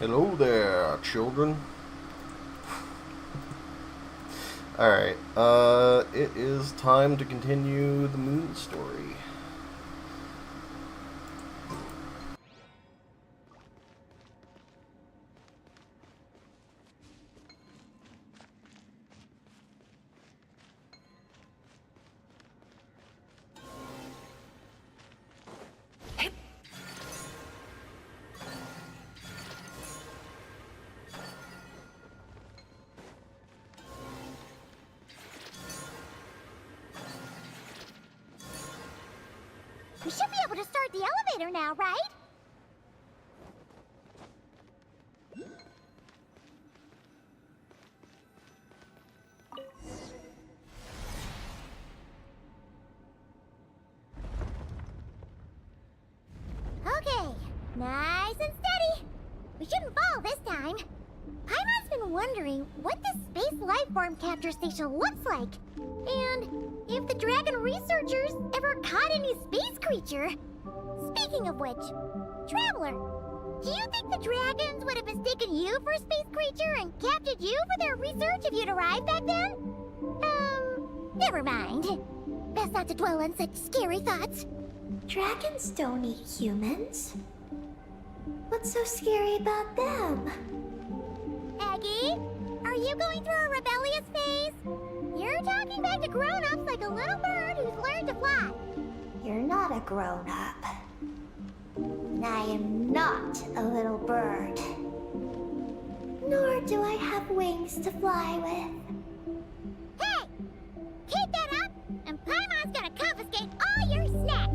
Hello there, children. Alright, it is time to continue the moon story. We should be able to start the elevator now, right? Okay, nice and steady. We shouldn't fall this time. Paimon's been wondering what this space life form capture station looks like. And if the dragon researchers ever caught any space creature. Speaking of which, Traveler, do you think the dragons would have mistaken you for a space creature and captured you for their research if you'd arrived back then? Never mind. Best not to dwell on such scary thoughts. Dragons don't eat humans. What's so scary about them? Aggie, are you going through a rebellious phase? You're talking back to grown-ups like a little bird who's learned to fly. You're not a grown-up. And I am not a little bird. Nor do I have wings to fly with. Hey! Keep that up, and Paimon's gonna confiscate all your snacks!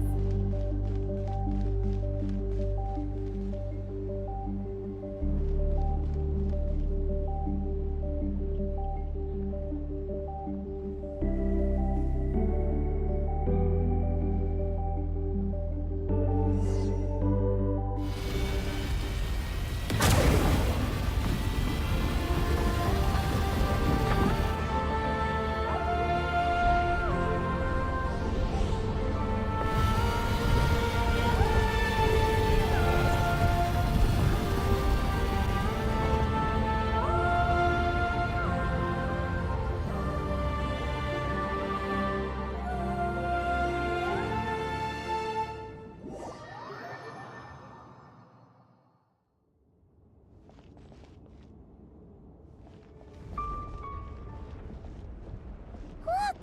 Look!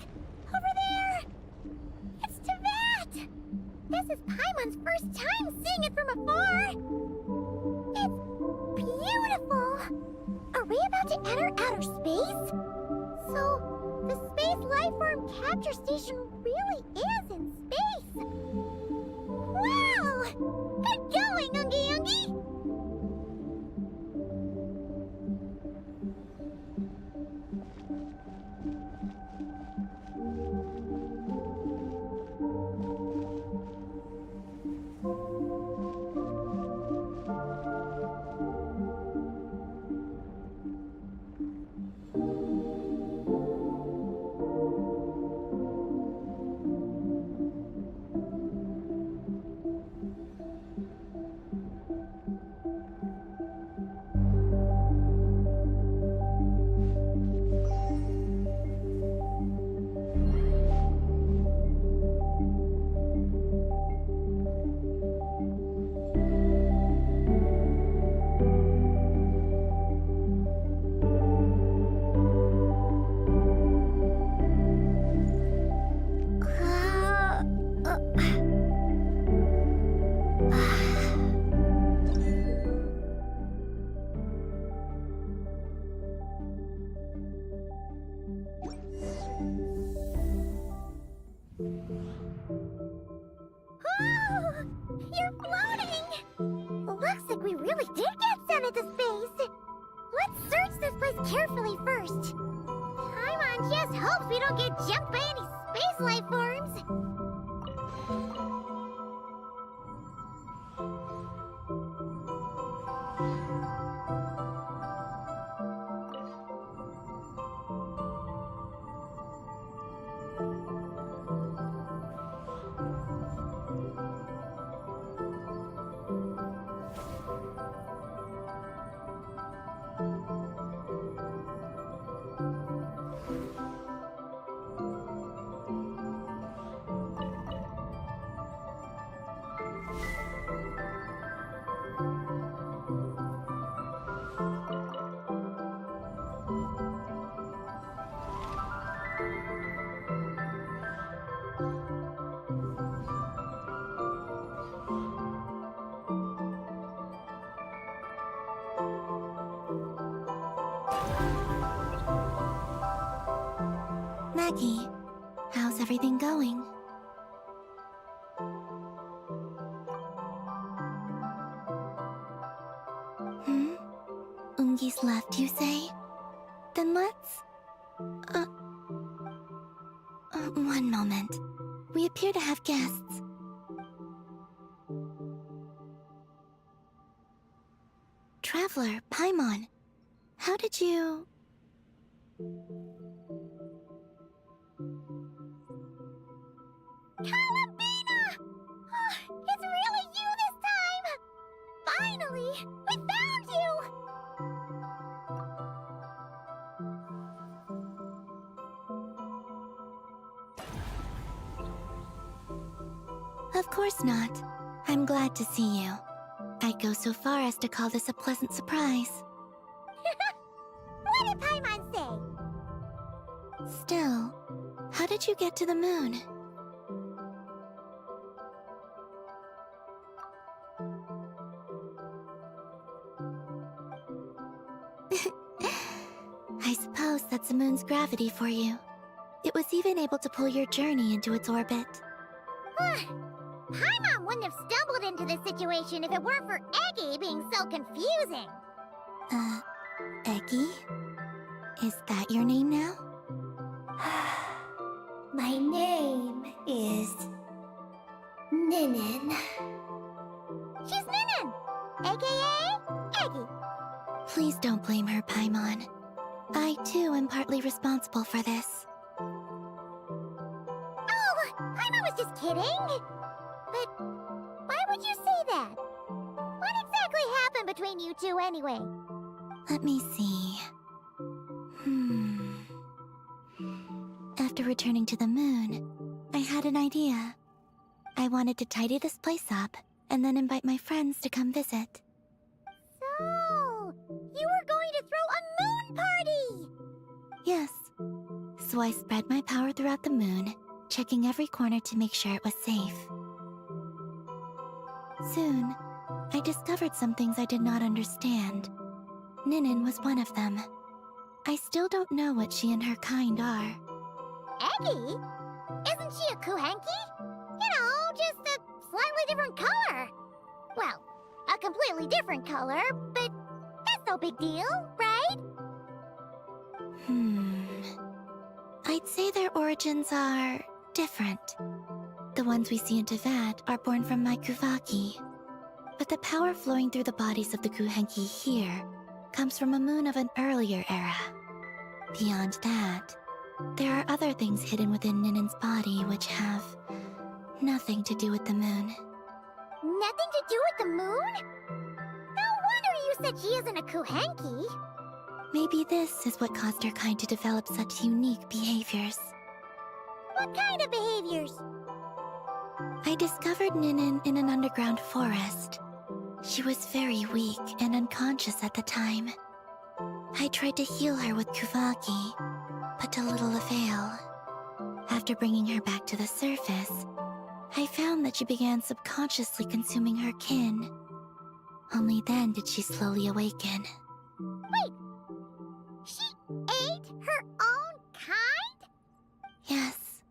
Over there! It's Teyvat! This is Paimon's first time seeing it from afar! It's beautiful! Are we about to enter outer space? So, the space lifeform capture station really is in space! Wow! Good going, Ungie Ungie! Oh, you're floating! Looks like we really did get sent into space! Let's search this place carefully first. Paimon just hopes we don't get jumped by any space life forms. Aggie. How's everything going? Ungi's left, you say? Then let's... one moment. We appear to have guests. Traveler, Paimon. How did you... Columbina! It's really you this time! Finally! We found you! Of course not. I'm glad to see you. I'd go so far as to call this a pleasant surprise. What did Paimon say? Still, how did you get to the moon? I suppose that's the moon's gravity for you. It was even able to pull your journey into its orbit. Paimon wouldn't have stumbled into this situation if it weren't for Eggy being so confusing. Eggy? Is that your name now? My name is Ninin. She's Ninin, aka Eggy. Please don't blame her, Paimon. I, too, am partly responsible for this. Oh, Paimon was just kidding. But why would you say that? What exactly happened between you two anyway? Let me see. After returning to the moon, I had an idea. I wanted to tidy this place up and then invite my friends to come visit. So, you were going to throw a moon party! Yes. So I spread my power throughout the moon, checking every corner to make sure it was safe. Soon, I discovered some things I did not understand. Ninin was one of them. I still don't know what she and her kind are. Eggy? Isn't she a Kuhenki? You know, just a slightly different color. Well, a completely different color, but that's no big deal, right? I'd say their origins are different. The ones we see in Teyvat are born from my Kuvaki. But the power flowing through the bodies of the Kuhenki here comes from a moon of an earlier era. Beyond that, there are other things hidden within Ninin's body which have nothing to do with the moon. Nothing to do with the moon? No wonder you said she isn't a Kuhenki. Maybe this is what caused her kind to develop such unique behaviors. What kind of behaviors? I discovered Ninin in an underground forest. She was very weak and unconscious at the time. I tried to heal her with Kuvaki, but to little avail. After bringing her back to the surface, I found that she began subconsciously consuming her kin. Only then did she slowly awaken. Wait! She ate her own kind? Yes.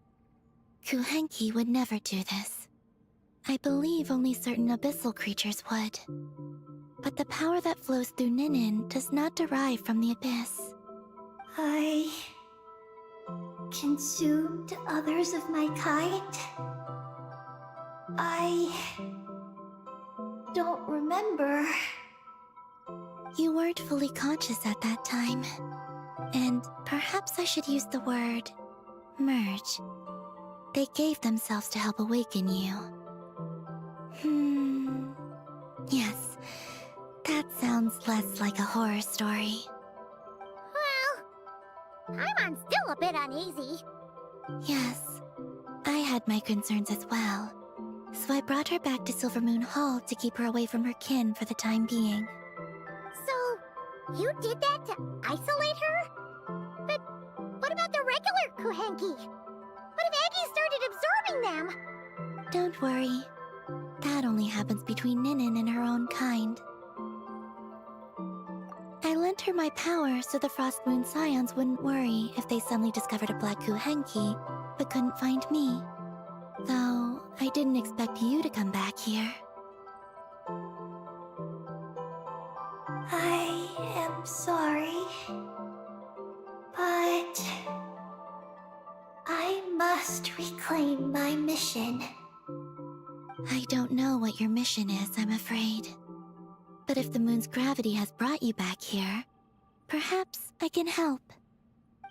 Kuhenki would never do this. I believe only certain abyssal creatures would. But the power that flows through Ninin does not derive from the abyss. I consumed others of my kind. I don't remember. You weren't fully conscious at that time. And perhaps I should use the word merge. They gave themselves to help awaken you. Yes, that sounds less like a horror story. Well, Paimon's still a bit uneasy. Yes, I had my concerns as well. So I brought her back to Silvermoon Hall to keep her away from her kin for the time being. So, you did that to isolate her? But what about the regular Kuhenki? What if Eggy started absorbing them? Don't worry. That only happens between Ninin and her own kind. I lent lent her my power so the Frost Moon Scions wouldn't worry if they suddenly discovered a Black Kuhenki, but couldn't find me. Though, I didn't expect you to come back here. I am sorry, but I must reclaim my mission. I don't know what your mission is, I'm afraid. But if the moon's gravity has brought you back here, perhaps I can help.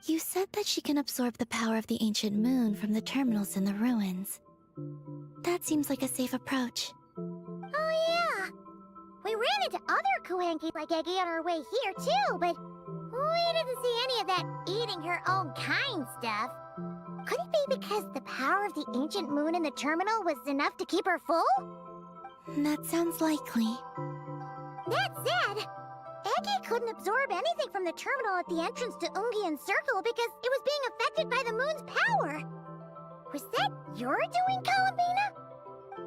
You said that she can absorb the power of the ancient moon from the terminals in the ruins. That seems like a safe approach. Oh yeah! We ran into other Kuhenki like Eggy on our way here too, but we didn't see any of that eating her own kind stuff. Could it be because the power of the ancient moon in the terminal was enough to keep her full? That sounds likely. That said, Eggy couldn't absorb anything from the terminal at the entrance to Ungian Circle because it was being affected by the moon's power. Was that your doing, Columbina?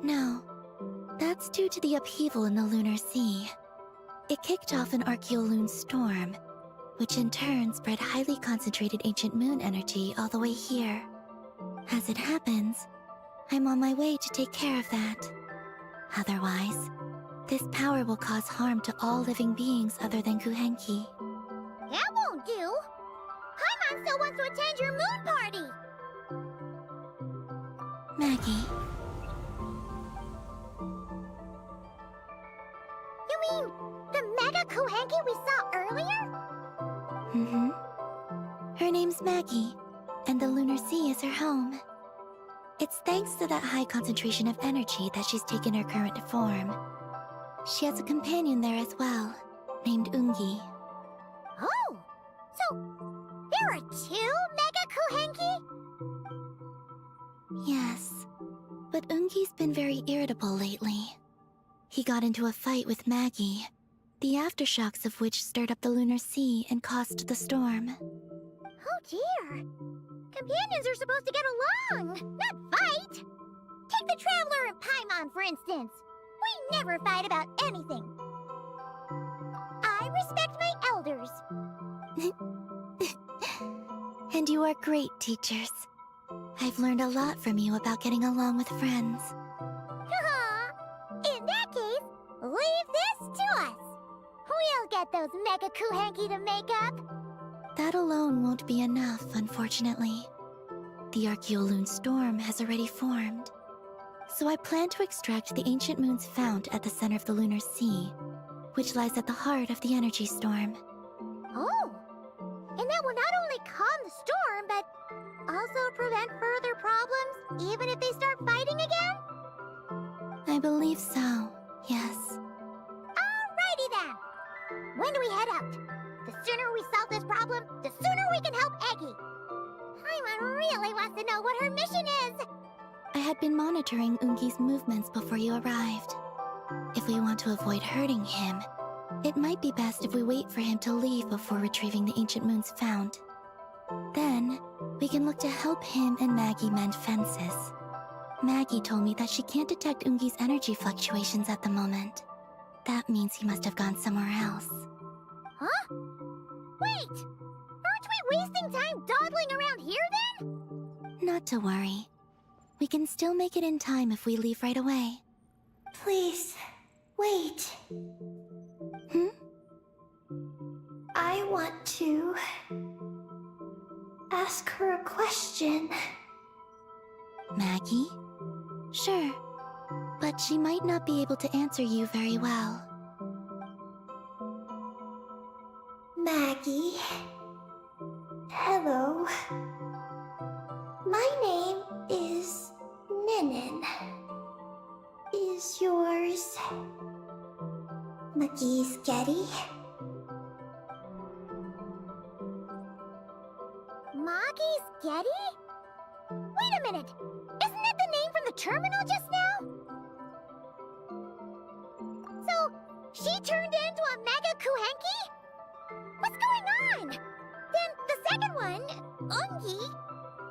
No. That's due to the upheaval in the lunar sea. It kicked off an Archeoloon storm, which in turn spread highly concentrated ancient moon energy all the way here. As it happens, I'm on my way to take care of that. Otherwise, this power will cause harm to all living beings other than Kuhenki. That won't do! Paimon still wants to attend your moon party! Maggie, You mean the Mega Kuhenki we saw earlier? Her name's Maggie, and the lunar sea is her home. It's thanks to that high concentration of energy that she's taken her current form. She has a companion there as well, named Ungi. Oh! So, there are two Mega Kuhenki? Yes, but Ungi's been very irritable lately. He got into a fight with Maggie, the aftershocks of which stirred up the lunar sea and caused the storm. Oh dear! Companions are supposed to get along, not fight! Take the Traveler and Paimon, for instance. We never fight about anything. I respect my elders. And you are great teachers. I've learned a lot from you about getting along with friends. In that case, leave this to us. We'll get those Mega Kuhenki to make up. That alone won't be enough, unfortunately. The Archeoloon storm has already formed. So I plan to extract the ancient moon's fount at the center of the lunar sea, which lies at the heart of the energy storm. Oh! And that will not only calm the storm, but also prevent further problems, even if they start fighting again? I believe so, yes. Alrighty then! When do we head out? The sooner we solve this problem, the sooner we can help Eggy. Paimon really wants to know what her mission is. I had been monitoring Ungi's movements before you arrived. If we want to avoid hurting him, it might be best if we wait for him to leave before retrieving the ancient moon's fount. Then, we can look to help him and Maggie mend fences. Maggie told me that she can't detect Ungi's energy fluctuations at the moment. That means he must have gone somewhere else. Huh? Wait! Aren't we wasting time dawdling around here then? Not to worry. We can still make it in time if we leave right away. Please, wait. I want to ask her a question. Maggie? Sure, but she might not be able to answer you very well. Maggie. Hello. My name is Ninin. Is yours McGee's Getty? Maggie's Getty? Wait a minute! Isn't that the name from the terminal just now? So, she turned into a Mega Kuhenki? What's going on? Then the second one, Ungi,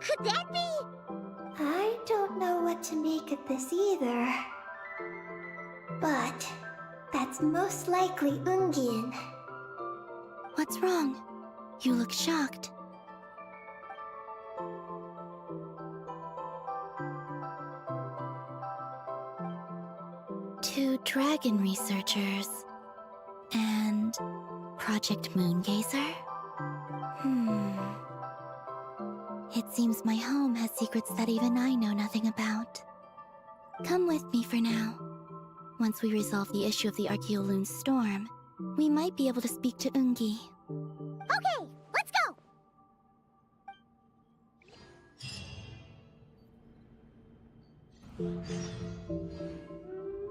could that be? I don't know what to make of this either. But that's most likely Ungian. What's wrong? You look shocked. Two dragon researchers and Project Moongazer? It seems my home has secrets that even I know nothing about. Come with me for now. Once we resolve the issue of the Archaeoloon's storm, we might be able to speak to Ungi. Okay, let's go!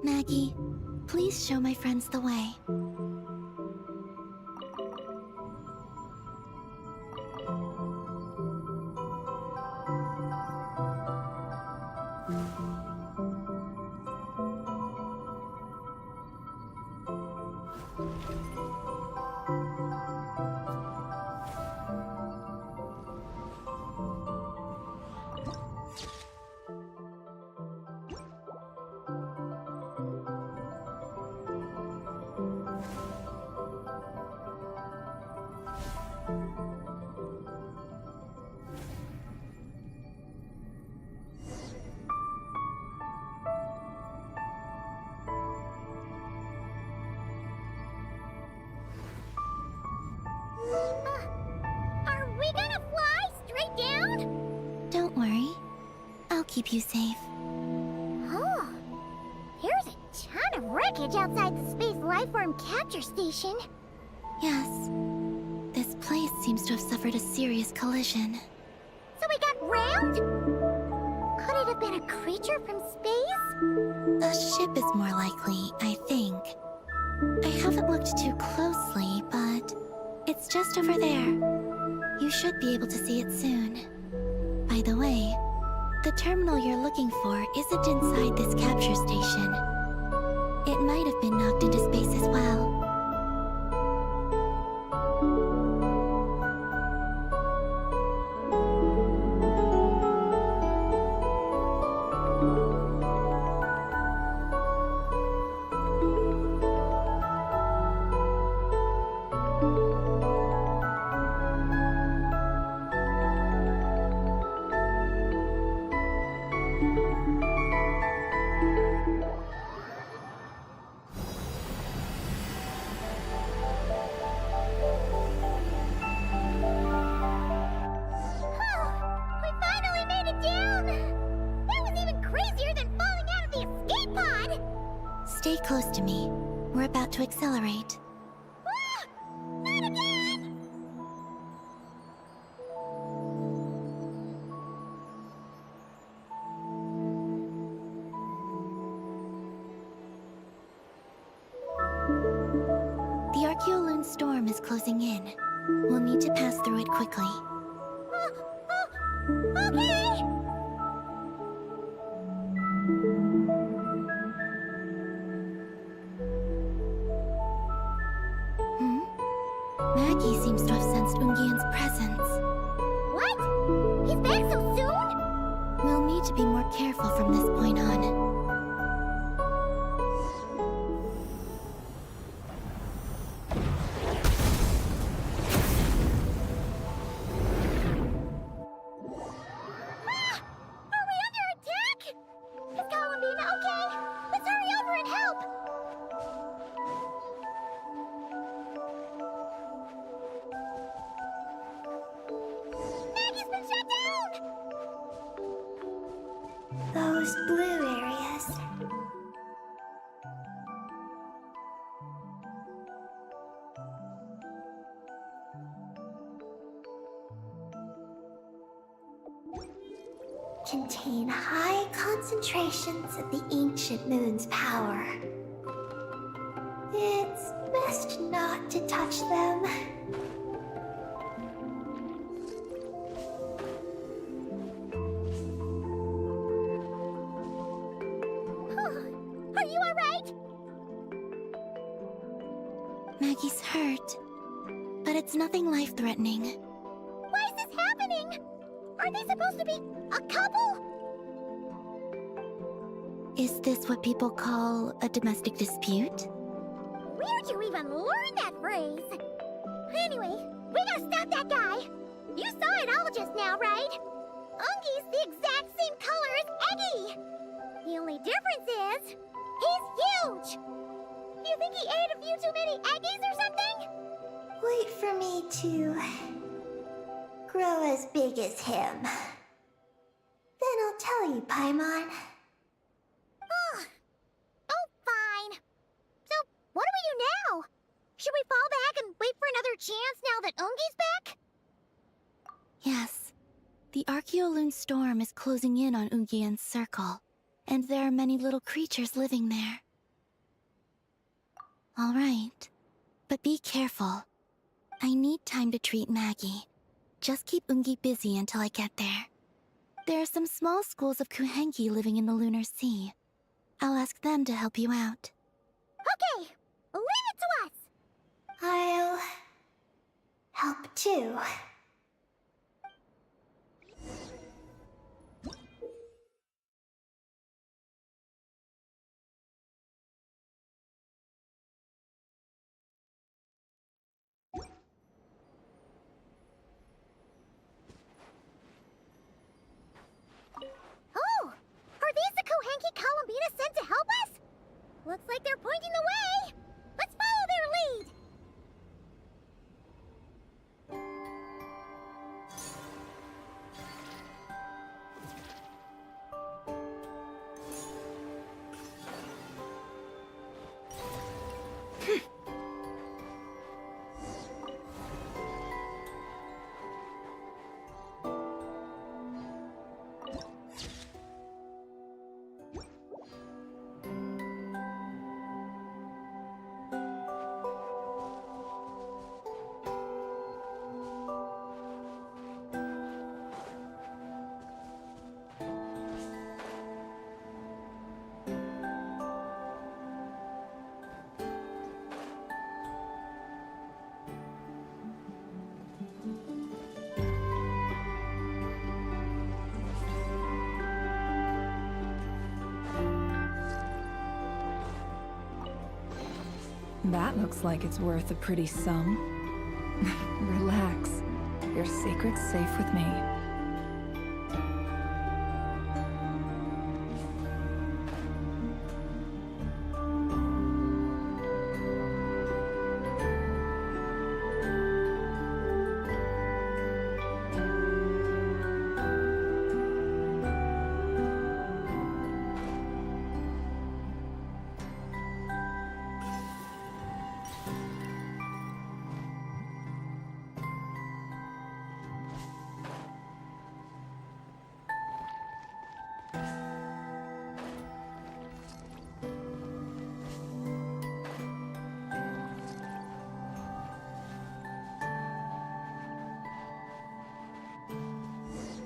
Maggie, please show my friends the way. Are we gonna fly straight down? Don't worry. I'll keep you safe. Oh, there's a ton of wreckage outside the Space Lifeform Capture Station. Yes. This place seems to have suffered a serious collision. So we got rammed? Could it have been a creature from space? A ship is more likely, I think. I haven't looked too closely, but it's just over there. You should be able to see it soon. By the way, the terminal you're looking for isn't inside this capture station. It might have been knocked into space as well. We finally made it down! That was even crazier than falling out of the escape pod! Stay close to me. We're about to accelerate. Ah! Not again! The Archaeoloon storm is closing in. We'll need to pass through it quickly. Okay! Maggie seems to have sensed Ungian's presence. What? He's back so soon? We'll need to be more careful from this point on. Ah! Are we under attack? Is Columbina okay? Let's hurry over and help! Maggie's been shut down! Those blue areas. Contain high concentrations of the ancient moon's power. It's best not to touch them. Are you alright? Maggie's hurt, but it's nothing life-threatening. Why is this happening? Aren't they supposed to be a couple? Is this what people call a domestic dispute? Where'd you even learn that phrase? Anyway, we gotta stop that guy. You saw it all just now, right? Ungi's the exact same color as Eggy. The only difference is, he's huge. Do you think he ate a few too many Eggies or something? Wait for me to grow as big as him. Then I'll tell you, Paimon. Ugh. Oh, fine. So, what do we do now? Should we fall back and wait for another chance now that Ungi's back? Yes. The Archeoloon storm is closing in on Ungian's circle, and there are many little creatures living there. All right. But be careful. I need time to treat Maggie. Just keep Ungi busy until I get there. There are some small schools of Kuhenki living in the Lunar Sea. I'll ask them to help you out. Okay, leave it to us. I'll help too. Oh, are these the Kuhenki Columbina sent to help us? Looks like they're pointing the way. Let's follow their lead. That looks like it's worth a pretty sum. Relax. Your secret's safe with me.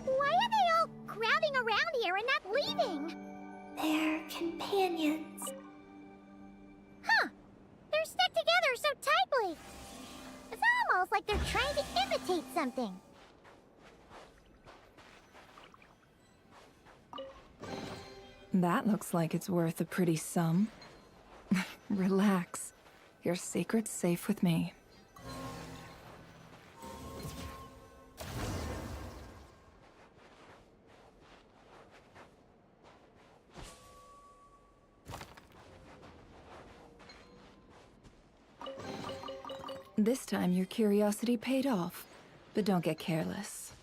Why are they all crowding around here and not leaving? They're companions. Huh. They're stuck together so tightly. It's almost like they're trying to imitate something. That looks like it's worth a pretty sum. Relax. Your secret's safe with me. This time your curiosity paid off, but don't get careless.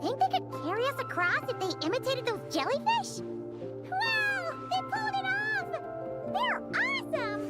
think they could carry us across if they imitated those jellyfish? Wow! They pulled it off! They're awesome!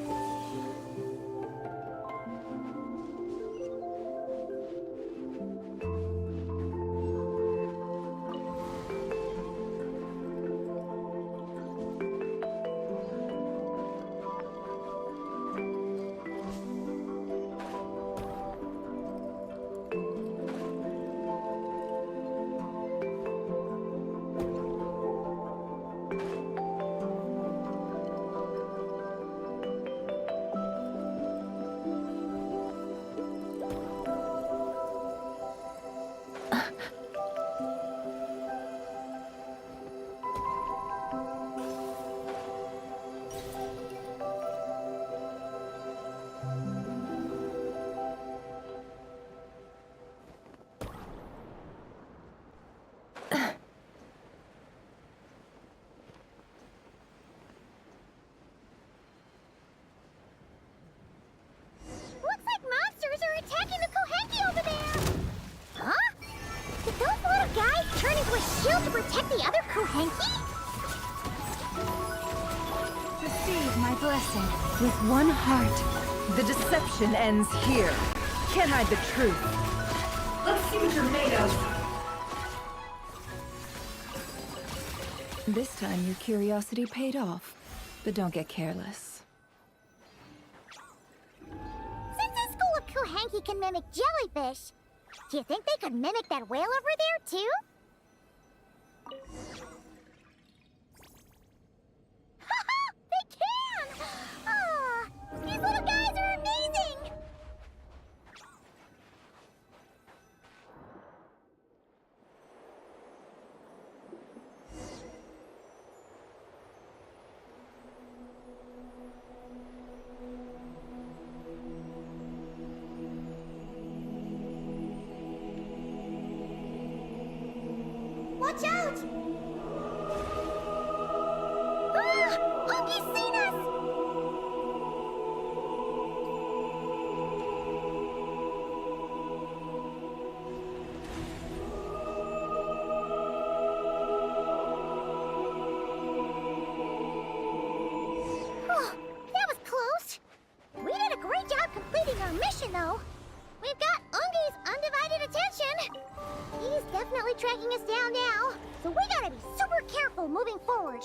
Looks like monsters are attacking the Kohenki over there! Huh? Did those little guys turn into a shield to protect the other Kohenki? Receive my blessing. With one heart, the deception ends here. Can't hide the truth. Let's see what you're made of. This time your curiosity paid off, but don't get careless. Since this school of Kohenki can mimic jellyfish, do you think they could mimic that whale over there, too? Haha! They can! Ah, these little guys are amazing! Watch out! Ah! Oki's seen us! Oh, that was close. We did a great job completing our mission, though. We've got Ungi's undivided attention. He's definitely tracking us down now, so we gotta be super careful moving forward.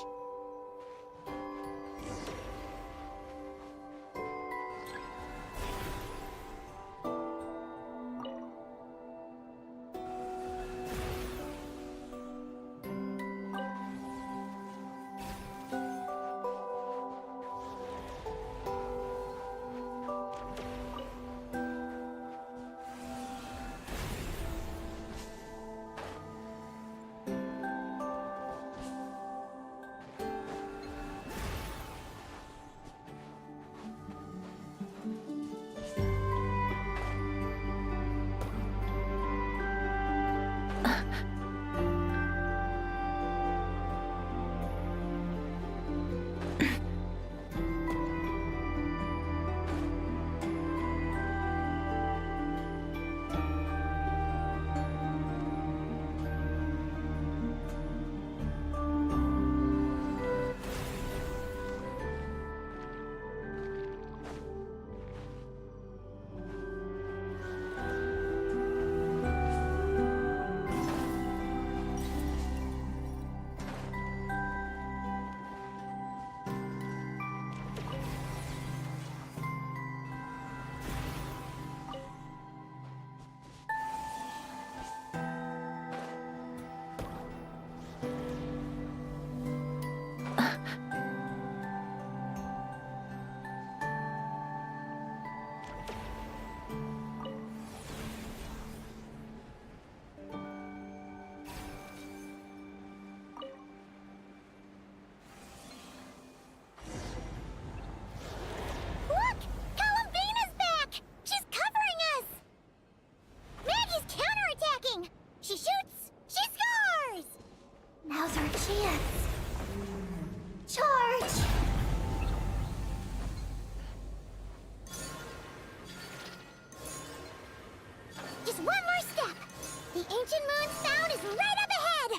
ancient moon's sound is right up ahead!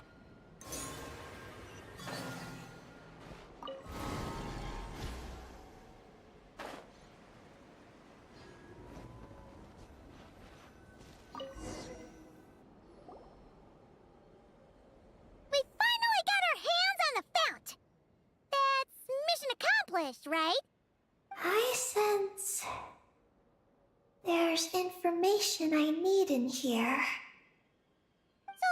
We finally got our hands on the fount! That's mission accomplished, right? I sense there's information I need in here. So,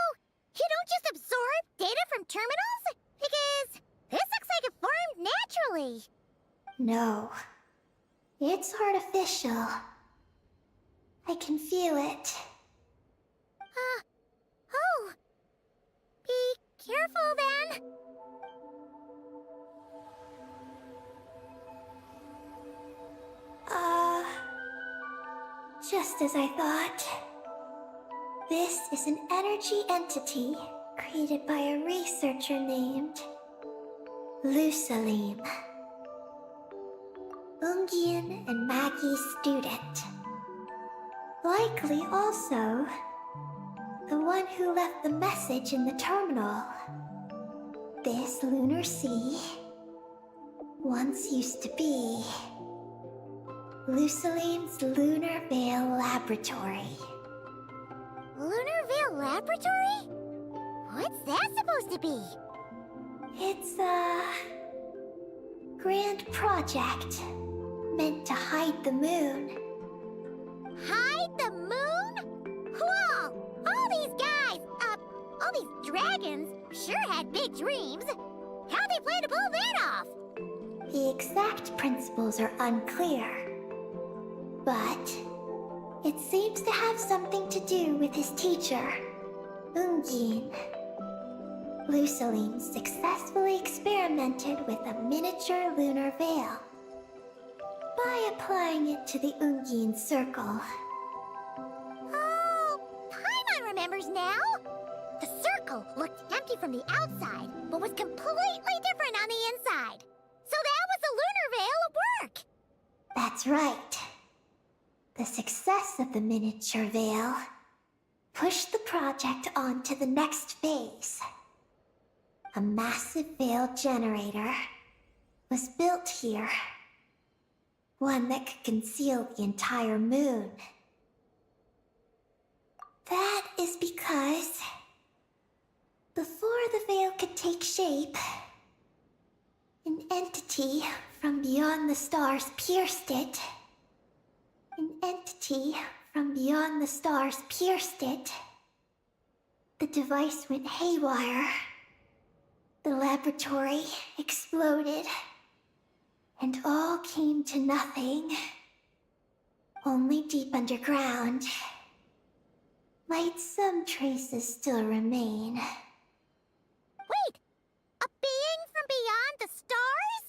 you don't just absorb data from terminals? Because this looks like it formed naturally. No, it's artificial. I can feel it. Oh. Be careful then. Just as I thought. This is an energy entity created by a researcher named Lusalim. Ungian and Maggie's student. Likely also the one who left the message in the terminal. This lunar sea once used to be Lusalim's Lunar Veil Laboratory. Lunar Veil Laboratory? What's that supposed to be? It's a grand project meant to hide the moon. Hide the moon? Whoa! All these guys, all these dragons sure had big dreams. How'd they plan to pull that off? The exact principles are unclear, but it seems to have something to do with his teacher, Ungin. Lusalim successfully experimented with a miniature lunar veil by applying it to the Ungin circle. Oh, Paimon remembers now. The circle looked empty from the outside, but was completely different on the inside. So that was the lunar veil at work. That's right. The success of the miniature veil pushed the project on to the next phase. A massive veil generator was built here. One that could conceal the entire moon. That is because before the veil could take shape, an entity from beyond the stars pierced it. An entity from beyond the stars pierced it. The device went haywire. The laboratory exploded. And all came to nothing. Only deep underground might some traces still remain. Wait, a being from beyond the stars?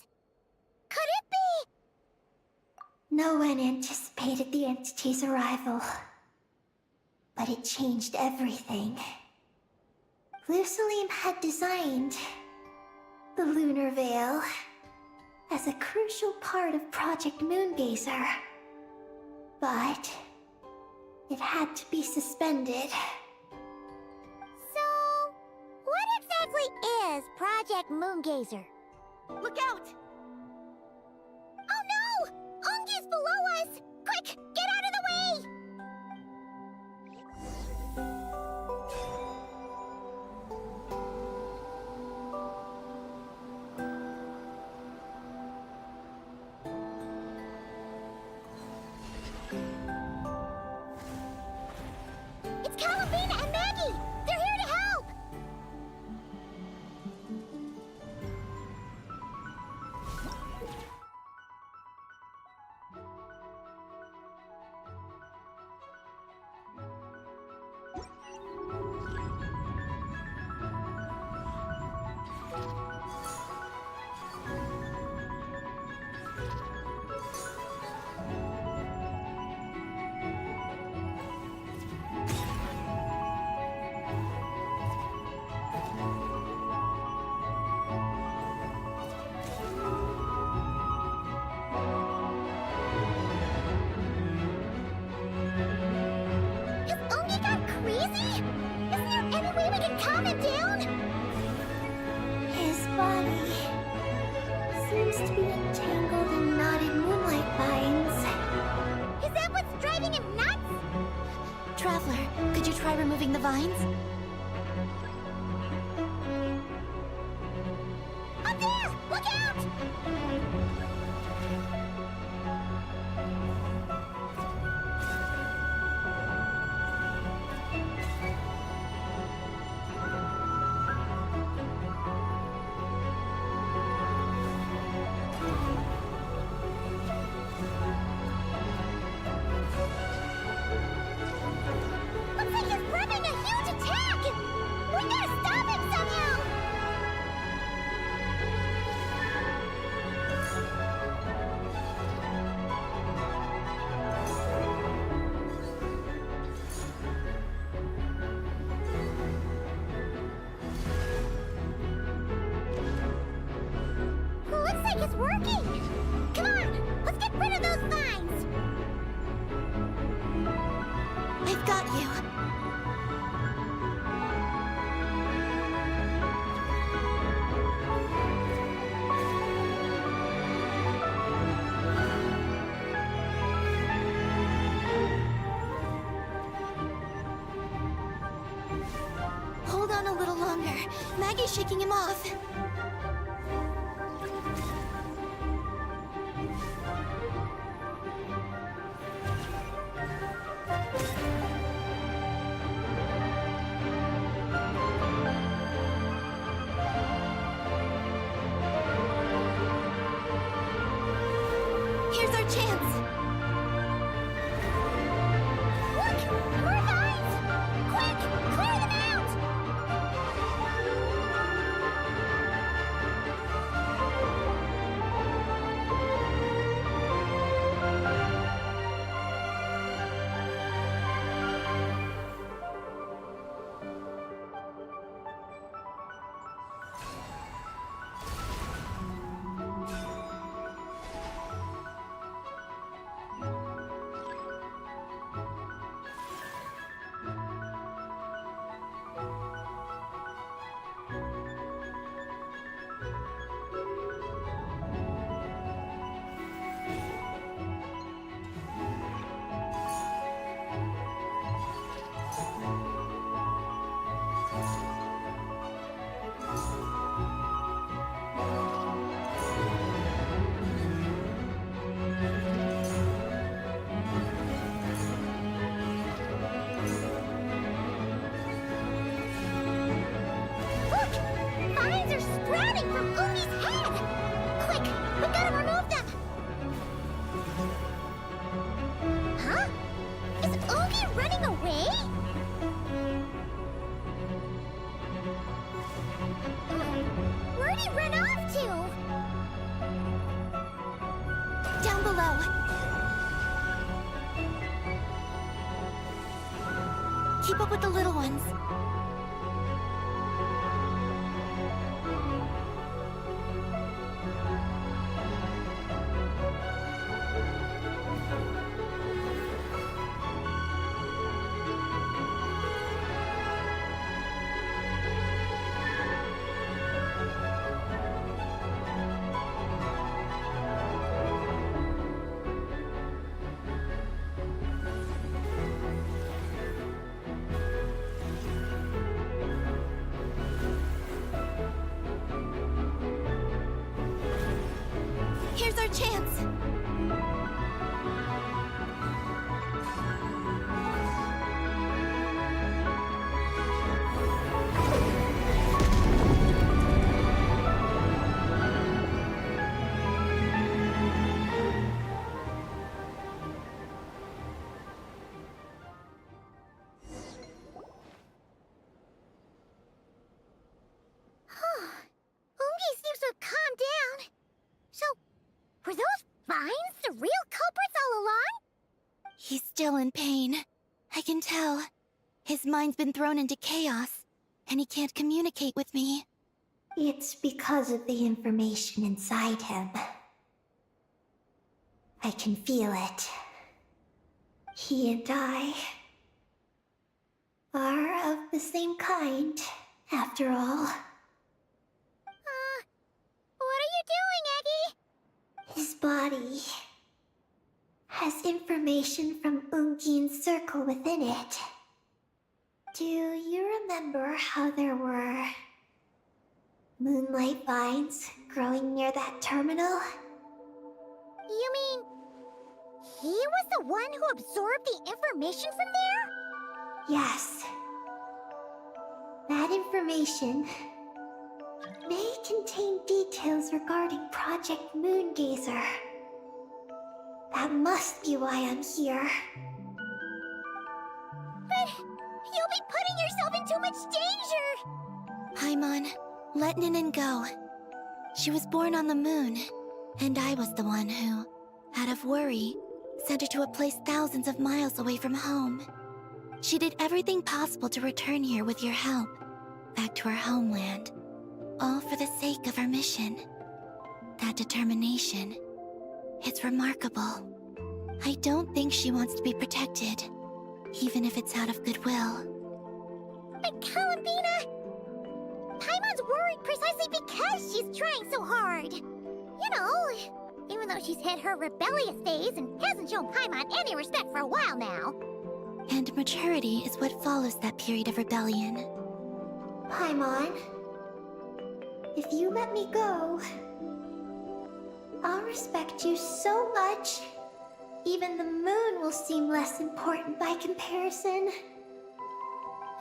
Could it be? No one anticipated the entity's arrival, but it changed everything. Lusalim had designed the lunar veil as a crucial part of Project Moongazer, but it had to be suspended. So, what exactly is Project Moongazer? Look out! Oh no! Ungi's below us! Quick, get out of the way! It's Columbina and Maggie! They're here to help! crazy? Isn't there any way we can calm him down? His body seems to be entangled in knotted moonlight vines. Is that what's driving him nuts? Traveler, could you try removing the vines? Up there! Look out! Looks like he's prepping a huge attack! We gotta stop him somehow! Looks like it's working! Come on, let's get rid of those vines! I've got you. Hold on a little longer. Maggie's shaking him off. Here's our chance. Look! More vines! Quick! Clear them out! Look! Vines are sprouting from Umi's head! Quick! We gotta remove them! Huh? Is Oogie running away? Where'd he run off to? Down below. Keep up with the little ones. Here's our chance. Oogie seems to have calmed down. So, were those vines the real culprits all along? He's still in pain. I can tell. His mind's been thrown into chaos, and he can't communicate with me. It's because of the information inside him. I can feel it. He and I are of the same kind, after all. What are you doing, Eggy? His body has information from Ungin's circle within it. Do you remember how there were moonlight vines growing near that terminal? You mean he was the one who absorbed the information from there? Yes. That information may contain details regarding Project Moongazer. That must be why I'm here. But you'll be putting yourself in too much danger! Paimon, let Ninin go. She was born on the moon, and I was the one who, out of worry, sent her to a place thousands of miles away from home. She did everything possible to return here with your help, back to her homeland, all for the sake of her mission. That determination, it's remarkable. I don't think she wants to be protected, even if it's out of goodwill. But Columbina! Paimon's worried precisely because she's trying so hard. You know, even though she's hit her rebellious phase and hasn't shown Paimon any respect for a while now. And maturity is what follows that period of rebellion. Paimon, if you let me go, I'll respect you so much, even the moon will seem less important by comparison.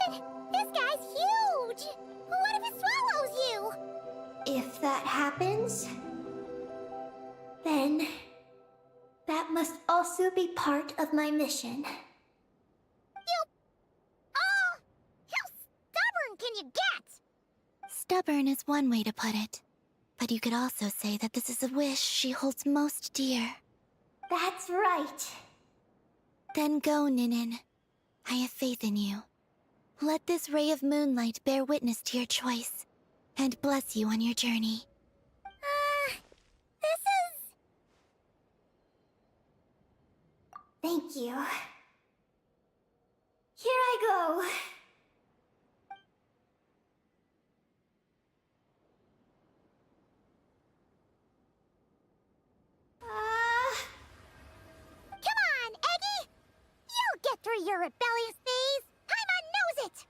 But this guy's huge! What if it swallows you? If that happens, then that must also be part of my mission. How stubborn can you get? Stubborn is one way to put it. But you could also say that this is a wish she holds most dear. That's right. Then go, Ninin. I have faith in you. Let this ray of moonlight bear witness to your choice, and bless you on your journey. This is... Thank you. Here I go. Come on, Eggy! You'll get through your rebellious phase! Paimon knows it!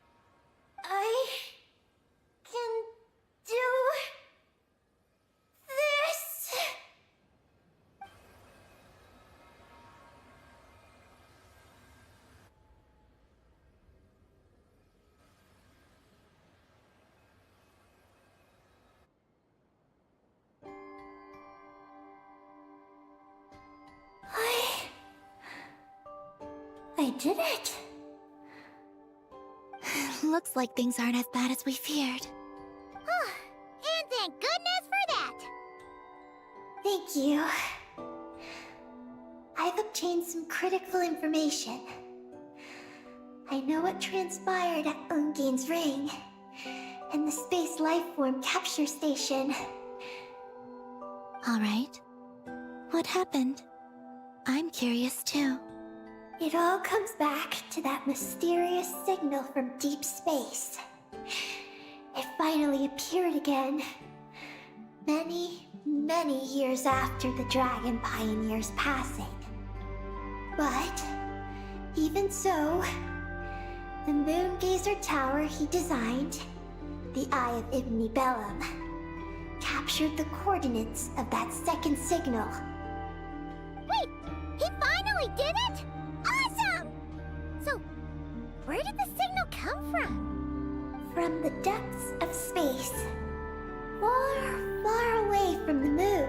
I can do this. I did it. Looks like things aren't as bad as we feared. And thank goodness for that! Thank you. I've obtained some critical information. I know what transpired at Ungin's ring and the space lifeform capture station. All right. What happened? I'm curious too. It all comes back to that mysterious signal from deep space. It finally appeared again. Many years after the Dragon Pioneer's passing. But, even so, the Moongazer Tower he designed, the Eye of Ibn Bellum, captured the coordinates of that second signal. Wait! He finally did it?! Awesome! So, where did the signal come from? From the depths of space. Far away from the moon.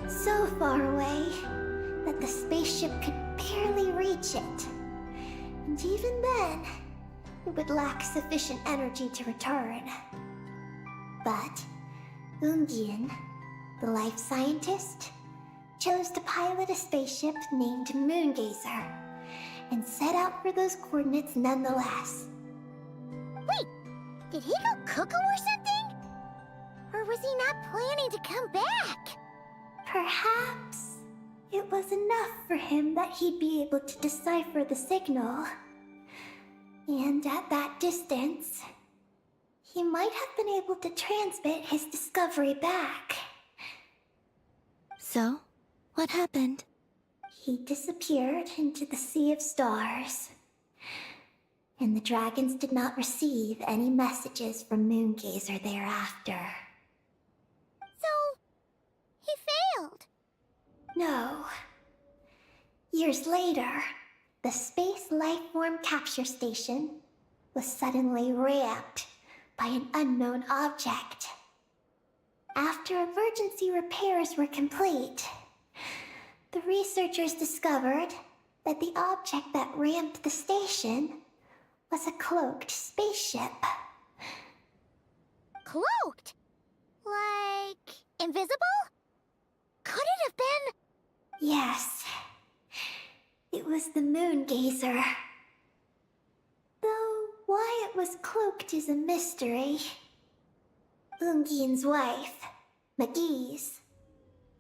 So far away that the spaceship could barely reach it. And even then, it would lack sufficient energy to return. But Ungin, the life scientist, chose to pilot a spaceship named Moongazer and set out for those coordinates nonetheless. Wait, did he go cuckoo or something? Or was he not planning to come back? Perhaps it was enough for him that he'd be able to decipher the signal. And at that distance, he might have been able to transmit his discovery back. So, what happened? He disappeared into the sea of stars. And the dragons did not receive any messages from Moongazer thereafter. So, he failed. No. Years later, the Space Lifeform Capture Station was suddenly ramped by an unknown object. After emergency repairs were complete, the researchers discovered that the object that ramped the station was a cloaked spaceship. Cloaked? Like, invisible? Could it have been? Yes. It was the Moongazer. Though why it was cloaked is a mystery. Ungian's wife, McGee's,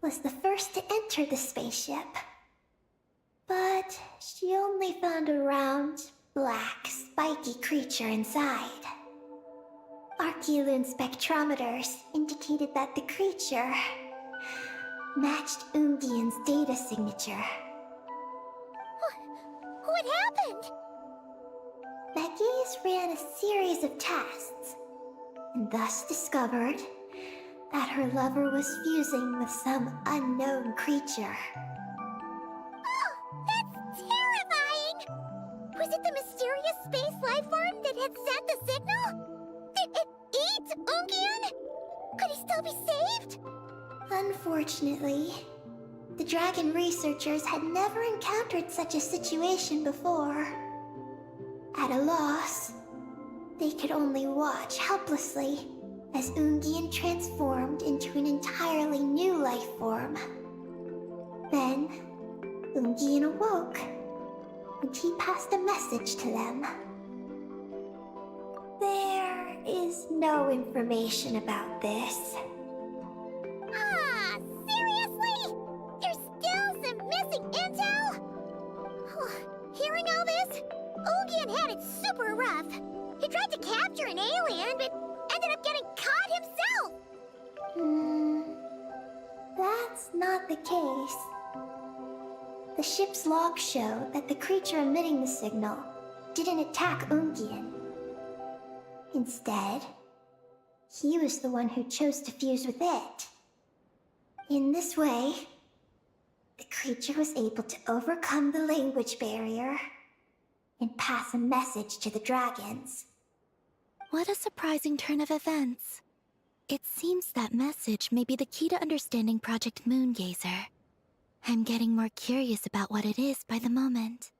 was the first to enter the spaceship. But she only found a round, black, spiky creature inside. Archeoloon spectrometers indicated that the creature matched Ungian's data signature. What happened? McGee's ran a series of tests, and thus discovered that her lover was fusing with some unknown creature. Oh, that's terrifying! Was it the mysterious space lifeform that had sent the signal? Did it eat Ungian? Could he still be saved? Unfortunately, the dragon researchers had never encountered such a situation before. At a loss, they could only watch helplessly as Ungian transformed into an entirely new life form. Then, Ungian awoke, and he passed a message to them. There is no information about this. Ah, seriously? There's still some missing intel? Hearing all this, Ungian had it super rough. He tried to capture an alien, but ended up getting caught himself. That's not the case. The ship's logs show that the creature emitting the signal didn't attack Ungian. Instead, he was the one who chose to fuse with it. In this way, the creature was able to overcome the language barrier and pass a message to the dragons. What a surprising turn of events. It seems that message may be the key to understanding Project Moongazer. I'm getting more curious about what it is by the moment.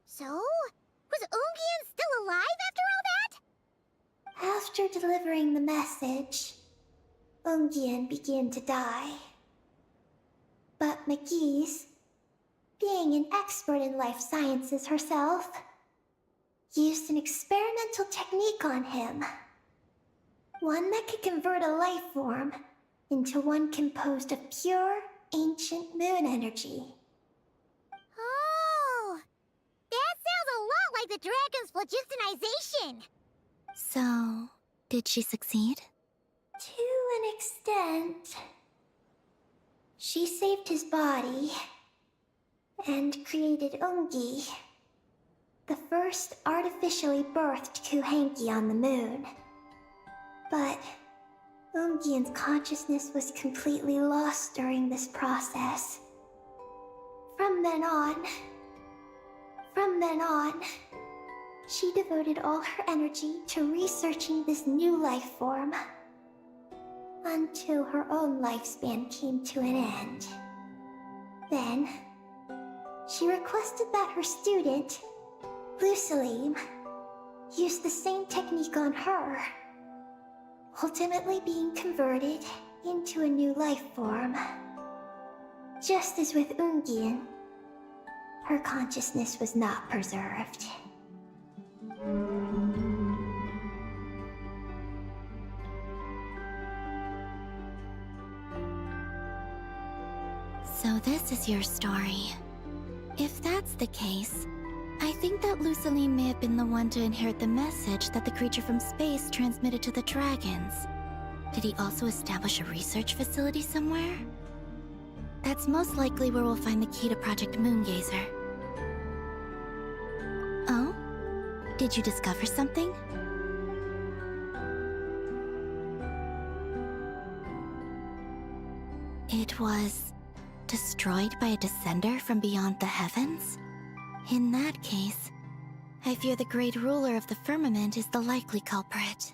So, was Ungian still alive after all that? After delivering the message, Ungian began to die. But McGee's, being an expert in life sciences herself, used an experimental technique on him. One that could convert a life form into one composed of pure, ancient moon energy. Oh, that sounds a lot like the dragon's phlogistonization. So, did she succeed? To an extent. She saved his body and created Ungi, the first artificially birthed Kuhanki on the moon. But Ungian's consciousness was completely lost during this process. From then on, she devoted all her energy to researching this new life form, until her own lifespan came to an end. Then, she requested that her student, Lusalim, use the same technique on her, ultimately being converted into a new life form. Just as with Ungian, her consciousness was not preserved. So this is your story. If that's the case, I think that Lusaline may have been the one to inherit the message that the creature from space transmitted to the dragons. Did he also establish a research facility somewhere? That's most likely where we'll find the key to Project Moongazer. Oh? Did you discover something? It was destroyed by a descender from beyond the heavens? In that case, I fear the great ruler of the firmament is the likely culprit.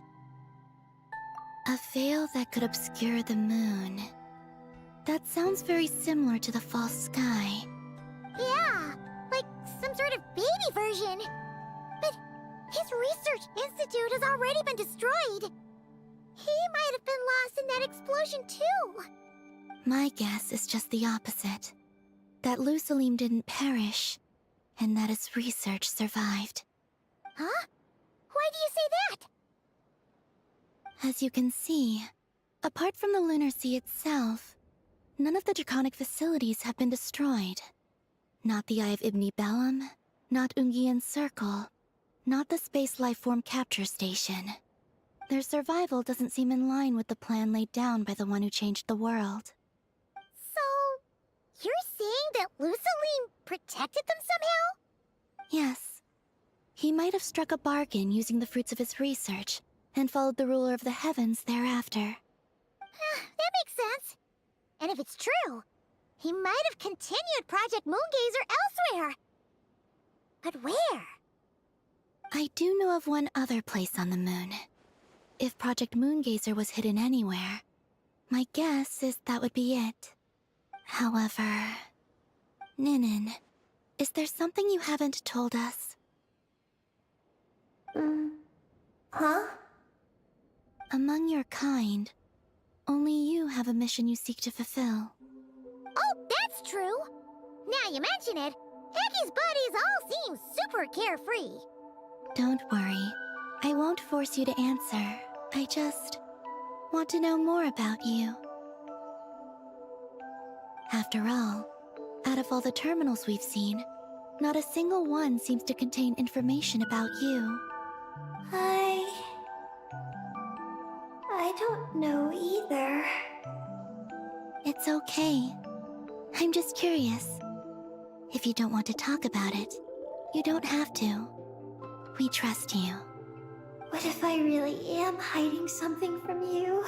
A veil that could obscure the moon. That sounds very similar to the false sky. Yeah, like some sort of baby version. But his research institute has already been destroyed. He might have been lost in that explosion too. My guess is just the opposite. That Lusaline didn't perish, and that his research survived. Huh? Why do you say that? As you can see, apart from the Lunar Sea itself, none of the draconic facilities have been destroyed. Not the Eye of Ibni Bellum, not Ungian's Circle, not the Space Lifeform Capture Station. Their survival doesn't seem in line with the plan laid down by the one who changed the world. So, you're saying that Lusaline protected them somehow? Yes. He might have struck a bargain using the fruits of his research, and followed the ruler of the heavens thereafter. That makes sense. And if it's true, he might have continued Project Moongazer elsewhere. But where? I do know of one other place on the moon. If Project Moongazer was hidden anywhere, my guess is that would be it. However... Ninin, is there something you haven't told us? Huh? Among your kind, only you have a mission you seek to fulfill. Oh, that's true. Now you mention it, Heki's buddies all seem super carefree. Don't worry. I won't force you to answer. I just want to know more about you. After all, out of all the terminals we've seen, not a single one seems to contain information about you. I don't know either. It's okay. I'm just curious. If you don't want to talk about it, you don't have to. We trust you. What if I really am hiding something from you?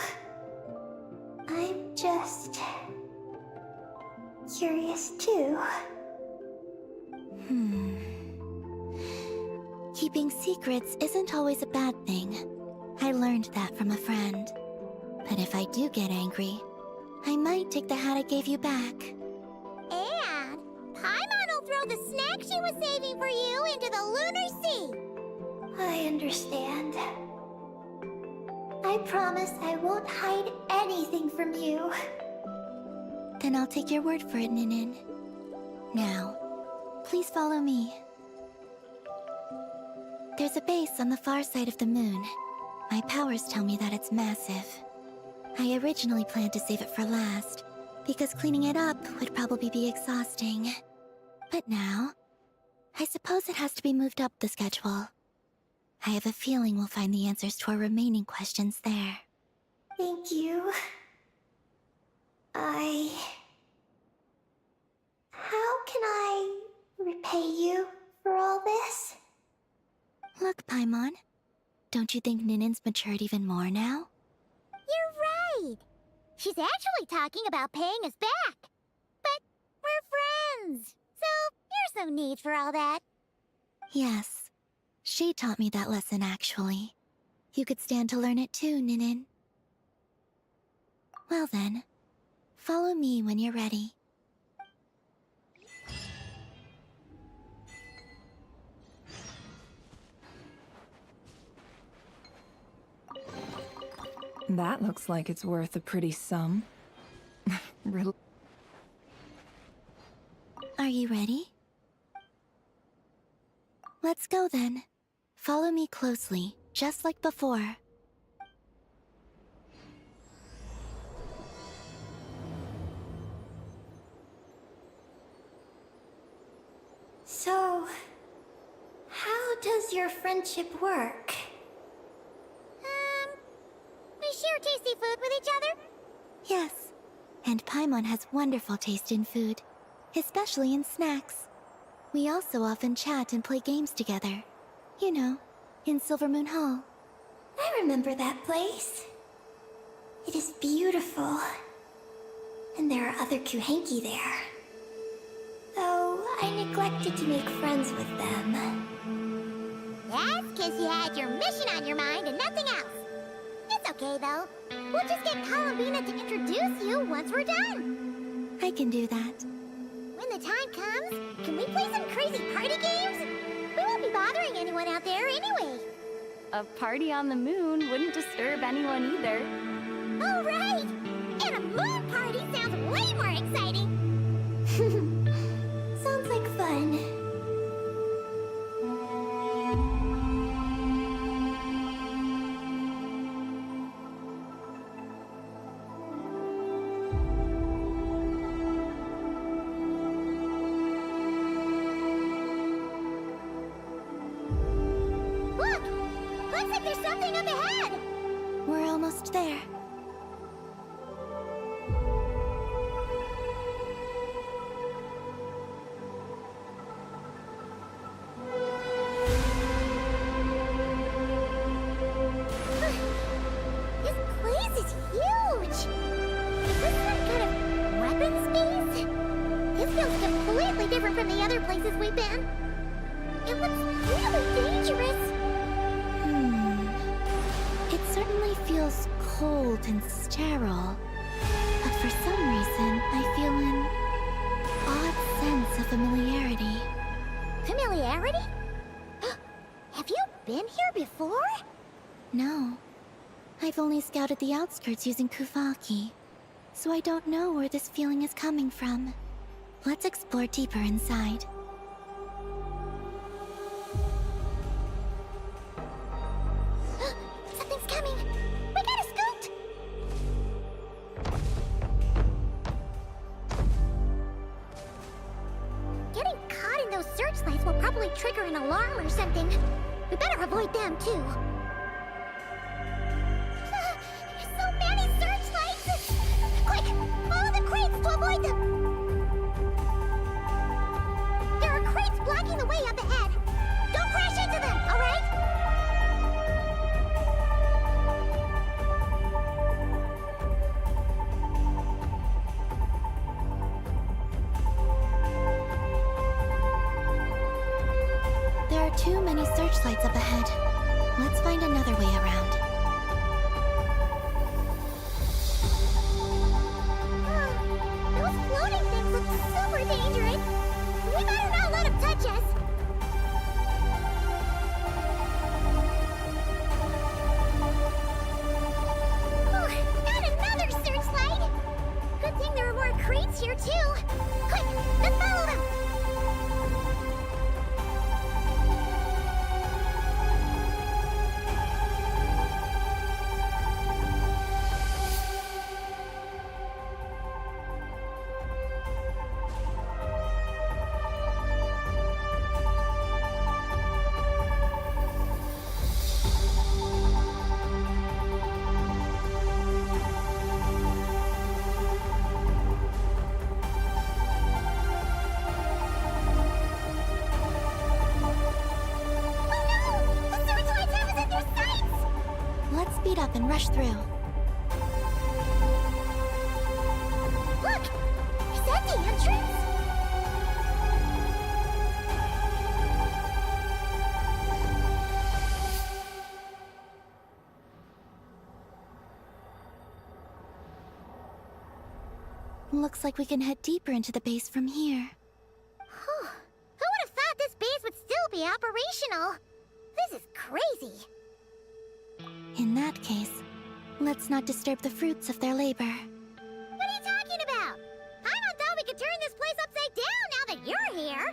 I'm just... curious too. Keeping secrets isn't always a bad thing. I learned that from a friend. But if I do get angry, I might take the hat I gave you back. And Paimon will throw the snack she was saving for you into the Lunar Sea. I understand. I promise I won't hide anything from you. Then I'll take your word for it, Ninin. Now, please follow me. There's a base on the far side of the moon. My powers tell me that it's massive. I originally planned to save it for last, because cleaning it up would probably be exhausting. But now, I suppose it has to be moved up the schedule. I have a feeling we'll find the answers to our remaining questions there. Thank you. How can I repay you for all this? Look, Paimon. Don't you think Ninin's matured even more now? You're right. She's actually talking about paying us back. But we're friends, so there's no need for all that. Yes. She taught me that lesson, actually. You could stand to learn it too, Ninin. Well then, follow me when you're ready. That looks like it's worth a pretty sum. Are you ready? Let's go then. Follow me closely, just like before. So, How does your friendship work? We share tasty food with each other. Yes. And Paimon has wonderful taste in food, especially in snacks. We also often chat and play games together. You know, in Silvermoon Hall. I remember that place. It is beautiful. And there are other Kuhenki there. Though I neglected to make friends with them. That's because you had your mission on your mind and nothing else. It's okay, though. We'll just get Columbina to introduce you once we're done. I can do that. When the time comes, can we play some crazy party games? We won't be bothering anyone out there anyway. A party on the moon wouldn't disturb anyone either. Oh, right! And a moon party sounds way more exciting! Sounds like fun. Look! Looks like there's something up ahead! We're almost there. This place is huge! Is this some kind of weapons base? This feels completely different from the other places we've been. It looks really dangerous. It certainly feels cold and sterile. But for some reason, I feel an odd sense of familiarity. Familiarity? Have you been here before? No. I've only scouted the outskirts using Kuvaki, so I don't know where this feeling is coming from. Let's explore deeper inside. Something's coming! We gotta scoot! Getting caught in those searchlights will probably trigger an alarm or something. We better avoid them, too. So many searchlights! Quick! Follow the crates to avoid them! There are crates blocking the way up ahead. Don't crash into them, alright? There are too many searchlights up ahead. Let's find another way around. Those floating things look super dangerous. We better not let them touch us. Not another searchlight! Good thing there are more crates here, too. Quick, let's follow them! Oh no! The searchlights have us in their sights! Let's speed up and rush through. Look! Is that the entrance? Looks like we can head deeper into the base from here. Who would have thought this base would still be operational? This is crazy. In that case, let's not disturb the fruits of their labor. What are you talking about? I thought we could turn this place upside down now that you're here.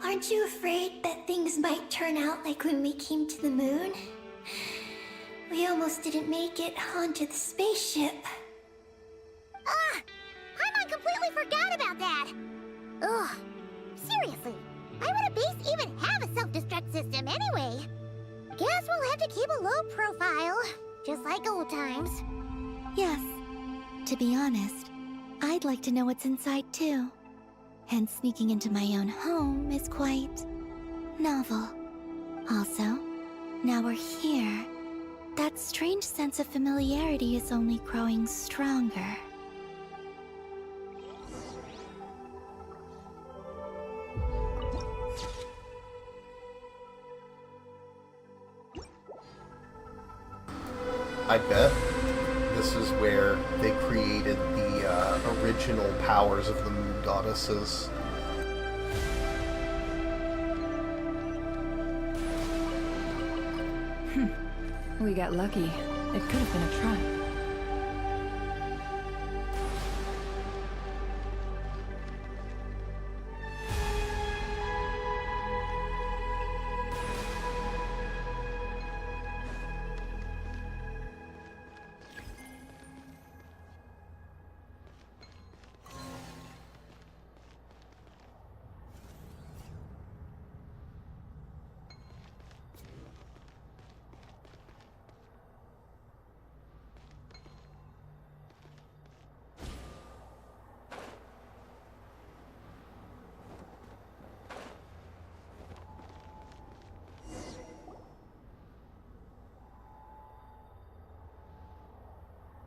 Aren't you afraid that things might turn out like when we came to the moon? We almost didn't make it onto the spaceship. Paimon completely forgot about that. Ugh. Seriously, Why would a base even have a self-destruct system anyway? Guess we'll have to keep a low profile, just like old times. Yes. To be honest, I'd like to know what's inside too. And sneaking into my own home is quite novel. Also, now we're here. That strange sense of familiarity is only growing stronger. I bet this is where they created the original powers of the moon goddesses. We got lucky. It could have been a trap.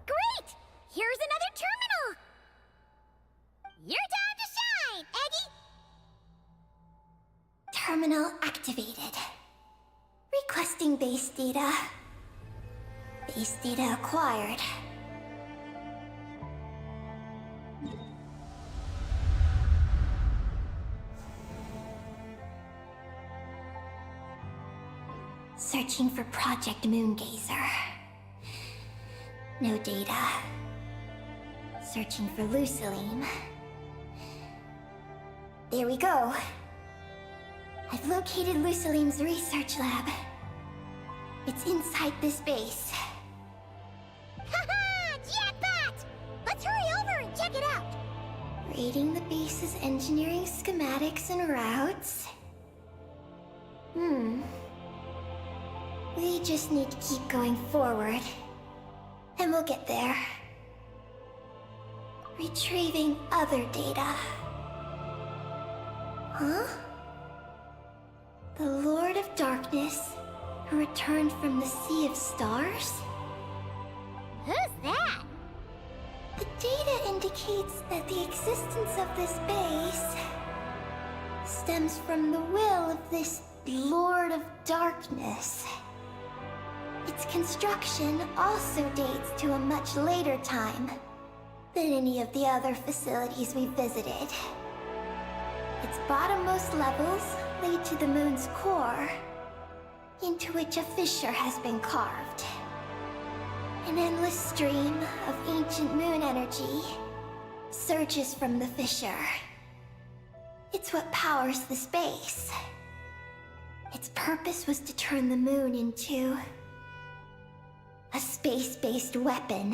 Great! Here's another terminal! Your time to shine, Eggy! Terminal activated. Requesting base data. Base data acquired. Searching for Project Moongazer. No data. Searching for Luciline. There we go. I've located Luciline's research lab. It's inside this base. Haha! Jackpot! Let's hurry over and check it out! Reading the base's engineering schematics and routes. We just need to keep going forward. And we'll get there. Retrieving other data. Huh? The Lord of Darkness, who returned from the Sea of Stars? Who's that? The data indicates that the existence of this base stems from the will of this Lord of Darkness. Its construction also dates to a much later time than any of the other facilities we visited. Its bottommost levels lead to the moon's core, into which a fissure has been carved. An endless stream of ancient moon energy surges from the fissure. It's what powers the space. Its purpose was to turn the moon into a space-based weapon.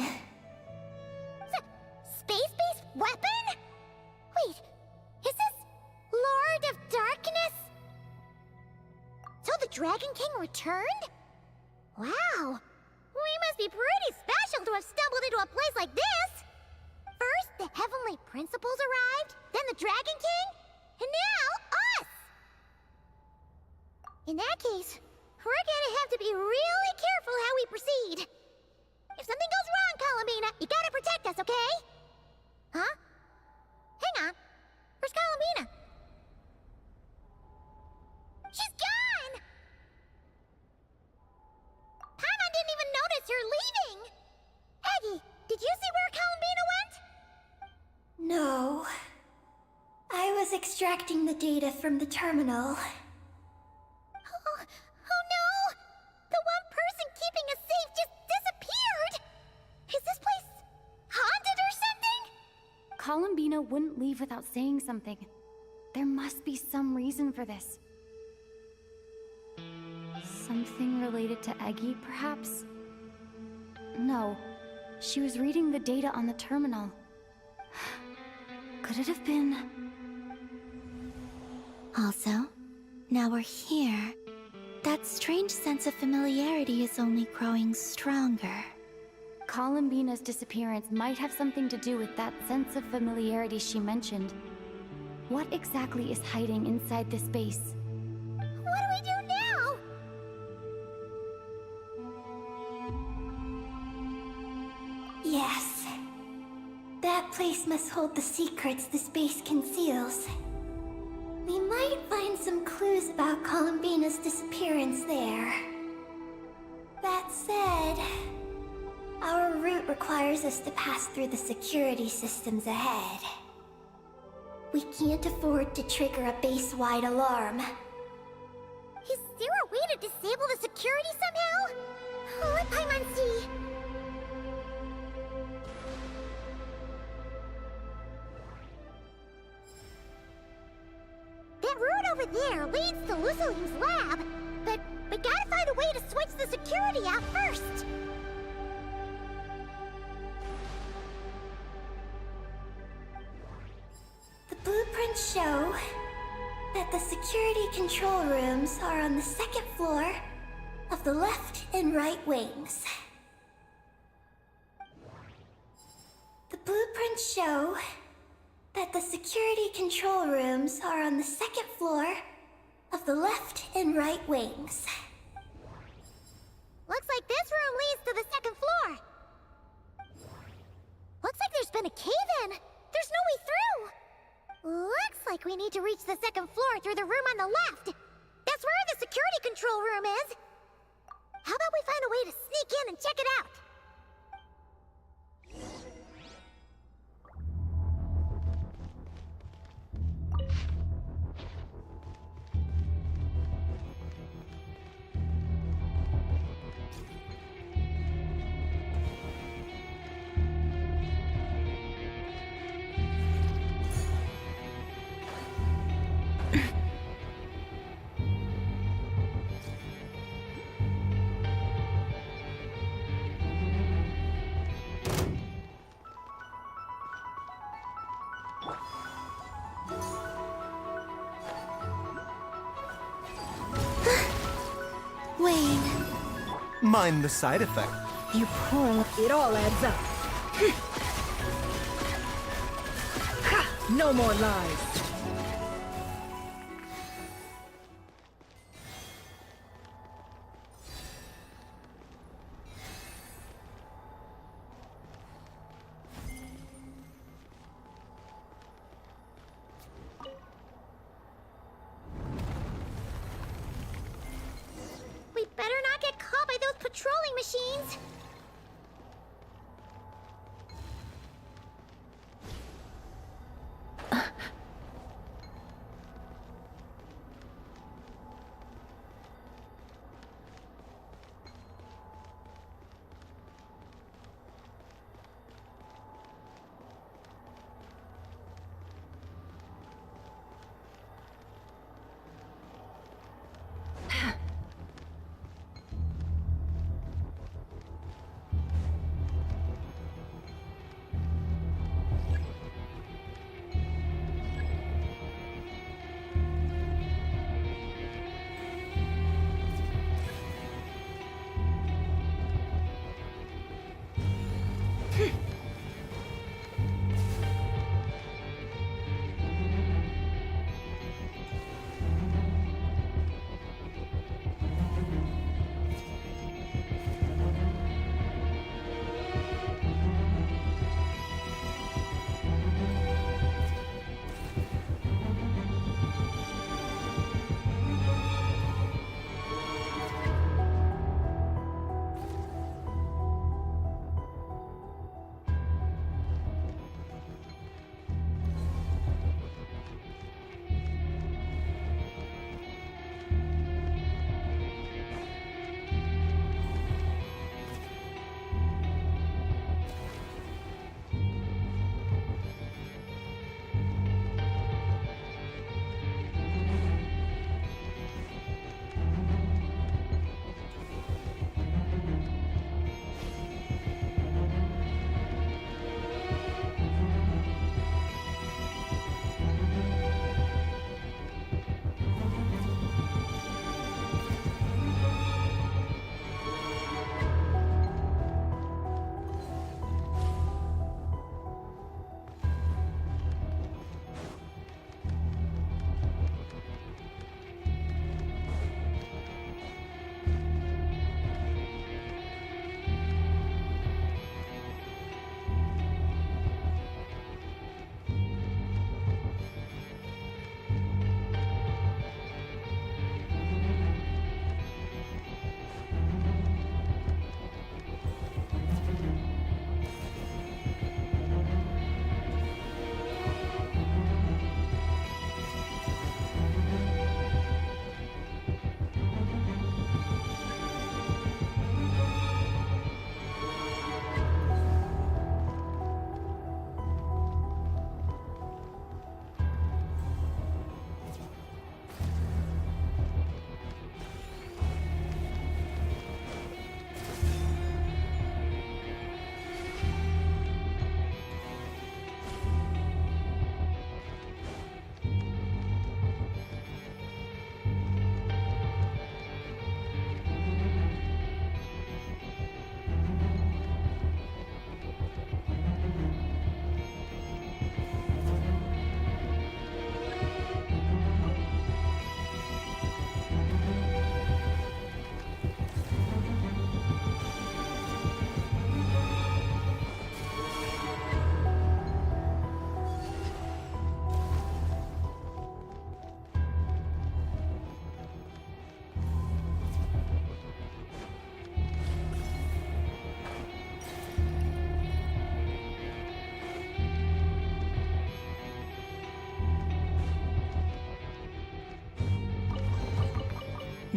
Space-based weapon? Wait, is this Lord of Darkness? So the Dragon King returned? Wow, we must be pretty special to have stumbled into a place like this! First, the Heavenly Principles arrived, then the Dragon King, and now us! In that case, we're gonna have to be really careful how we proceed. If something goes wrong, Columbina, you gotta protect us, okay? Huh? Hang on. Where's Columbina? She's gone! Paimon didn't even notice her leaving! Aggie, did you see where Columbina went? No. I was extracting the data from the terminal. Oh no! The one person keeping us safe just disappeared! Is this place haunted or something? Columbina wouldn't leave without saying something. There must be some reason for this. Something related to Eggy, perhaps? No. She was reading the data on the terminal. Could it have been... Also, now we're here. That strange sense of familiarity is only growing stronger. Columbina's disappearance might have something to do with that sense of familiarity she mentioned. What exactly is hiding inside this base? What do we do now? Yes. That place must hold the secrets the space conceals. We might find some clues about Columbina's disappearance there. That said, our route requires us to pass through the security systems ahead. We can't afford to trigger a base-wide alarm. Is there a way to disable the security somehow? Let Paimon see. That route over there leads to Lucilim's lab, but we gotta find a way to switch the security out first. The blueprints show that the security control rooms are on the second floor of the left and right wings. The blueprints show that the security control rooms are on the second floor of the left and right wings. Looks like this room leads to the second floor. Looks like there's been a cave-in. There's no way through. Looks like we need to reach the second floor through the room on the left. That's where the security control room is. How about we find a way to sneak in and check it out? Wayne, Mind the side effect. You poor... It all adds up. Ha! No more lies. We better not get caught by those patrolling machines.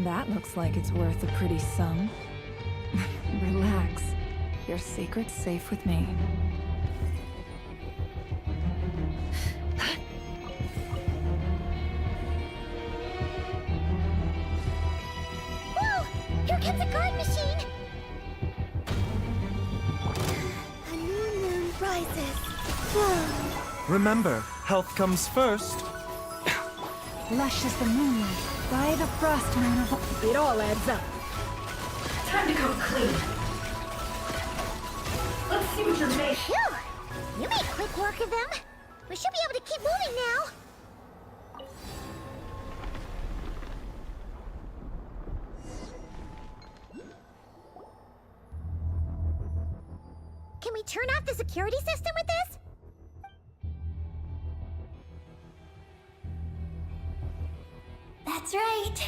That looks like it's worth a pretty sum. Relax. Your secret's safe with me. Whoa! Here comes a guard machine! A new moon rises. Whoa. Remember, health comes first. Lush as the moonlight, by the frost moon of... It all adds up. Time to come clean. Let's see what you're made. Phew! You made quick work of them. We should be able to keep moving now. Can we turn off the security system with this? That's right.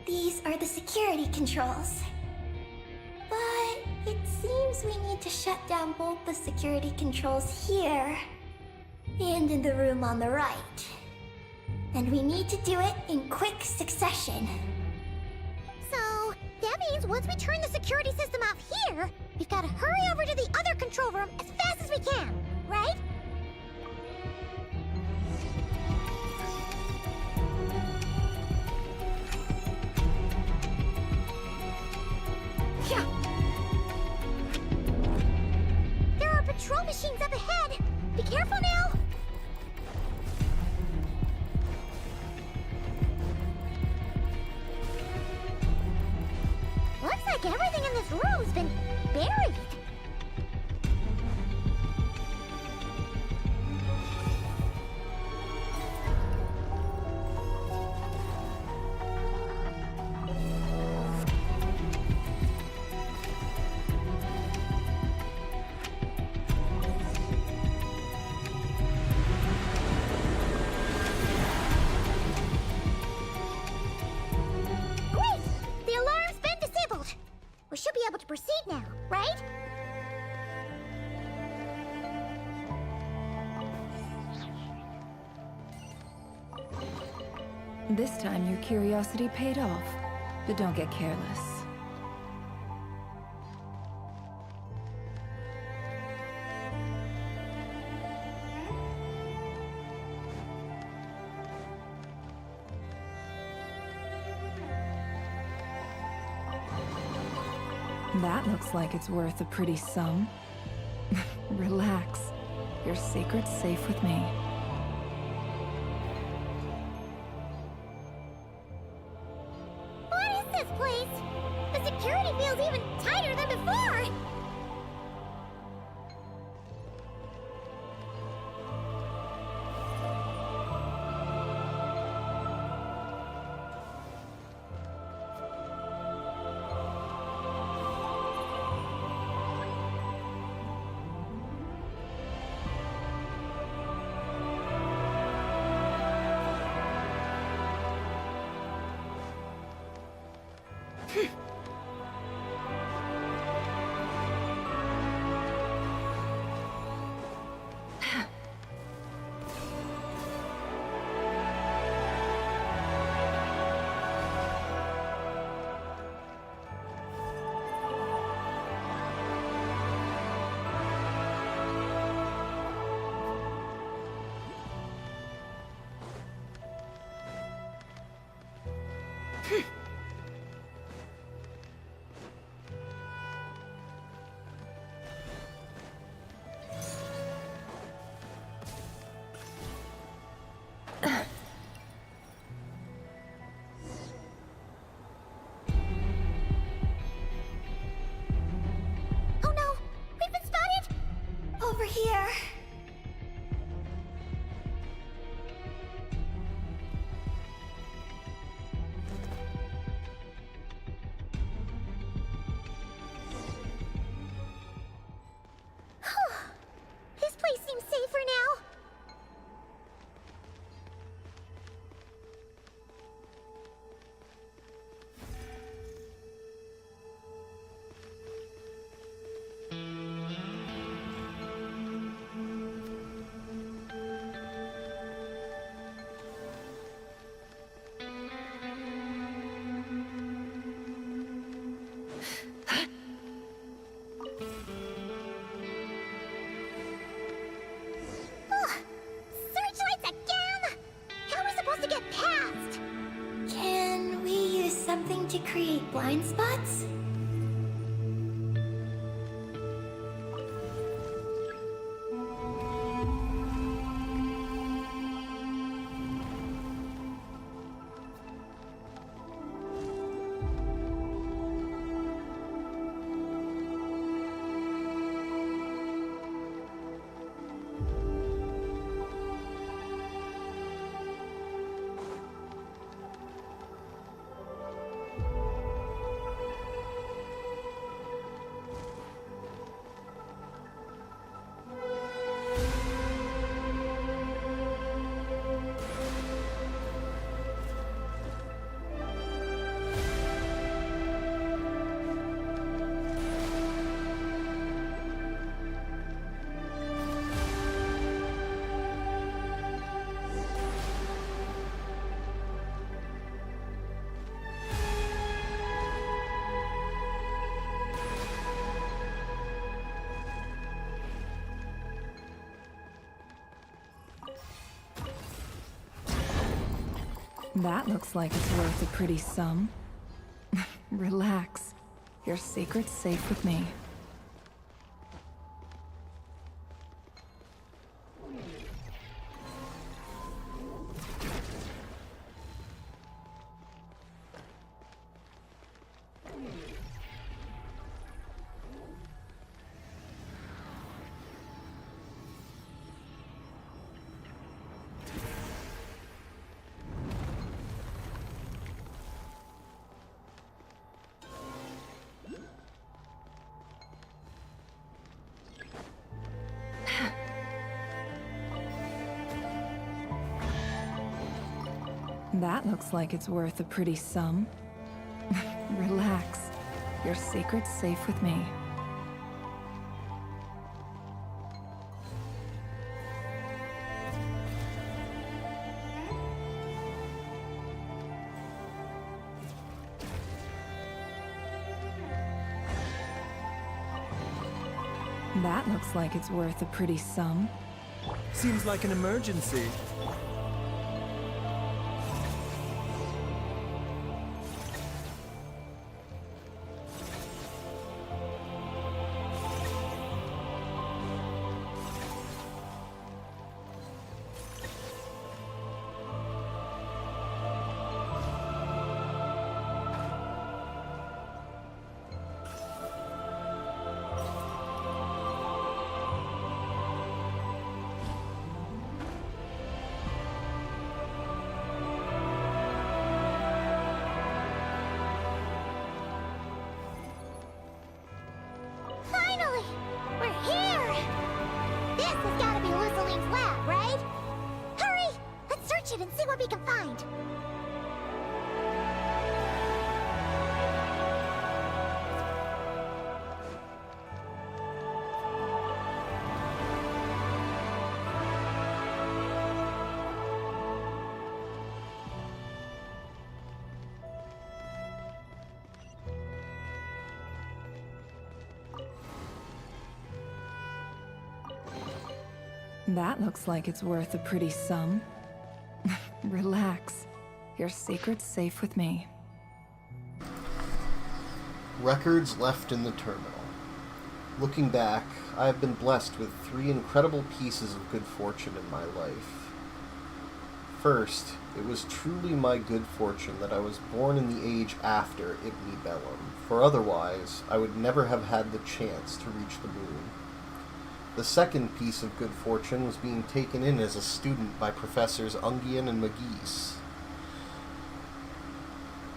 These are the security controls. But it seems we need to shut down both the security controls here and in the room on the right. And we need to do it in quick succession. So, that means once we turn the security system off here, we've got to hurry over to the other control room as fast as we can, right? Yeah. There are patrol machines up ahead. Be careful now. Looks like everything in this room's been buried. Great! The alarm's been disabled. We should be able to proceed now, right? This time your curiosity paid off, but don't get careless. That looks like it's worth a pretty sum. Relax. Your secret's safe with me. What is this place? The security feels even tighter than before. blind spots? That looks like it's worth a pretty sum. Relax. Your secret's safe with me. That looks like it's worth a pretty sum. Relax. Your secret's safe with me. That looks like it's worth a pretty sum. Seems like an emergency. Finally! We're here! This has gotta be Luciline's lab, right? Hurry! Let's search it and see what we can find. That looks like it's worth a pretty sum. Relax. Your secret's safe with me. Records left in the terminal. Looking back, I have been blessed with 3 incredible pieces of good fortune in my life. First, it was truly my good fortune that I was born in the age after Ibni Bellum, for otherwise I would never have had the chance to reach the moon. The second piece of good fortune was being taken in as a student by Professors Ungian and Magis.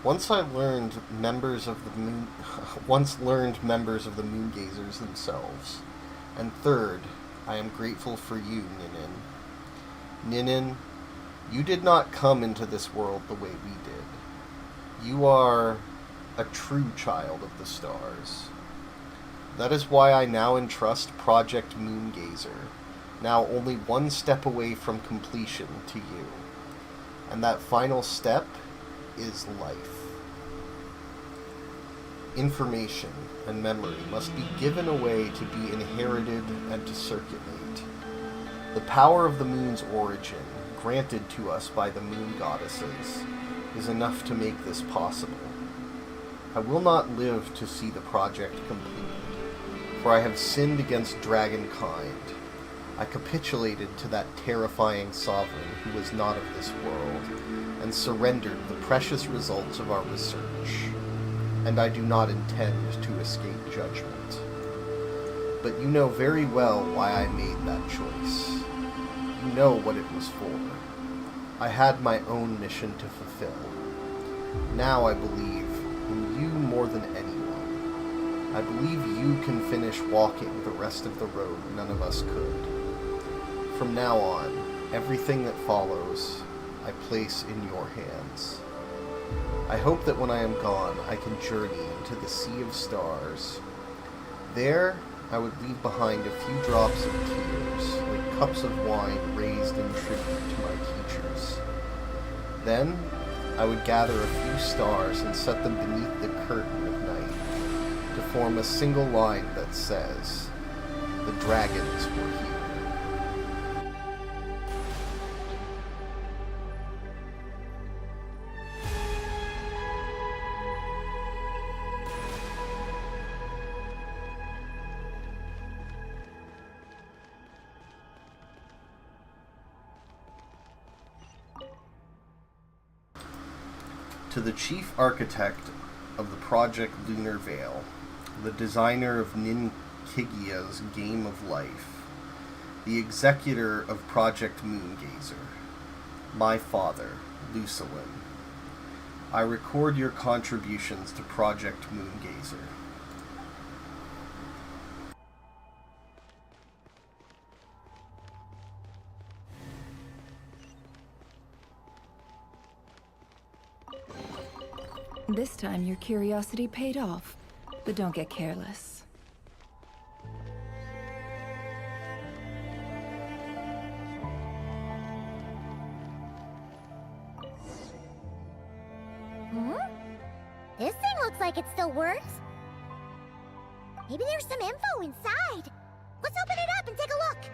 Once learned members of the Moongazers themselves. And third, I am grateful for you, Ninin. Ninin, you did not come into this world the way we did. You are a true child of the stars. That is why I now entrust Project Moongazer, now only 1 step away from completion, to you. And that final step is life. Information and memory must be given away to be inherited and to circulate. The power of the moon's origin, granted to us by the moon goddesses, is enough to make this possible. I will not live to see the project completed, for I have sinned against dragonkind. I capitulated to that terrifying sovereign who was not of this world, and surrendered the precious results of our research. And I do not intend to escape judgment. But you know very well why I made that choice. You know what it was for. I had my own mission to fulfill. Now I believe in you more than anyone. I believe you can finish walking the rest of the road none of us could. From now on, everything that follows, I place in your hands. I hope that when I am gone, I can journey into the sea of stars. There, I would leave behind a few drops of tears, like cups of wine raised in tribute to my teachers. Then, I would gather a few stars and set them beneath the curtain of night, to form a single line that says, "The dragons were here." To the chief architect of the Project Lunar Veil, the designer of Ninkigia's Game of Life, the executor of Project Moongazer, my father, Lucilin, I record your contributions to Project Moongazer. This time your curiosity paid off, but don't get careless. This thing looks like it still works. Maybe there's some info inside. Let's open it up and take a look.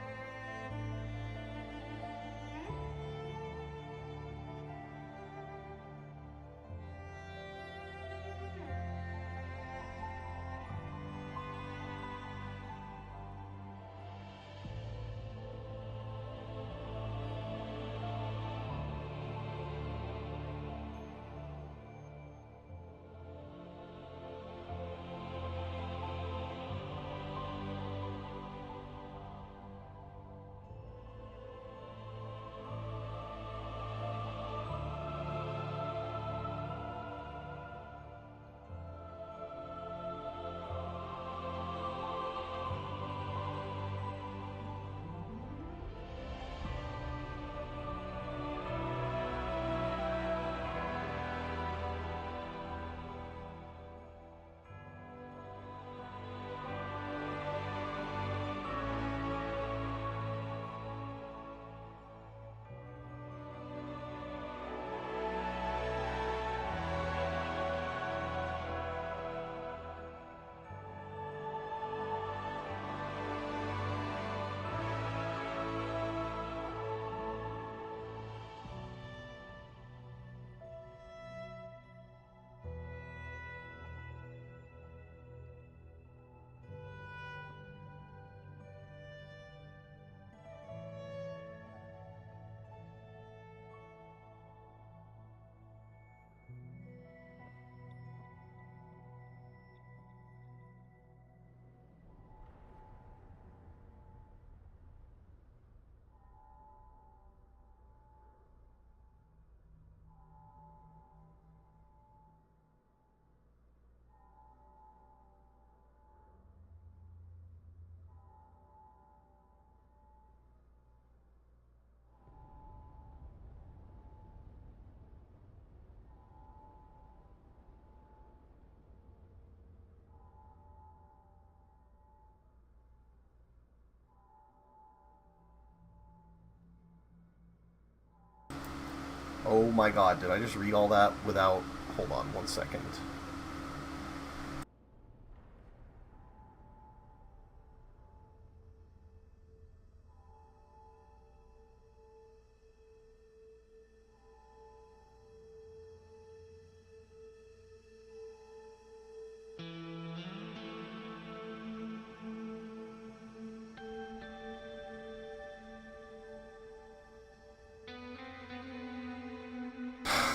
Oh my god, did I just read all that without... Hold on 1 second.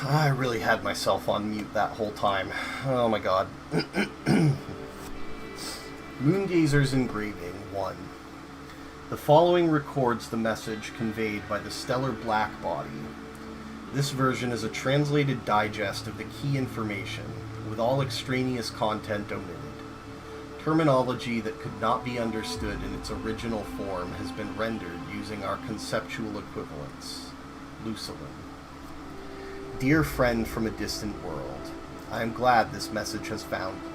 I really had myself on mute that whole time. Oh my god. Moongazer's Engraving 1. The following records the message conveyed by the stellar black body. This version is a translated digest of the key information, with all extraneous content omitted. Terminology that could not be understood in its original form has been rendered using our conceptual equivalents. Lucelyn. Dear friend from a distant world, I am glad this message has found you.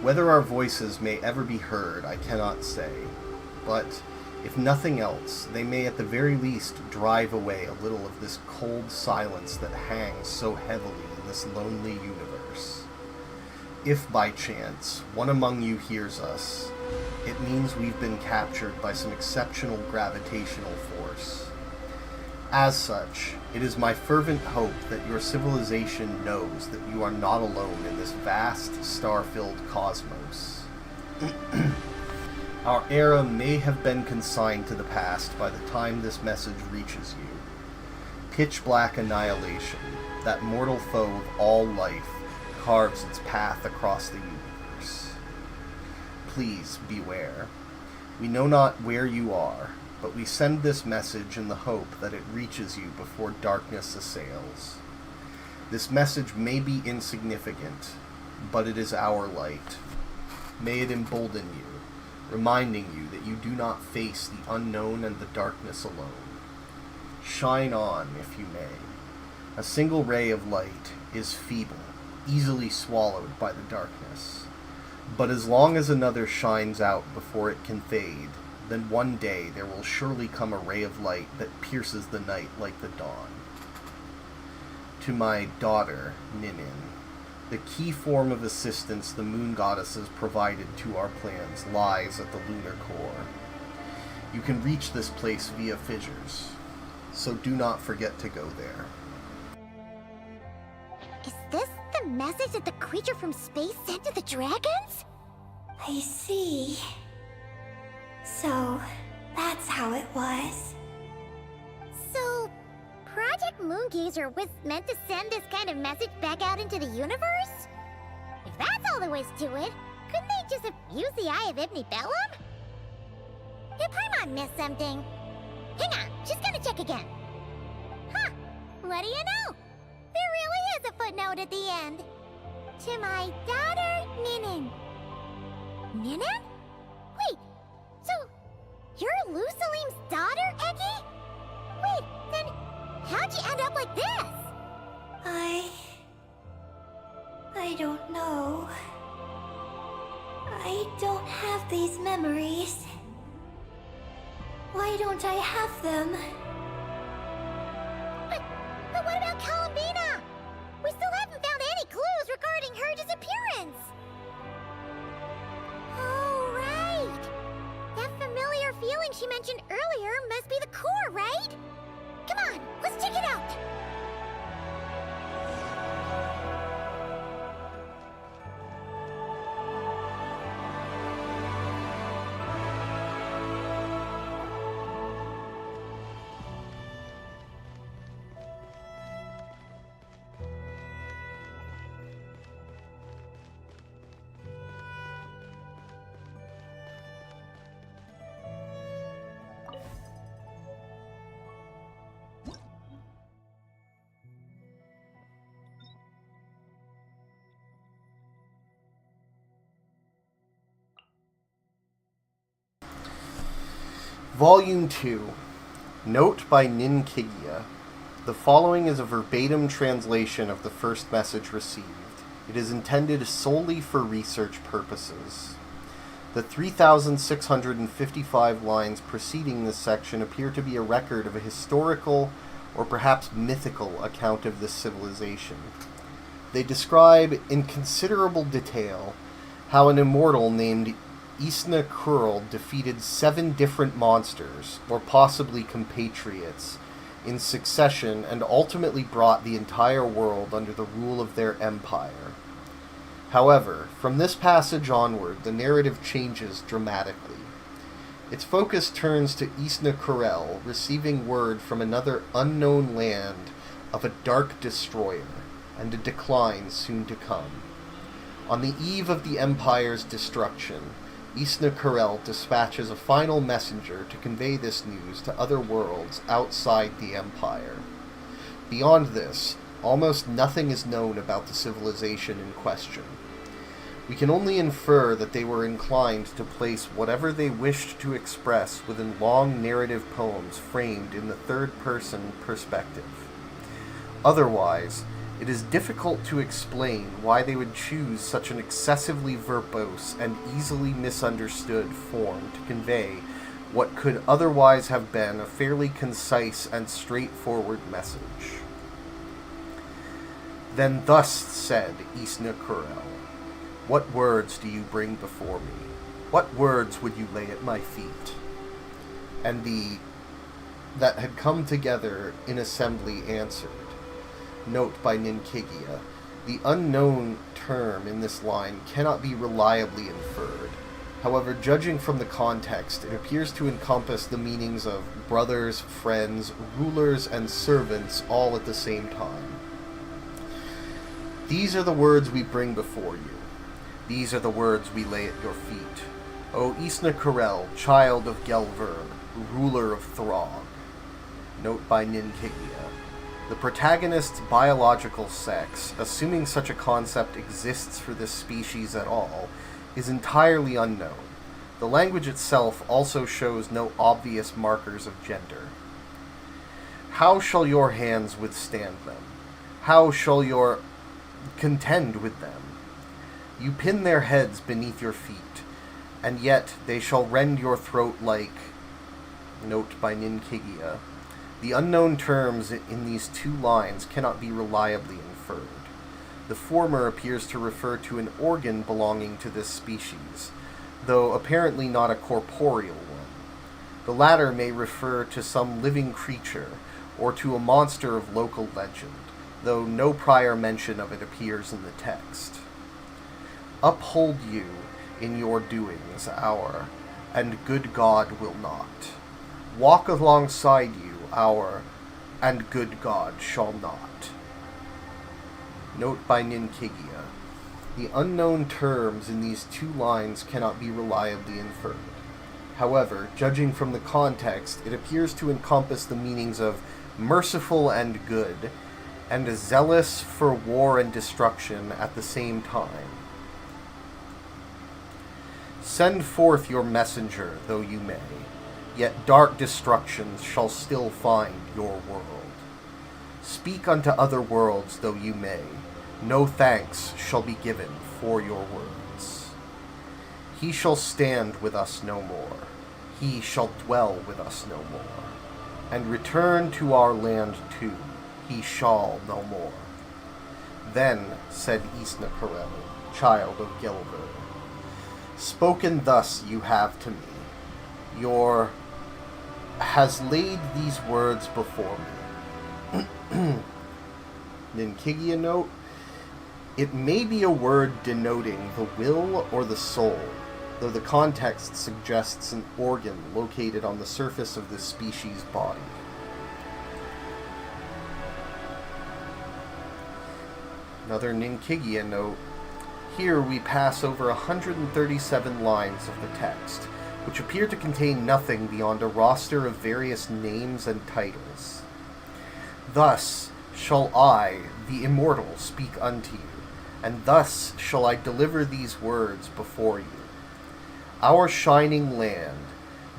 Whether our voices may ever be heard, I cannot say, but if nothing else, they may at the very least drive away a little of this cold silence that hangs so heavily in this lonely universe. If by chance one among you hears us, it means we've been captured by some exceptional gravitational force. As such, it is my fervent hope that your civilization knows that you are not alone in this vast, star-filled cosmos. Our era may have been consigned to the past by the time this message reaches you. Pitch-black annihilation, that mortal foe of all life, carves its path across the universe. Please beware. We know not where you are, but we send this message in the hope that it reaches you before darkness assails. This message may be insignificant, but it is our light. May it embolden you, reminding you that you do not face the unknown and the darkness alone. Shine on, if you may. A single ray of light is feeble, easily swallowed by the darkness. But as long as another shines out before it can fade, then one day there will surely come a ray of light that pierces the night like the dawn. To my daughter, Ninin, the key form of assistance the moon goddesses provided to our plans lies at the lunar core. You can reach this place via fissures, so do not forget to go there. Is this the message that the creature from space sent to the dragons? I see. So, that's how it was. So, Project Moongazer was meant to send this kind of message back out into the universe? If that's all there was to it, couldn't they just have used the Eye of Ibn Bellum? Did Paimon miss something? Hang on, she's gonna check again. Huh, what do you know? There really is a footnote at the end. To my daughter, Ninin. Ninin? Wait, so you're Lucelim's daughter, Eggy? Wait, then how'd you end up like this? I don't know. I don't have these memories. Why don't I have them? But what about Columbina? We still haven't found any clues regarding her disappearance. Oh, right. That familiar feeling she mentioned earlier must be the core, right? Come on, let's check it out. Volume 2. Note by Ninkigia. The following is a verbatim translation of the first message received. It is intended solely for research purposes. The 3,655 lines preceding this section appear to be a record of a historical or perhaps mythical account of this civilization. They describe in considerable detail how an immortal named Isna Kurl defeated 7 different monsters, or possibly compatriots, in succession and ultimately brought the entire world under the rule of their empire. However, from this passage onward, the narrative changes dramatically. Its focus turns to Isna Kurl receiving word from another unknown land of a dark destroyer, and a decline soon to come. On the eve of the Empire's destruction, Isna Karel dispatches a final messenger to convey this news to other worlds outside the Empire. Beyond this, almost nothing is known about the civilization in question. We can only infer that they were inclined to place whatever they wished to express within long narrative poems framed in the third-person perspective. Otherwise, it is difficult to explain why they would choose such an excessively verbose and easily misunderstood form to convey what could otherwise have been a fairly concise and straightforward message. Then thus said Isna Kurel, "What words do you bring before me? What words would you lay at my feet?" And the that had come together in assembly answered. Note by Ninkigia, the unknown term in this line cannot be reliably inferred. However, judging from the context, it appears to encompass the meanings of brothers, friends, rulers, and servants all at the same time. These are the words we bring before you. These are the words we lay at your feet. O Isna Karel, child of Gelver, ruler of Throg. Note by Ninkigia. The protagonist's biological sex, assuming such a concept exists for this species at all, is entirely unknown. The language itself also shows no obvious markers of gender. How shall your hands withstand them? How shall your contend with them? You pin their heads beneath your feet, and yet they shall rend your throat like... Note by Ninkigia. The unknown terms in these two lines cannot be reliably inferred. The former appears to refer to an organ belonging to this species, though apparently not a corporeal one. The latter may refer to some living creature, or to a monster of local legend, though no prior mention of it appears in the text. Uphold you in your doings, our, and good God will not. Walk alongside you, our, and good God shall not. Note by Ninkigia. The unknown terms in these two lines cannot be reliably inferred. However, judging from the context, it appears to encompass the meanings of merciful and good, and zealous for war and destruction at the same time. Send forth your messenger, though you may, yet dark destructions shall still find your world. Speak unto other worlds, though you may, no thanks shall be given for your words. He shall stand with us no more, he shall dwell with us no more, and return to our land too, he shall no more. Then said Isna Karel, child of Gelver, spoken thus you have to me, your has laid these words before me. Ninkigia note, it may be a word denoting the will or the soul, though the context suggests an organ located on the surface of this species' body. Another Ninkigia note, here we pass over 137 lines of the text, which appear to contain nothing beyond a roster of various names and titles. Thus shall I, the immortal, speak unto you, and thus shall I deliver these words before you. Our shining land,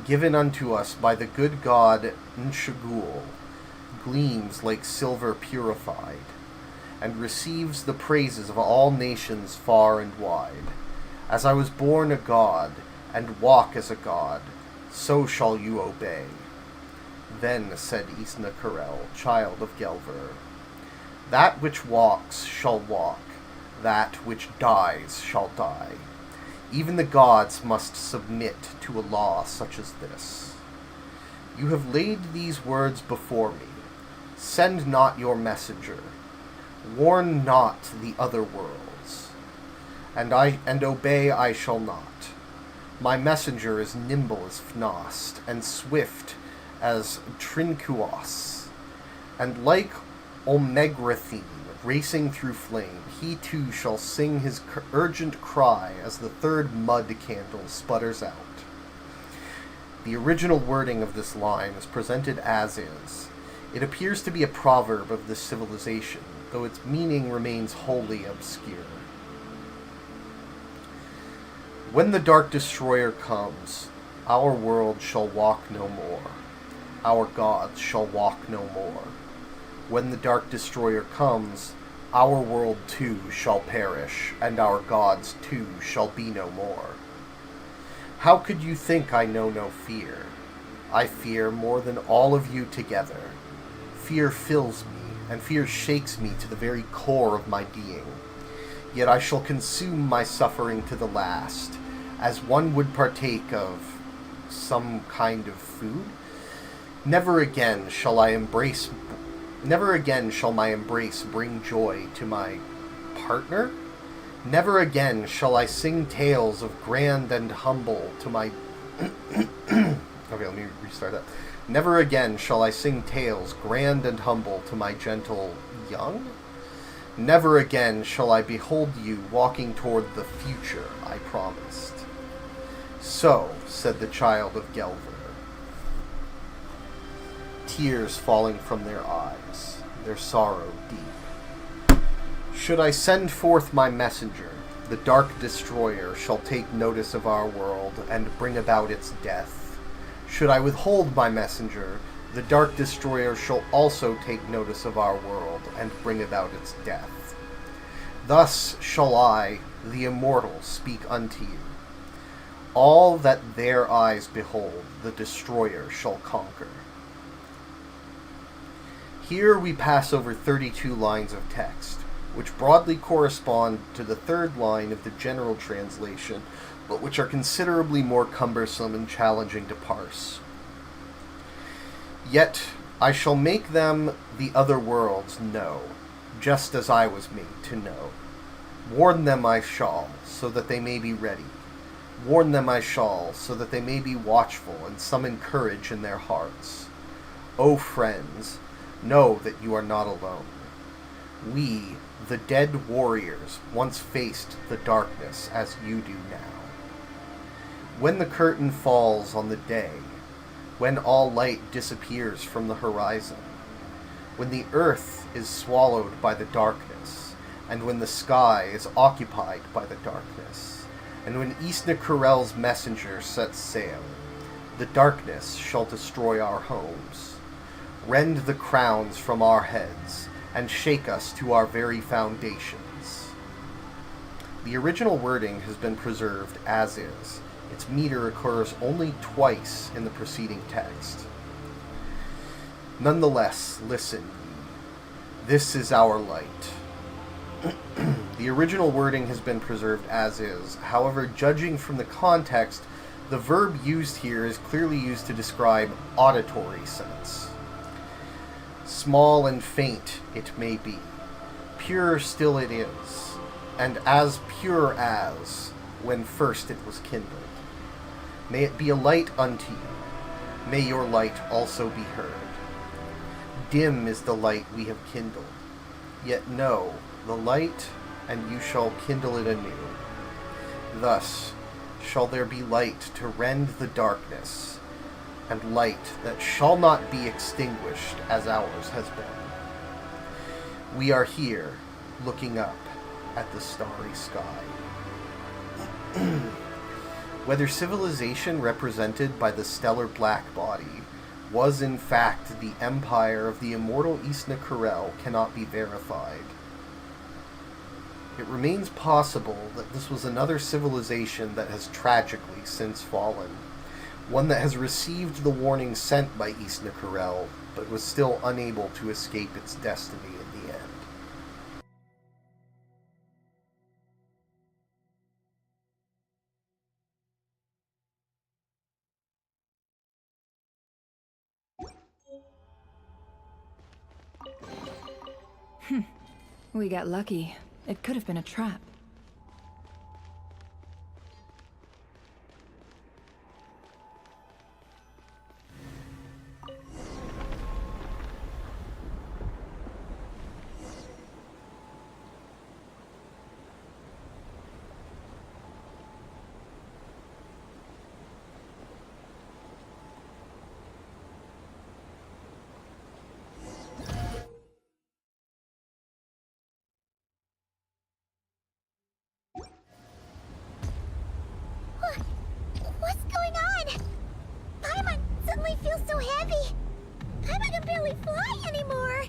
given unto us by the good god Nshagul, gleams like silver purified, and receives the praises of all nations far and wide. As I was born a god, and walk as a god, so shall you obey. Then said Isna Karel, child of Gelver, that which walks shall walk, that which dies shall die. Even the gods must submit to a law such as this. You have laid these words before me. Send not your messenger. Warn not the other worlds. And obey I shall not. My messenger is nimble as Fnost, and swift as Trinkuos, and like Omegrathine, racing through flame, he too shall sing his urgent cry as the third mud candle sputters out. The original wording of this line is presented as is. It appears to be a proverb of this civilization, though its meaning remains wholly obscure. When the Dark Destroyer comes, our world shall walk no more. Our gods shall walk no more. When the Dark Destroyer comes, our world too shall perish, and our gods too shall be no more. How could you think I know no fear? I fear more than all of you together. Fear fills me, and fear shakes me to the very core of my being. Yet I shall consume my suffering to the last, as one would partake of some kind of food. Never again shall my embrace bring joy to my partner. Never again shall I sing tales of grand and humble to my... Okay, let me restart that. Never again shall I sing tales grand and humble to my gentle young. Never again shall I behold you walking toward the future I promised. So, said the child of Gelver, tears falling from their eyes, their sorrow deep. Should I send forth my messenger, the Dark Destroyer shall take notice of our world and bring about its death. Should I withhold my messenger, the Dark Destroyer shall also take notice of our world and bring about its death. Thus shall I, the Immortal, speak unto you. All that their eyes behold, the Destroyer shall conquer. Here we pass over 32 lines of text, which broadly correspond to the third line of the general translation, but which are considerably more cumbersome and challenging to parse. Yet I shall make them the other worlds know, just as I was made to know. Warn them I shall, so that they may be ready. Warn them I shall, so that they may be watchful and summon courage in their hearts. O friends, know that you are not alone. We, the dead warriors, once faced the darkness as you do now. When the curtain falls on the day, when all light disappears from the horizon, when the earth is swallowed by the darkness, and when the sky is occupied by the darkness, and when Isna Kurel's messenger sets sail, the darkness shall destroy our homes, rend the crowns from our heads, and shake us to our very foundations. The original wording has been preserved as is. Its meter occurs only twice in the preceding text. Nonetheless, listen ye. This is our light. The original wording has been preserved as is. However, judging from the context, the verb used here is clearly used to describe auditory sense. Small and faint it may be, pure still it is, and as pure as when first it was kindled. May it be a light unto you. May your light also be heard. Dim is the light we have kindled, yet know the light, and you shall kindle it anew. Thus shall there be light to rend the darkness, and light that shall not be extinguished as ours has been. We are here, looking up at the starry sky. Whether civilization represented by the stellar black body was in fact the empire of the immortal Isna Kurel cannot be verified. It remains possible that this was another civilization that has tragically since fallen, one that has received the warning sent by Isna Kurel, but was still unable to escape its destiny in the end. We got lucky. It could have been a trap. fly anymore.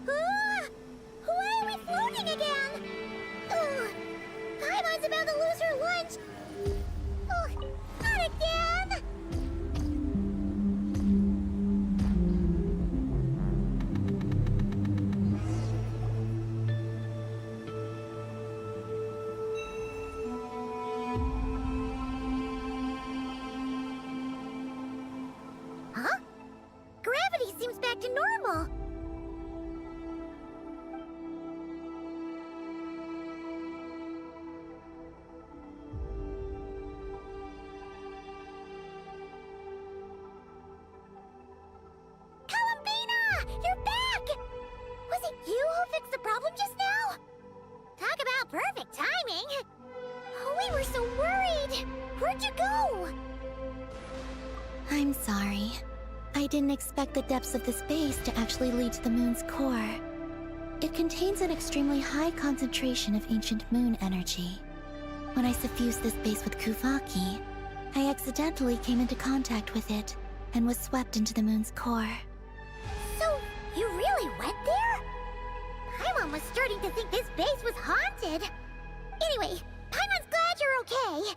Ah! Why are we floating again? Ugh! Paimon's about to lose her lunch. Ugh! Not again! Huh? Gravity seems back to normal. Columbina! You're back! Was it you who fixed the problem just now? Talk about perfect timing! Oh, we were so worried! Where'd you go? I'm sorry. I didn't expect the depths of the space to actually lead to the moon's core. It contains an extremely high concentration of ancient moon energy. When I suffused this base with Kuvaki, I accidentally came into contact with it and was swept into the moon's core. So, you really went there? Paimon was starting to think this base was haunted. Anyway, Paimon's glad you're okay.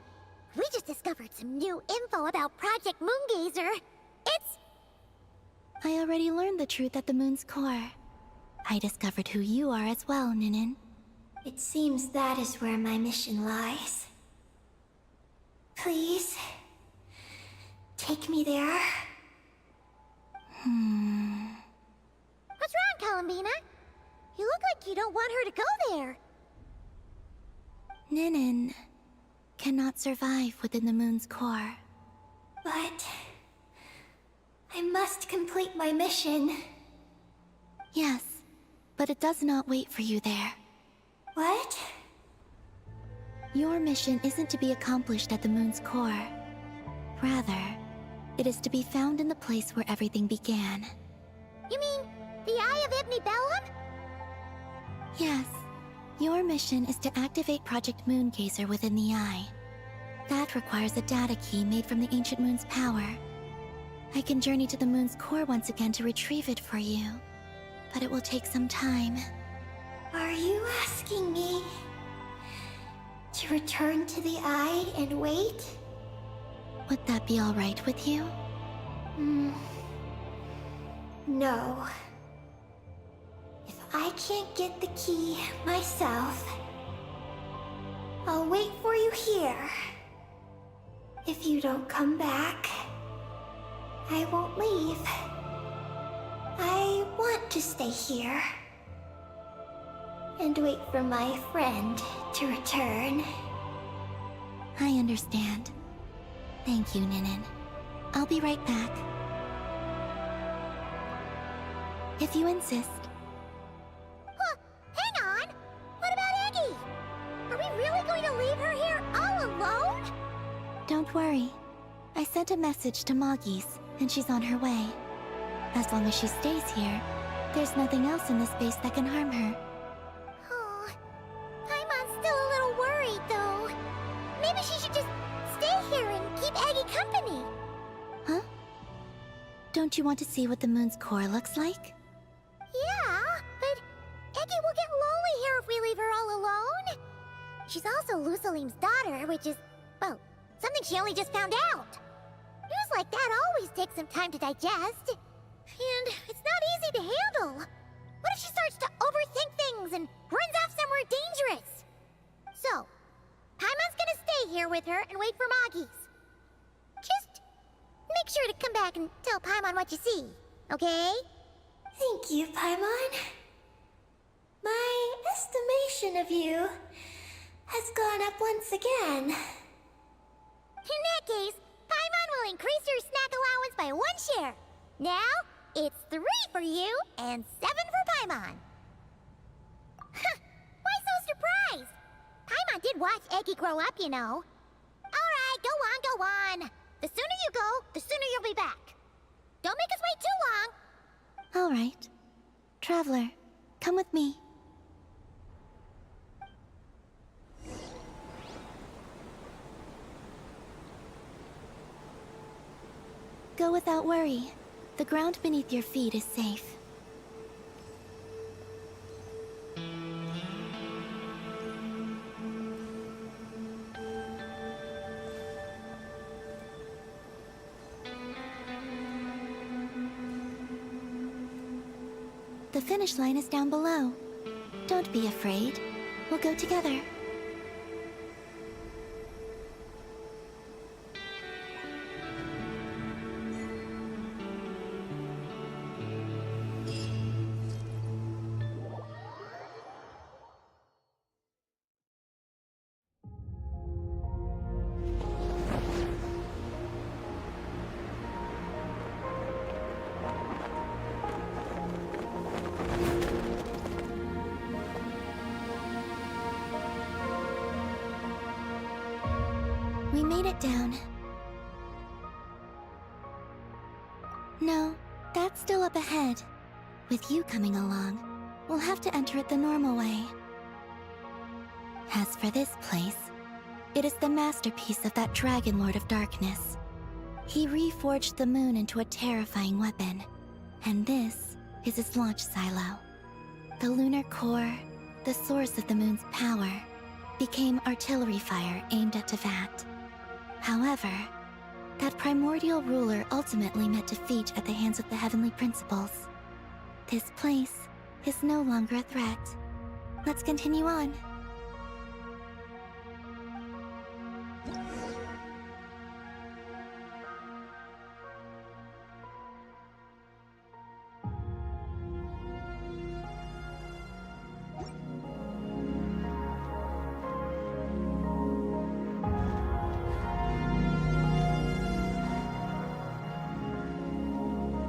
We just discovered some new info about Project Moongazer. It's... I already learned the truth at the moon's core. I discovered who you are as well, Ninin. It seems that is where my mission lies. Please, take me there. What's wrong, Columbina? You look like you don't want her to go there. Ninin cannot survive within the moon's core. But I must complete my mission. Yes, but it does not wait for you there. What? Your mission isn't to be accomplished at the moon's core. Rather, it is to be found in the place where everything began. You mean the Eye of Ibn Bellum? Yes, your mission is to activate Project Moongazer within the Eye. That requires a data key made from the ancient moon's power. I can journey to the moon's core once again to retrieve it for you, but it will take some time. Are you asking me to return to the Eye and wait? Would that be all right with you? No. If I can't get the key myself, I'll wait for you here. If you don't come back, I won't leave. I want to stay here and wait for my friend to return. I understand. Thank you, Ninin. I'll be right back. If you insist. Huh, hang on! What about Eggy? Are we really going to leave her here all alone? Don't worry. I sent a message to Moggy's, and she's on her way. As long as she stays here, there's nothing else in this space that can harm her. Oh, Paimon's still a little worried, though. Maybe she should just stay here and keep Eggy company. Huh? Don't you want to see what the moon's core looks like? Yeah, but Eggy will get lonely here if we leave her all alone. She's also Lusalim's daughter, which is, well, something she only just found out. News like that always takes some time to digest. And it's not easy to handle. What if she starts to overthink things and runs off somewhere dangerous? So, Paimon's gonna stay here with her and wait for Moggy's. Just make sure to come back and tell Paimon what you see, okay? Thank you, Paimon. My estimation of you has gone up once again. In that case, Paimon will increase your snack allowance by 1 share. Now, it's 3 for you and 7 for Paimon. Why so surprised? Paimon did watch Eggy grow up, you know. Alright, go on, go on. The sooner you go, the sooner you'll be back. Don't make us wait too long. All right. Traveler, come with me. Go without worry. The ground beneath your feet is safe. The finish line is down below. Don't be afraid. We'll go together. We made it down. No, that's still up ahead. With you coming along, we'll have to enter it the normal way. As for this place, it is the masterpiece of that Dragon Lord of Darkness. He reforged the moon into a terrifying weapon, and this is his launch silo. The lunar core, the source of the moon's power, became artillery fire aimed at Tevat. However, that primordial ruler ultimately met defeat at the hands of the heavenly principles. This place is no longer a threat. Let's continue on.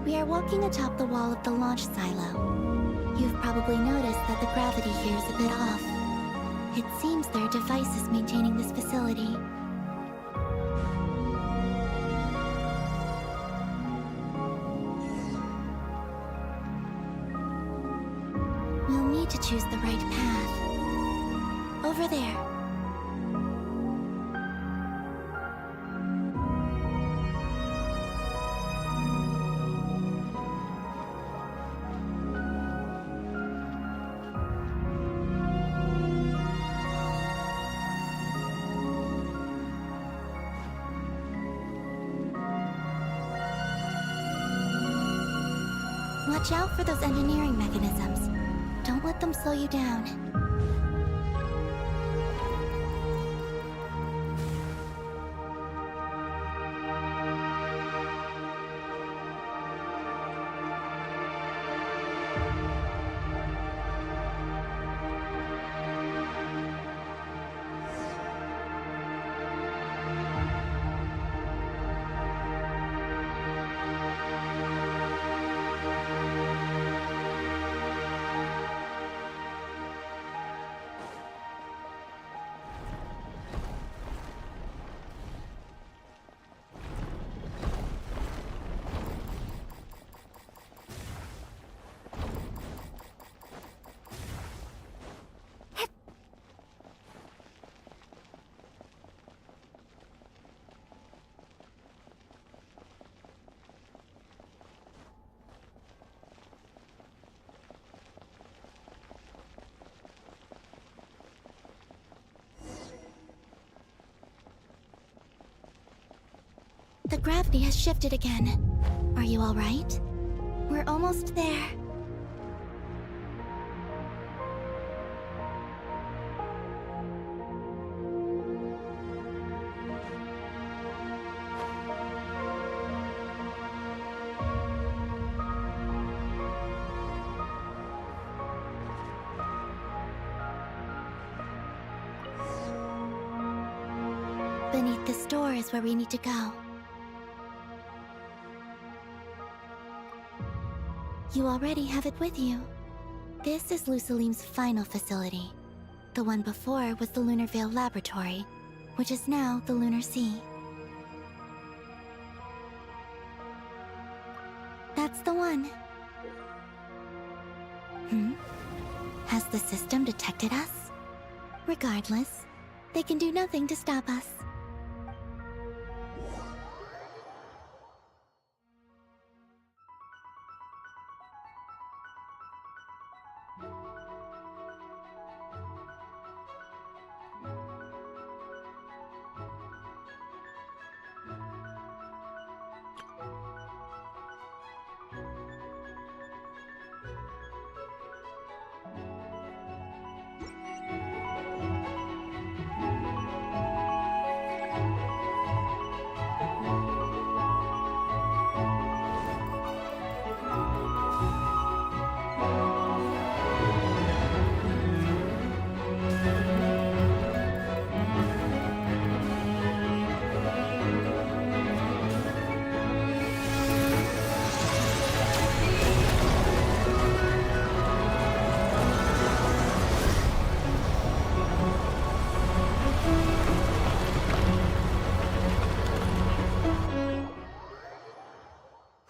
We are walking atop the wall of the launch silo. You've probably noticed that the gravity here is a bit off. It seems there are devices maintaining this facility. We'll need to choose the right path. Over there. Watch out for those engineering mechanisms. Don't let them slow you down. The gravity has shifted again. Are you all right? We're almost there. Beneath this door is where we need to go. You already have it with you. This is Lusalim's final facility. The one before was the Lunar Veil Laboratory, which is now the Lunar Sea. That's the one. Has the system detected us? Regardless, they can do nothing to stop us.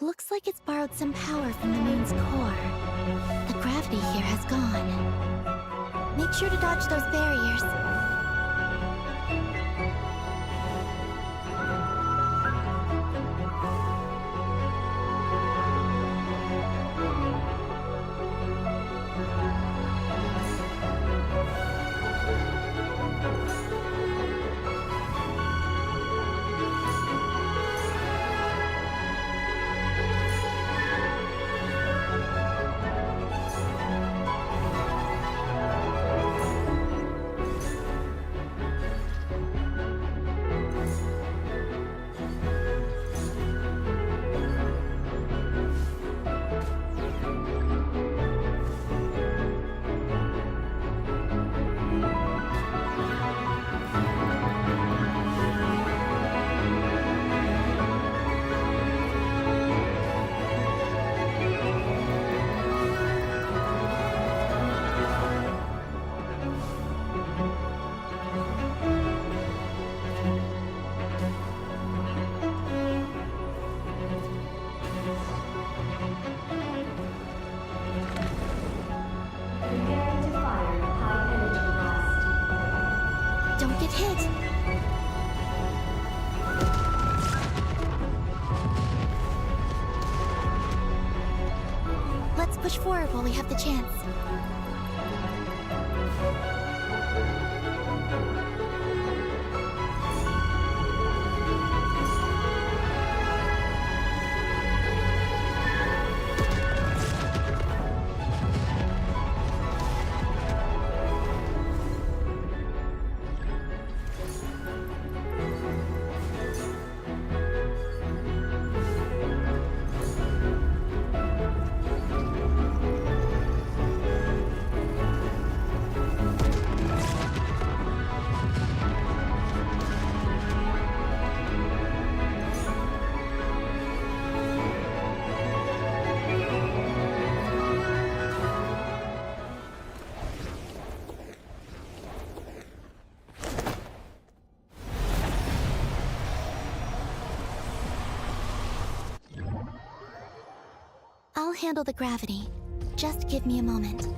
Looks like it's borrowed some power from the moon's core. The gravity here has gone. Make sure to dodge those barriers. Prepare to fire high energy blast. Don't get hit. Let's push forward while we have the chance. I'll handle the gravity. Just give me a moment.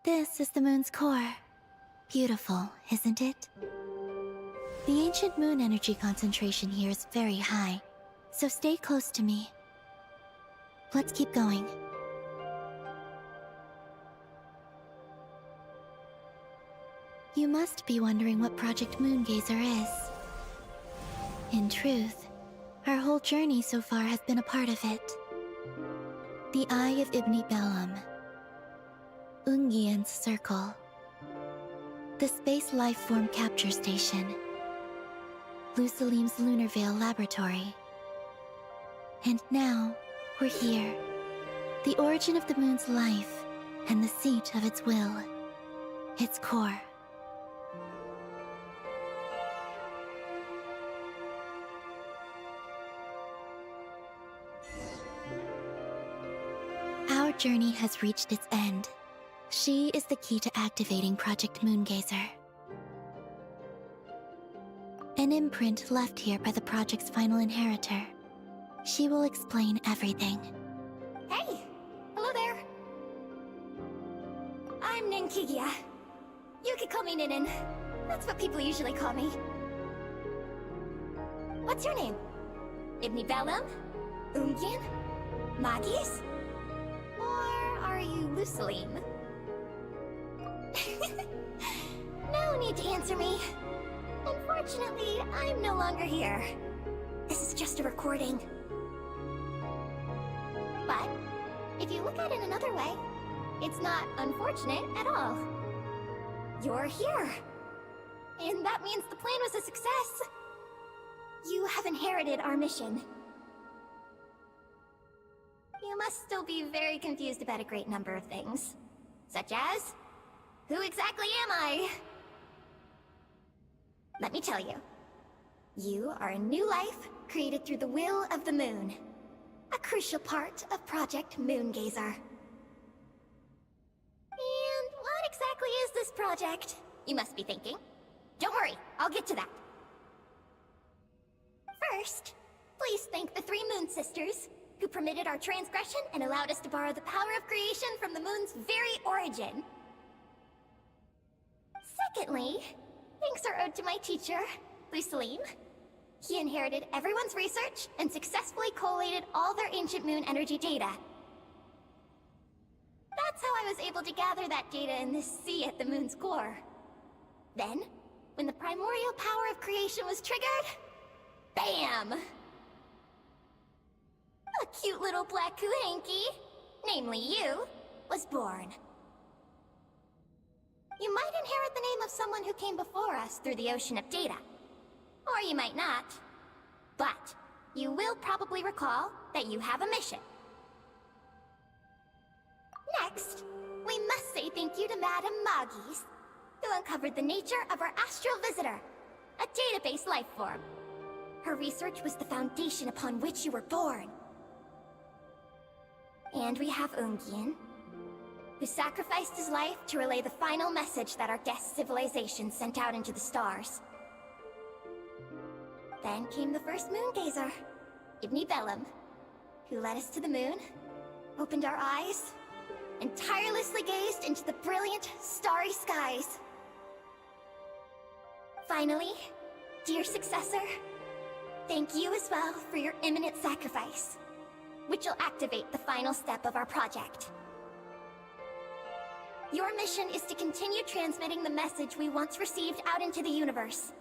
This is the moon's core. Beautiful, isn't it? The ancient moon energy concentration here is very high, so stay close to me. Let's keep going. You must be wondering what Project Moongazer is. In truth, our whole journey so far has been a part of it. The Eye of Ibni Bellum, Ungian's Circle, the Space Life Form Capture Station, Lusalim's Lunar Veil Laboratory. And now, we're here. The origin of the moon's life, and the seat of its will, its core. Our journey has reached its end. She is the key to activating Project Moongazer. An imprint left here by the project's final inheritor. She will explain everything. Hey! Hello there! I'm Ninkigia. You could call me Ninin. That's what people usually call me. What's your name? Ibni Bellum? Ungian? Magis? Or are you Lusalim? No need to answer me. Unfortunately, I'm no longer here. This is just a recording. But, if you look at it another way, it's not unfortunate at all. You're here. And that means the plan was a success. You have inherited our mission. You must still be very confused about a great number of things. Such as, who exactly am I? Let me tell you. You are a new life created through the will of the moon. A crucial part of Project Moongazer. And what exactly is this project? You must be thinking. Don't worry, I'll get to that. First, please thank the 3 Moon Sisters, who permitted our transgression and allowed us to borrow the power of creation from the moon's very origin. Secondly, thanks are owed to my teacher, Lusalim. He inherited everyone's research and successfully collated all their ancient moon energy data. That's how I was able to gather that data in this sea at the moon's core. Then, when the primordial power of creation was triggered, BAM! A cute little black Kuhanky, namely you, was born. You might inherit the name of someone who came before us through the ocean of data. Or you might not. But, you will probably recall that you have a mission. Next, we must say thank you to Madame Magis, who uncovered the nature of our astral visitor, a database life form. Her research was the foundation upon which you were born. And we have Ungian, who sacrificed his life to relay the final message that our guest civilization sent out into the stars. Then came the first Moongazer, Ibni Bellum, who led us to the moon, opened our eyes, and tirelessly gazed into the brilliant, starry skies. Finally, dear successor, thank you as well for your imminent sacrifice, which will activate the final step of our project. Your mission is to continue transmitting the message we once received out into the universe.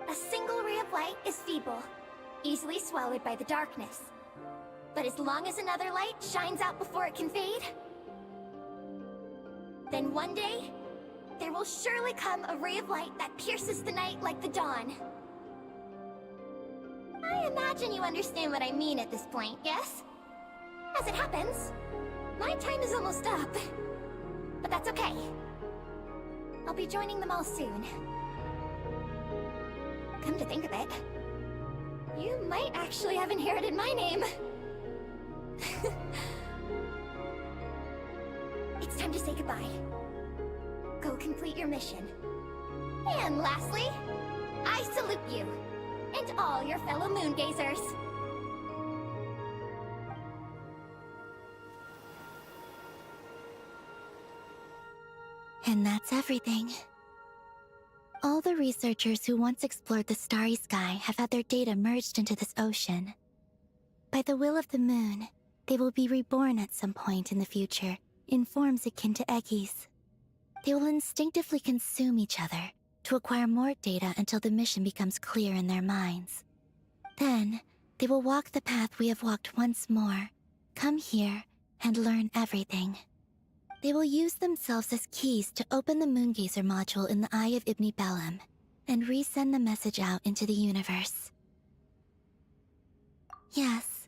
A single ray of light is feeble, easily swallowed by the darkness. But as long as another light shines out before it can fade, then one day, there will surely come a ray of light that pierces the night like the dawn. I imagine you understand what I mean at this point, yes? As it happens, my time is almost up. But that's okay. I'll be joining them all soon. Come to think of it, you might actually have inherited my name. It's time to say goodbye. Go complete your mission. And lastly, I salute you, and all your fellow Moongazers. And that's everything. All the researchers who once explored the starry sky have had their data merged into this ocean. By the will of the moon, they will be reborn at some point in the future in forms akin to Eggies. They will instinctively consume each other to acquire more data until the mission becomes clear in their minds. Then, they will walk the path we have walked once more, come here, and learn everything. They will use themselves as keys to open the Moongazer module in the Eye of Ibn Bellum, and resend the message out into the universe. Yes,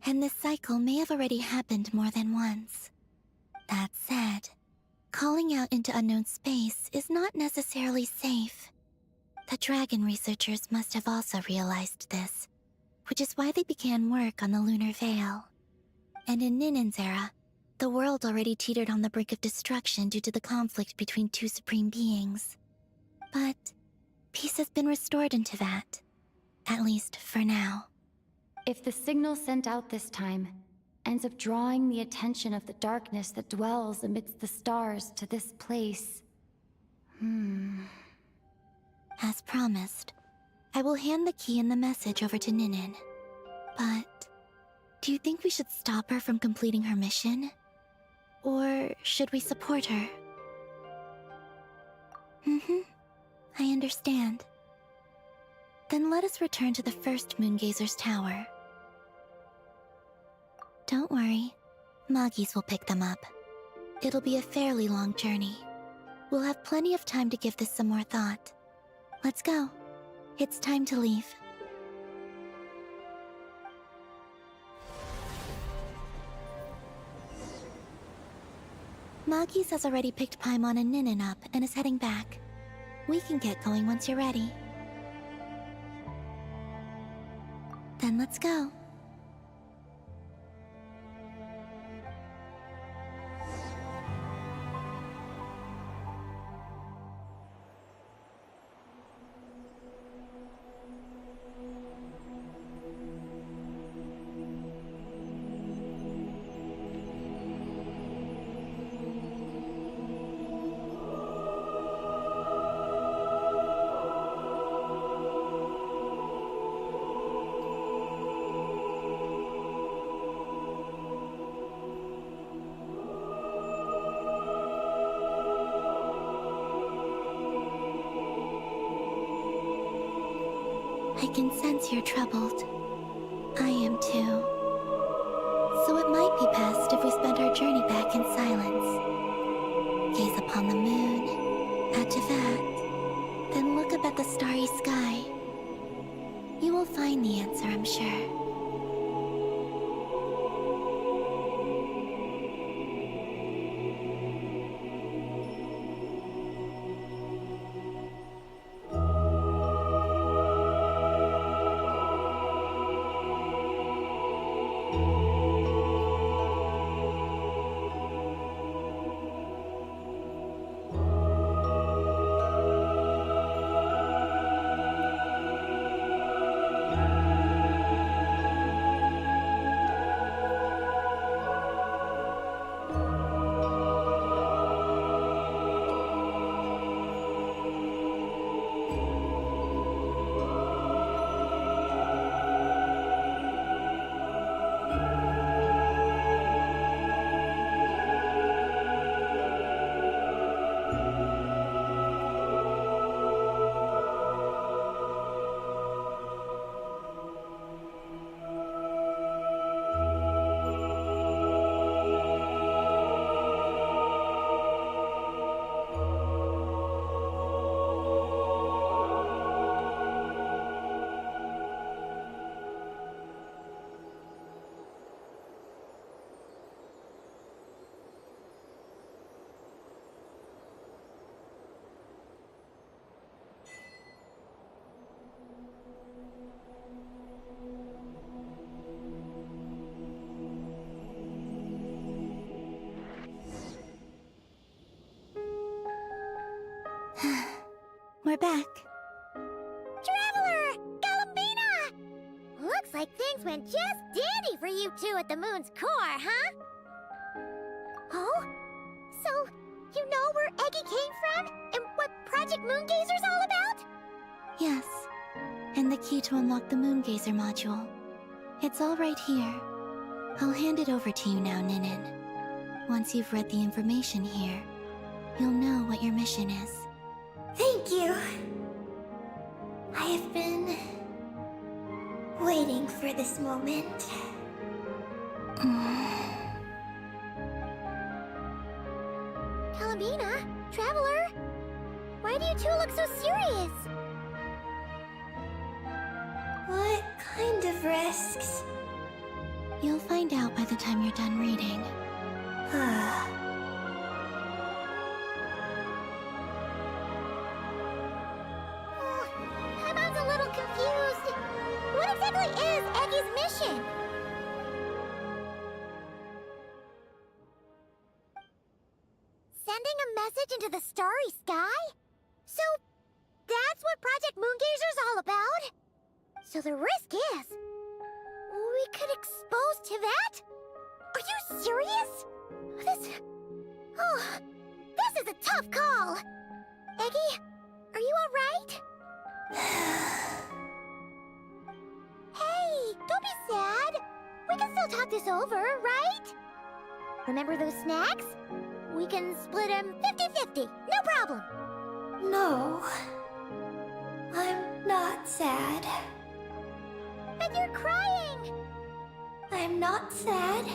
and this cycle may have already happened more than once. That said, calling out into unknown space is not necessarily safe. The dragon researchers must have also realized this, which is why they began work on the lunar veil. And in Ninin's era, the world already teetered on the brink of destruction due to the conflict between two supreme beings. But peace has been restored into that, at least for now. If the signal sent out this time ends up drawing the attention of the darkness that dwells amidst the stars to this place... As promised, I will hand the key and the message over to Ninin. But do you think we should stop her from completing her mission? Or should we support her? I understand. Then let us return to the first Moongazer's tower. Don't worry, Moggies will pick them up. It'll be a fairly long journey. We'll have plenty of time to give this some more thought. Let's go. It's time to leave. Moggies has already picked Paimon and Ninin up and is heading back. We can get going once you're ready. Then let's go. I can sense you're troubled. I am too. So it might be best if we spend our journey back in silence. Gaze upon the moon, add to that, then look up at the starry sky. You will find the answer, I'm sure. We're back. Traveler! Galambina! Looks like things went just dandy for you two at the moon's core, huh? Oh? So, you know where Eggy came from? And what Project Moongazer's all about? Yes, and the key to unlock the Moongazer module. It's all right here. I'll hand it over to you now, Ninin. Once you've read the information here, you'll know what your mission is. Thank you. I have been waiting for this moment. Columbina, Traveler, why do you two look so serious? What kind of risks? You'll find out by the time you're done reading. Paimon's a little confused. What exactly is Eggy's mission? Sending a message into the starry sky? So, that's what Project Moongazer's all about? So the risk is, we could expose to that? Are you serious? This is a tough call. Eggy, are you alright? Hey, don't be sad. We can still talk this over, right? Remember those snacks? We can split them 50-50, no problem. No. I'm not sad. And you're crying. I'm not sad.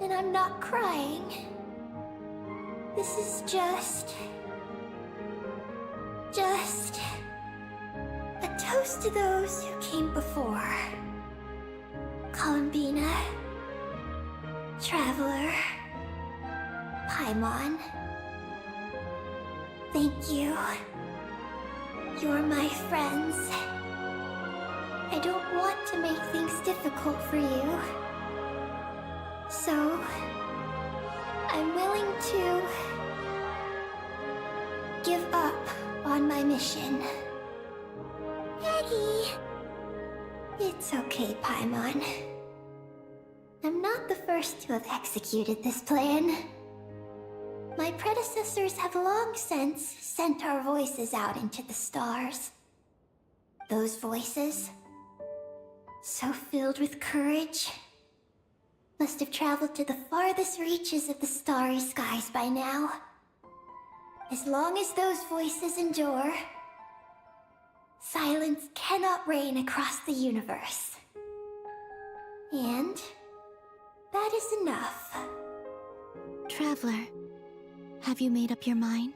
And I'm not crying. This is just a toast to those who came before. Columbina, Traveler, Paimon. Thank you. You're my friends. I don't want to make things difficult for you. So, I'm willing to give up on my mission. Eggy. It's okay, Paimon. I'm not the first to have executed this plan. My predecessors have long since sent our voices out into the stars. Those voices, so filled with courage, must have traveled to the farthest reaches of the starry skies by now. As long as those voices endure, silence cannot reign across the universe. And that is enough. Traveler, have you made up your mind?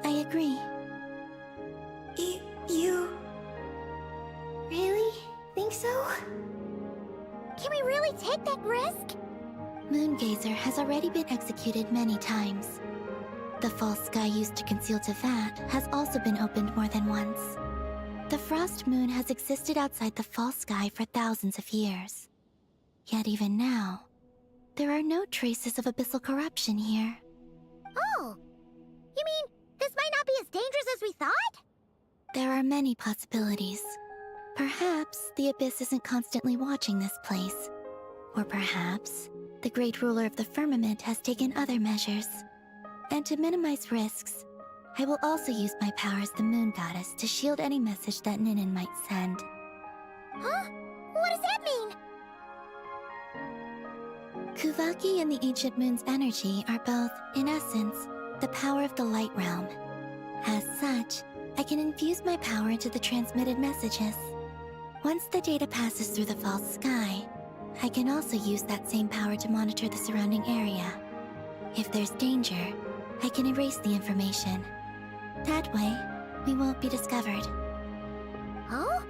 I agree. You really think so? Can we really take that risk? Moongazer has already been executed many times. The false sky used to conceal Teyvat has also been opened more than once. The frost moon has existed outside the false sky for thousands of years. Yet even now, there are no traces of abyssal corruption here. Oh, you mean this might not be as dangerous as we thought? There are many possibilities. Perhaps the Abyss isn't constantly watching this place. Or perhaps the Great Ruler of the Firmament has taken other measures. And to minimize risks, I will also use my power as the Moon Goddess to shield any message that Ninin might send. Huh? What does that mean? Kuvaki and the Ancient Moon's energy are both, in essence, the power of the Light Realm. As such, I can infuse my power into the transmitted messages. Once the data passes through the false sky, I can also use that same power to monitor the surrounding area. If there's danger, I can erase the information. That way, we won't be discovered. Oh?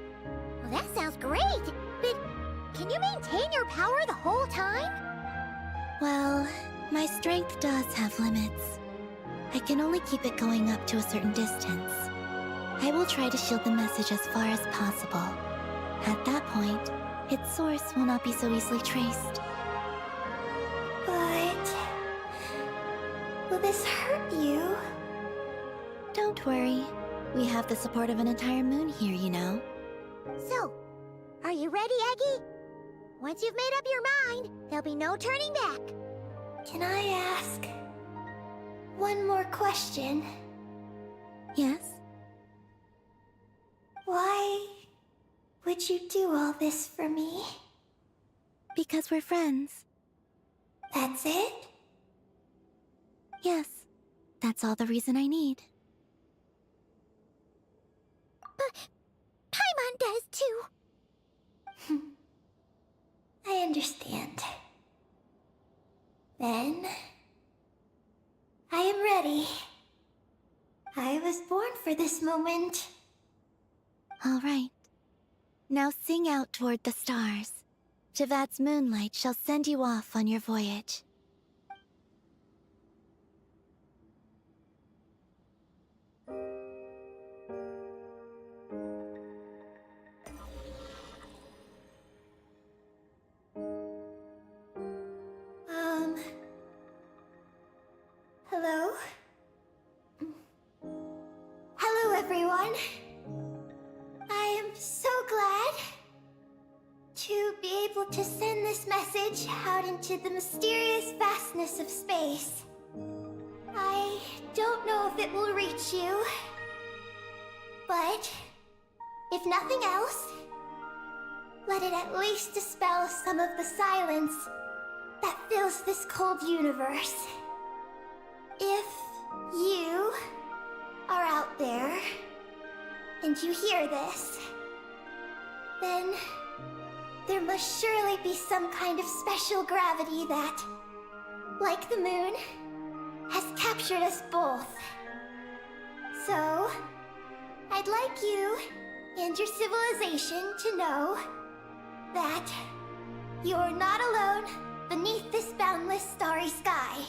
Well, that sounds great. But can you maintain your power the whole time? Well, my strength does have limits. I can only keep it going up to a certain distance. I will try to shield the message as far as possible. At that point, its source will not be so easily traced. But Will this hurt you? Don't worry. We have the support of an entire moon here, you know. So, are you ready, Eggy? Once you've made up your mind, there'll be no turning back. Can I ask one more question? Yes? Why would you do all this for me? Because we're friends. That's it? Yes. That's all the reason I need. But Paimon does too. I understand. Then, I am ready. I was born for this moment. All right. Now sing out toward the stars. Javat's moonlight shall send you off on your voyage. Hello? Hello, everyone. I am so glad to be able to send this message out into the mysterious vastness of space. I don't know if it will reach you, but if nothing else, let it at least dispel some of the silence that fills this cold universe. If you are out there and you hear this, then there must surely be some kind of special gravity that, like the moon, has captured us both. So, I'd like you and your civilization to know that you're not alone beneath this boundless starry sky.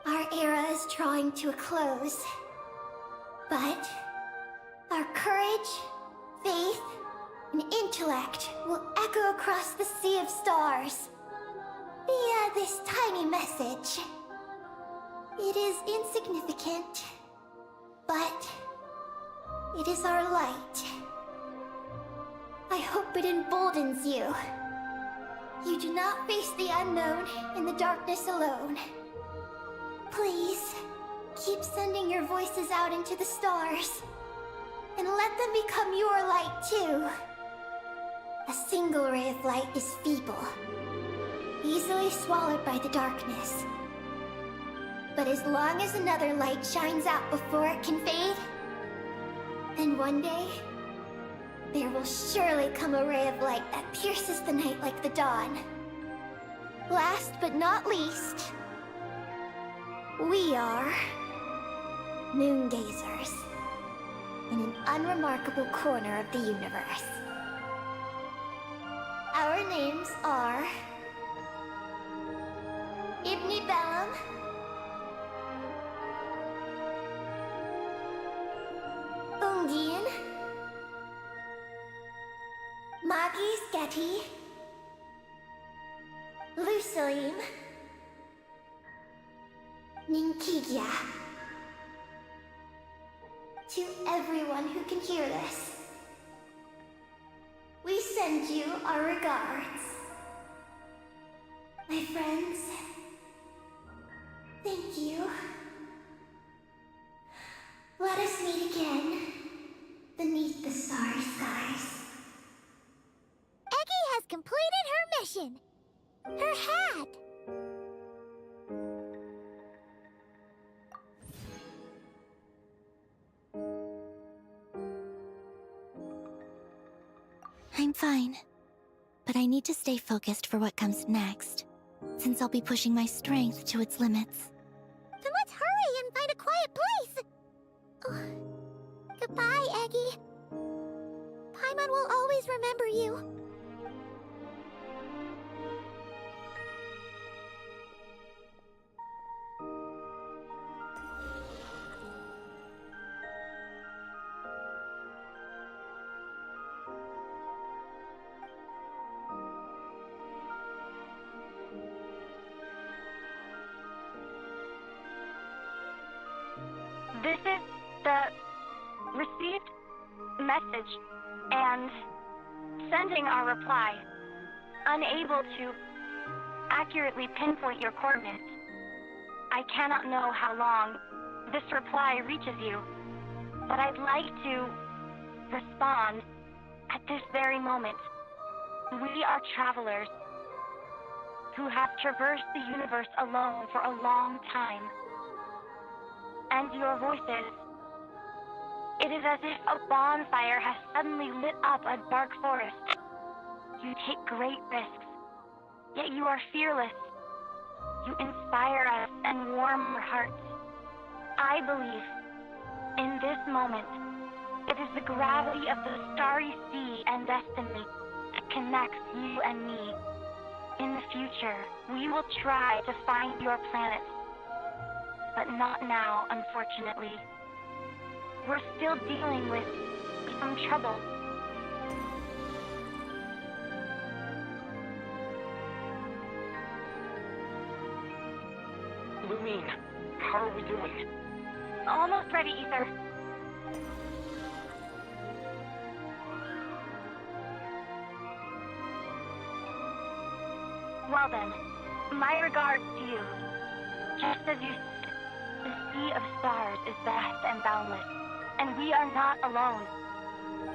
Our era is drawing to a close, but our courage, faith, and intellect will echo across the sea of stars via this tiny message. It is insignificant, but it is our light. I hope it emboldens you. You do not face the unknown in the darkness alone. Please, keep sending your voices out into the stars, and let them become your light too. A single ray of light is feeble, easily swallowed by the darkness. But as long as another light shines out before it can fade, then one day, there will surely come a ray of light that pierces the night like the dawn. Last but not least, we are moon gazers in an unremarkable corner of the universe. Our names are Ibni Bellum, Ungin, Magis Getty, Lusalim, Ninkigya. To everyone who can hear this, we send you our regards. My friends, thank you. Let us meet again beneath the starry skies. Eggy has completed her mission. Her hat. I'm fine. But I need to stay focused for what comes next, since I'll be pushing my strength to its limits. Then let's hurry and find a quiet place. Oh, goodbye, Eggy. Paimon will always remember you. This is the received message and sending our reply. Unable to accurately pinpoint your coordinates. I cannot know how long this reply reaches you, but I'd like to respond at this very moment. We are travelers who have traversed the universe alone for a long time. And your voices, it is as if a bonfire has suddenly lit up a dark forest. You take great risks, yet you are fearless. You inspire us and warm our hearts. I believe, in this moment, it is the gravity of the starry sea and destiny that connects you and me. In the future, we will try to find your planet, but not now, unfortunately. We're still dealing with some trouble. Lumine, how are we doing? Almost ready, Ether. Well then, my regards to you. Just as you said, the sea of stars is vast and boundless, and we are not alone.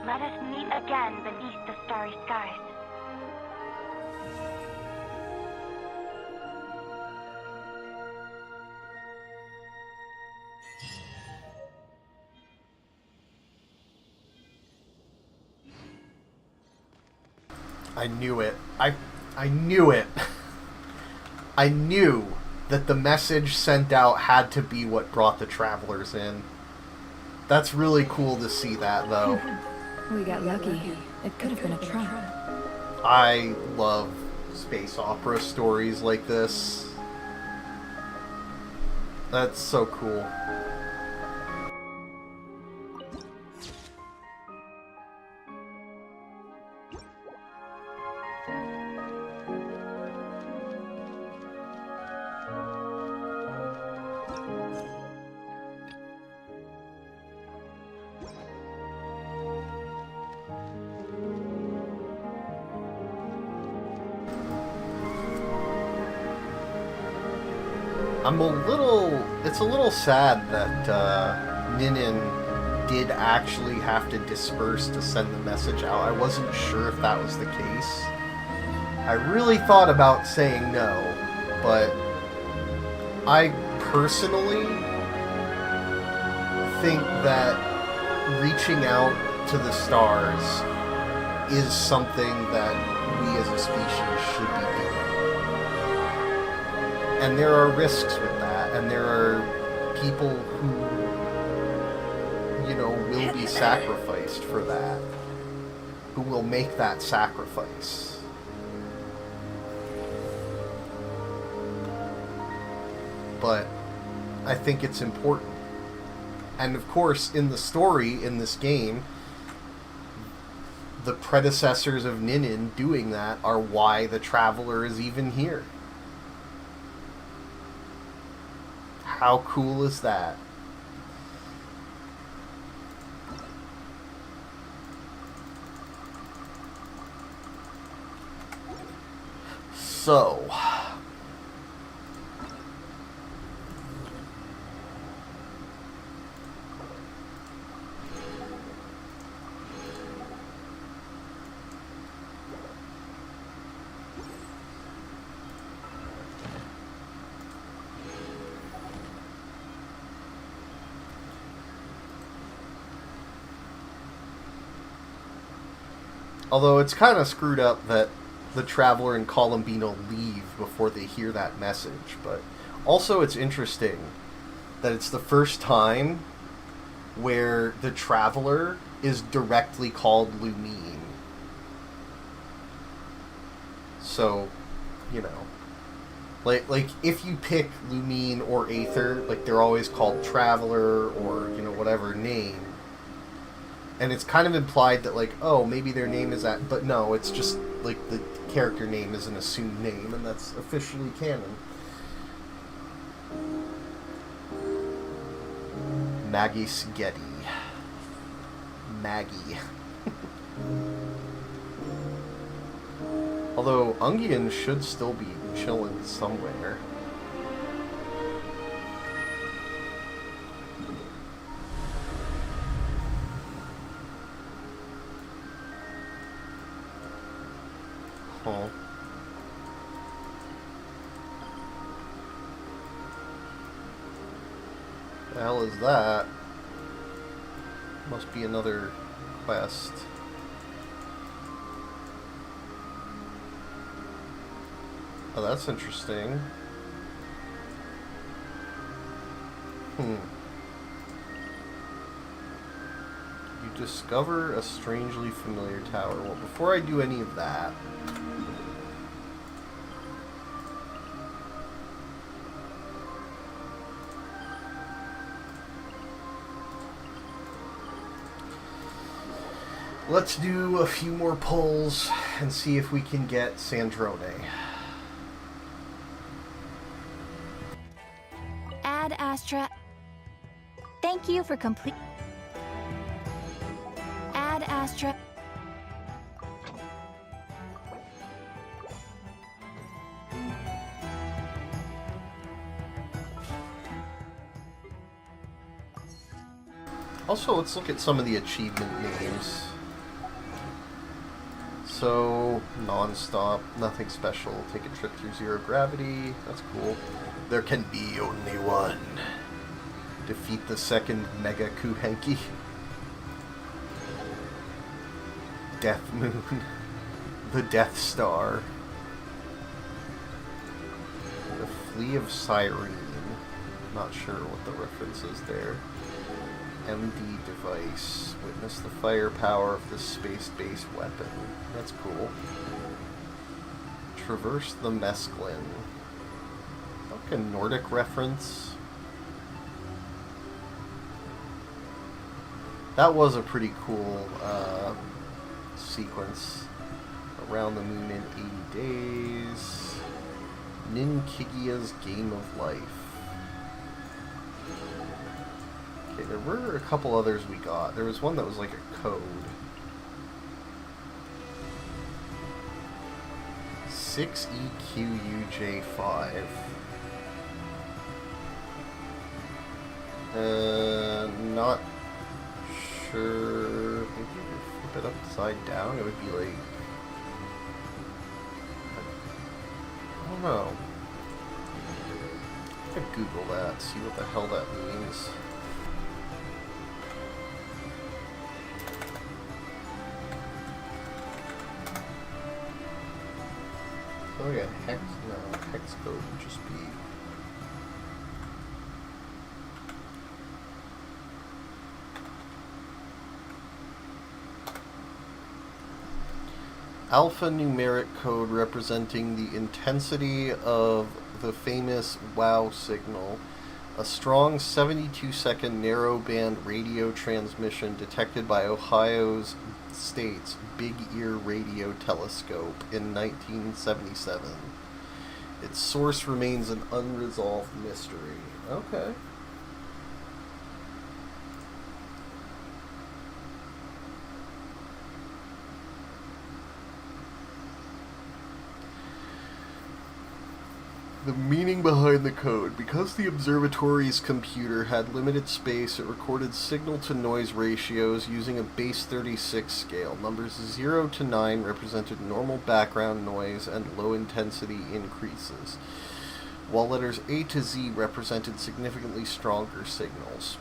Let us meet again beneath the starry skies. I knew it. I knew it. I knew that the message sent out had to be what brought the travelers in. That's really cool to see that, though. We got lucky. It could have been a trap. I love space opera stories like this. That's so cool. It's a little sad that Ninin did actually have to disperse to send the message out. I wasn't sure if that was the case. I really thought about saying no, but I personally think that reaching out to the stars is something that we as a species should be doing. And there are risks with that, and there are people who, will be sacrificed for that, who will make that sacrifice. But I think it's important. And of course, in the story, in this game, the predecessors of Ninin doing that are why the Traveler is even here. How cool is that? So, although it's kind of screwed up that the Traveler and Columbino leave before they hear that message, but also it's interesting that it's the first time where the Traveler is directly called Lumine. So, like if you pick Lumine or Aether, like they're always called Traveler or, whatever name. And it's kind of implied that, like, oh, maybe their name is that, but no, it's just, like, the character name is an assumed name, and that's officially canon. Maggie Spaghetti. Maggie. Although Ungien should still be chilling somewhere. Huh. The hell is that? Must be another quest. Oh, that's interesting. You discover a strangely familiar tower. Well, before I do any of that, let's do a few more pulls and see if we can get Sandrone. Ad Astra. Thank you for complete. Ad Astra. Also, let's look at some of the achievement names. So, non-stop, nothing special. Take a trip through zero gravity. That's cool. There can be only one. Defeat the second Mega Kuhenki. Death Moon. The Death Star. The Flea of Cyrene. Not sure what the reference is there. MD device. Witness the firepower of this space-based weapon. That's cool. Traverse the Mesclin. Like a Nordic reference. That was a pretty cool sequence. Around the moon in 80 days. Ninkigia's Game of Life. Okay, there were a couple others we got. There was one that was like a code. 6EQUJ5. Not sure. Maybe if you flip it upside down, it would be like. I don't know. I could Google that, see what the hell that means. Oh yeah, hex code would just be. Alphanumeric code representing the intensity of the famous WOW signal, a strong 72-second narrowband radio transmission detected by Ohio State's Big Ear Radio Telescope in 1977. Its source remains an unresolved mystery. Okay. The meaning behind the code. Because the observatory's computer had limited space, it recorded signal-to-noise ratios using a base 36 scale. Numbers 0 to 9 represented normal background noise and low-intensity increases, while letters A to Z represented significantly stronger signals.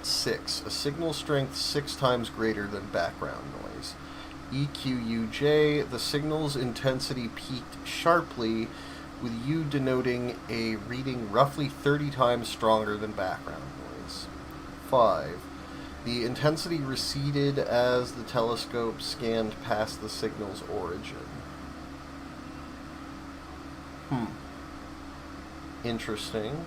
6. A signal strength 6 times greater than background noise. EQUJ, the signal's intensity peaked sharply, with U denoting a reading roughly 30 times stronger than background noise. 5. The intensity receded as the telescope scanned past the signal's origin. Interesting.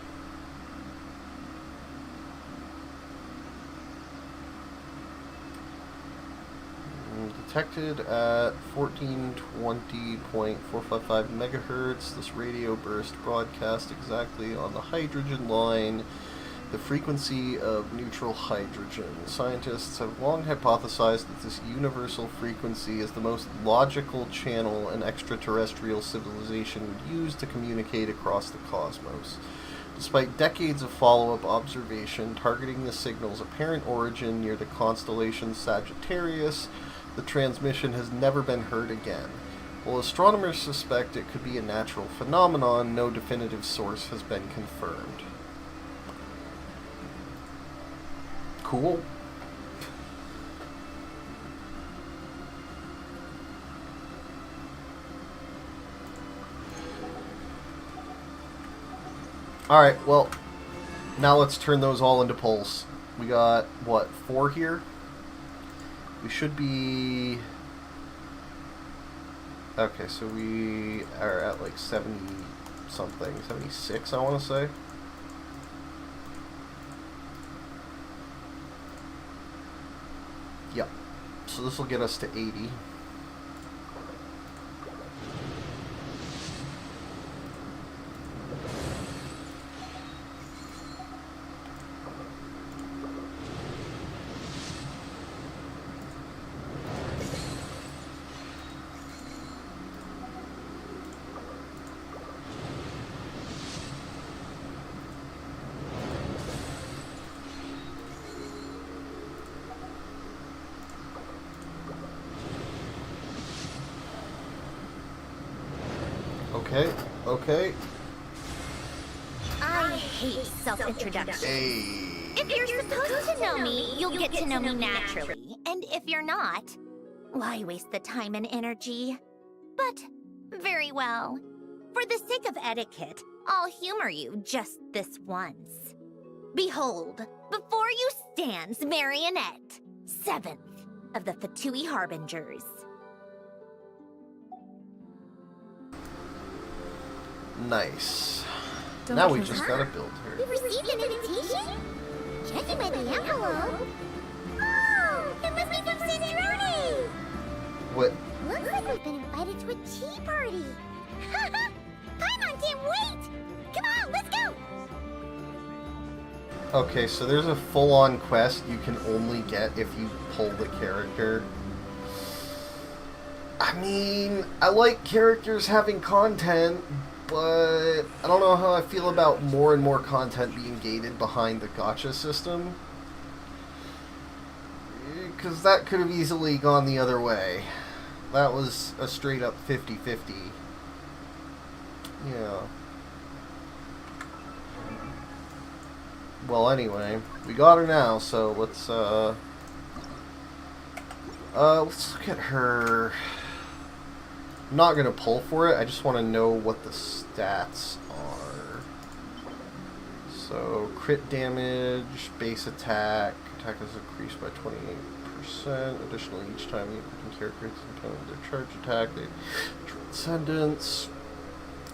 Detected at 1420.455 megahertz. This radio burst broadcast exactly on the hydrogen line the frequency of neutral hydrogen. Scientists have long hypothesized that this universal frequency is the most logical channel an extraterrestrial civilization would use to communicate across the cosmos. Despite decades of follow-up observation targeting the signal's apparent origin near the constellation Sagittarius, the transmission has never been heard again. While astronomers suspect it could be a natural phenomenon, no definitive source has been confirmed. Cool. Alright, well, now let's turn those all into pulse. We got, what, 4 here? We should be... Okay, so we are at like 70 something, 76 I want to say. Yep. So this will get us to 80. Okay, okay. I hate self-introduction. Hey. If you're supposed to know me, you'll get to know me naturally. And if you're not, why waste the time and energy? But, very well. For the sake of etiquette, I'll humor you just this once. Behold, before you stands Marionette, 7th of the Fatui Harbingers. Nice. Now we just gotta build her. We received an invitation? Judging by the envelope. Oh, it must be from Cendrone! What? Looks like we've been invited to a tea party. Paimon can't wait! Come on, let's go! Okay, so there's a full-on quest you can only get if you pull the character. I mean, I like characters having content, but I don't know how I feel about more and more content being gated behind the gacha system. Because that could have easily gone the other way. That was a straight up 50-50. Yeah. Well, anyway, we got her now, so let's look at her. I'm not gonna pull for it, I just want to know what the stats are. So, crit damage, base attack is increased by 28%. Additionally, each time the character hits a component of their charge attack, they transcendence.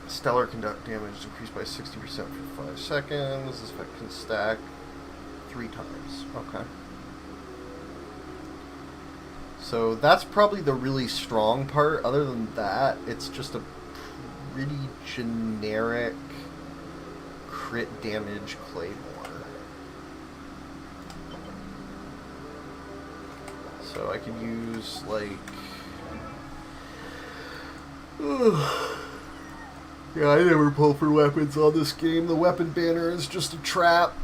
Stellar conduct damage is increased by 60% for 5 seconds. This effect can stack 3 times. Okay. So that's probably the really strong part. Other than that, it's just a pretty generic crit damage claymore. So I can use, like... Yeah, I never pull for weapons on this game. The weapon banner is just a trap.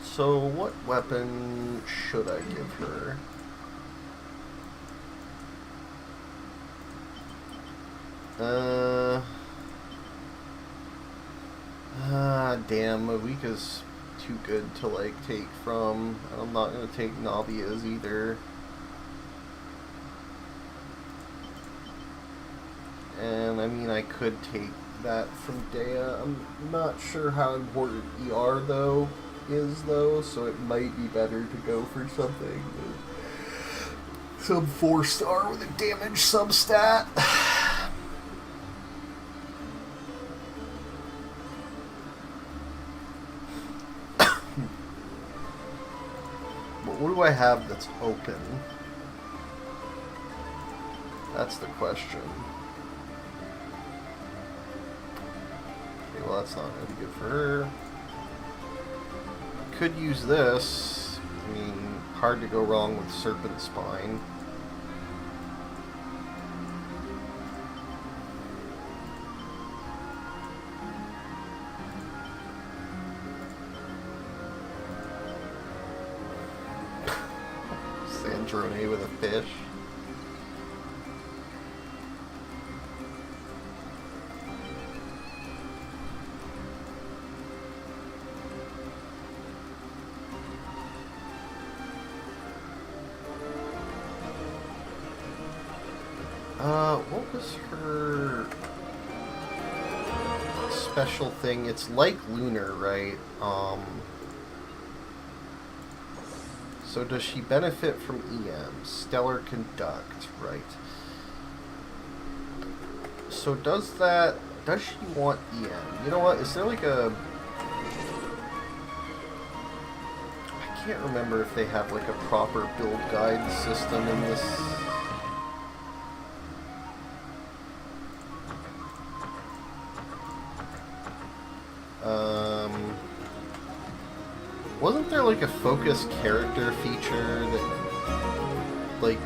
So, what weapon should I give her? Damn, Awika's too good to, like, take from. I'm not gonna take Navia's either. And, I mean, I could take that from Dea. I'm not sure how important ER, though, so it might be better to go for something with some 4-star with a damage substat. But what do I have that's open? That's the question. Okay, well, that's not going to be good for her. Could use this. I mean, hard to go wrong with Serpent Spine. Sandrone with a fish. What was her special thing? It's like Lunar, right? So does she benefit from EM? Stellar Conduct, right? So does she want EM? You know what, is there like a... I can't remember if they have like a proper build guide system in this... Wasn't there like a focus character feature that, like,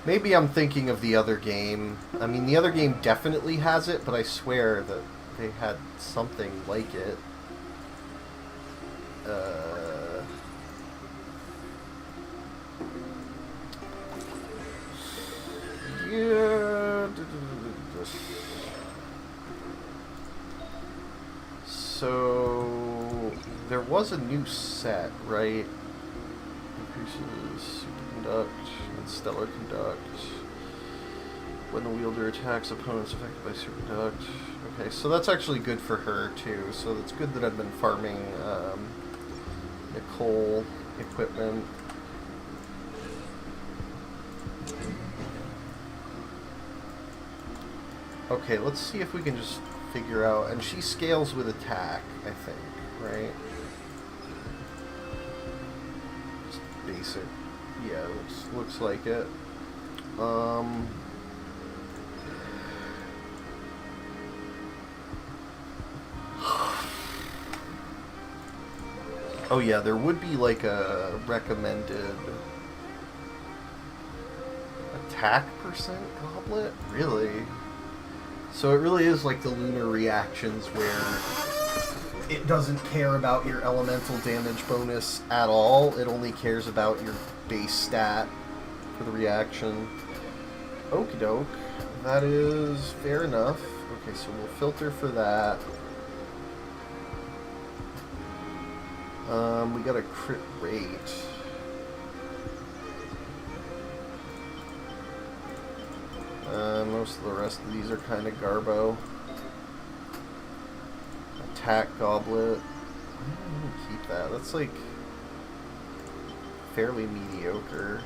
maybe I'm thinking of the other game. I mean, the other game definitely has it, but I swear that they had something like it. Yeah. So there was a new set, right? Increases Superconduct and Stellar Conduct. When the wielder attacks opponents affected by Superconduct. Okay, so that's actually good for her too. So it's good that I've been farming Nicole equipment. Okay, let's see if we can just figure out, and she scales with attack, I think, right? Just basic. Yeah, looks like it. Oh yeah, there would be like a recommended attack percent goblet? Really? So it really is like the lunar reactions where it doesn't care about your elemental damage bonus at all. It only cares about your base stat for the reaction. Okie doke. That is fair enough. Okay, so we'll filter for that. We got a crit rate. Most of the rest of these are kind of garbo. Attack goblet. I'm gonna keep that. That's like fairly mediocre.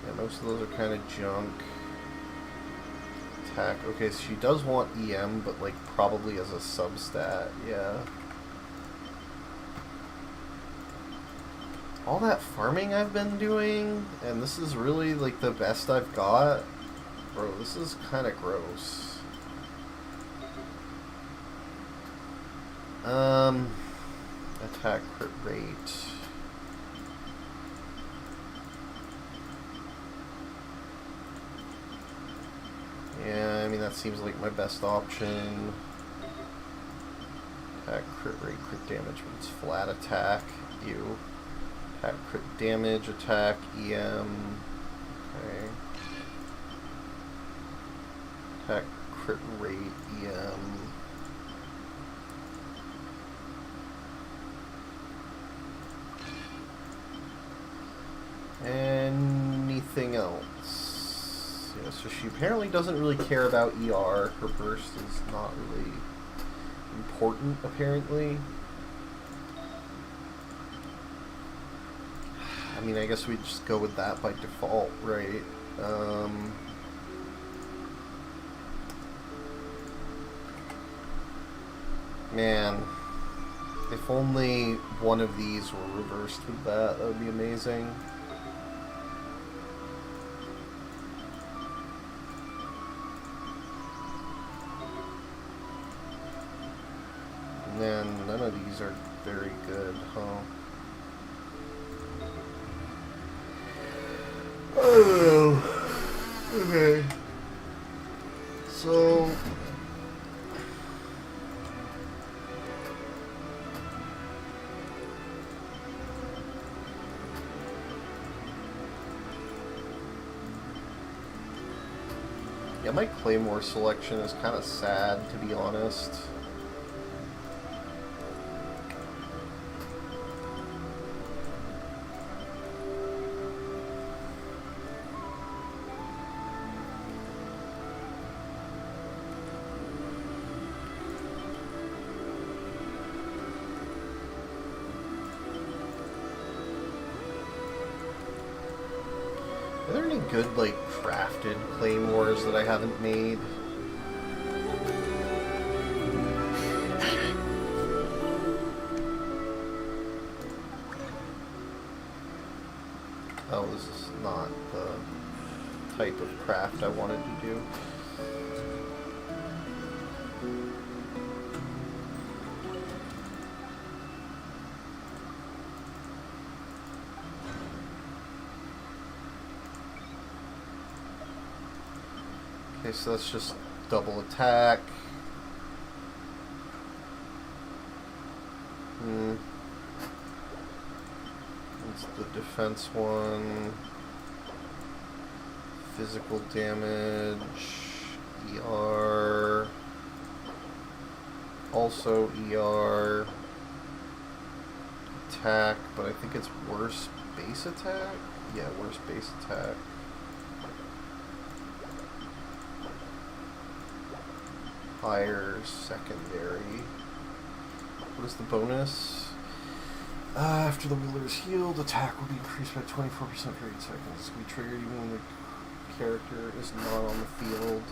Yeah, most of those are kind of junk. Attack. Okay, so she does want EM, but like probably as a substat. Yeah. All that farming I've been doing, and this is really like the best I've got. Bro, this is kind of gross. Attack crit rate. Yeah, I mean that seems like my best option. Attack crit rate, crit damage, but it's flat attack. Ew. Attack crit damage, attack, EM. Okay. Attack crit rate, EM. Anything else? Yeah, so she apparently doesn't really care about ER. Her burst is not really important, apparently. I mean, I guess we just go with that by default, right? Man, If only one of these were reversed with that, that would be amazing. And then none of these are very good, huh? Oh, okay. So yeah, my Claymore selection is kind of sad, to be honest. Are there any good, like, crafted claymores that I haven't made? Oh, this is not the type of craft I wanted to do. Okay, so that's just double attack. That's the defense one. Physical damage. ER. Also ER. Attack, but I think it's worse base attack? Yeah, worse base attack. Higher secondary. What is the bonus? After the wheeler is healed, attack will be increased by 24% for 8 seconds. We trigger even when the character is not on the field.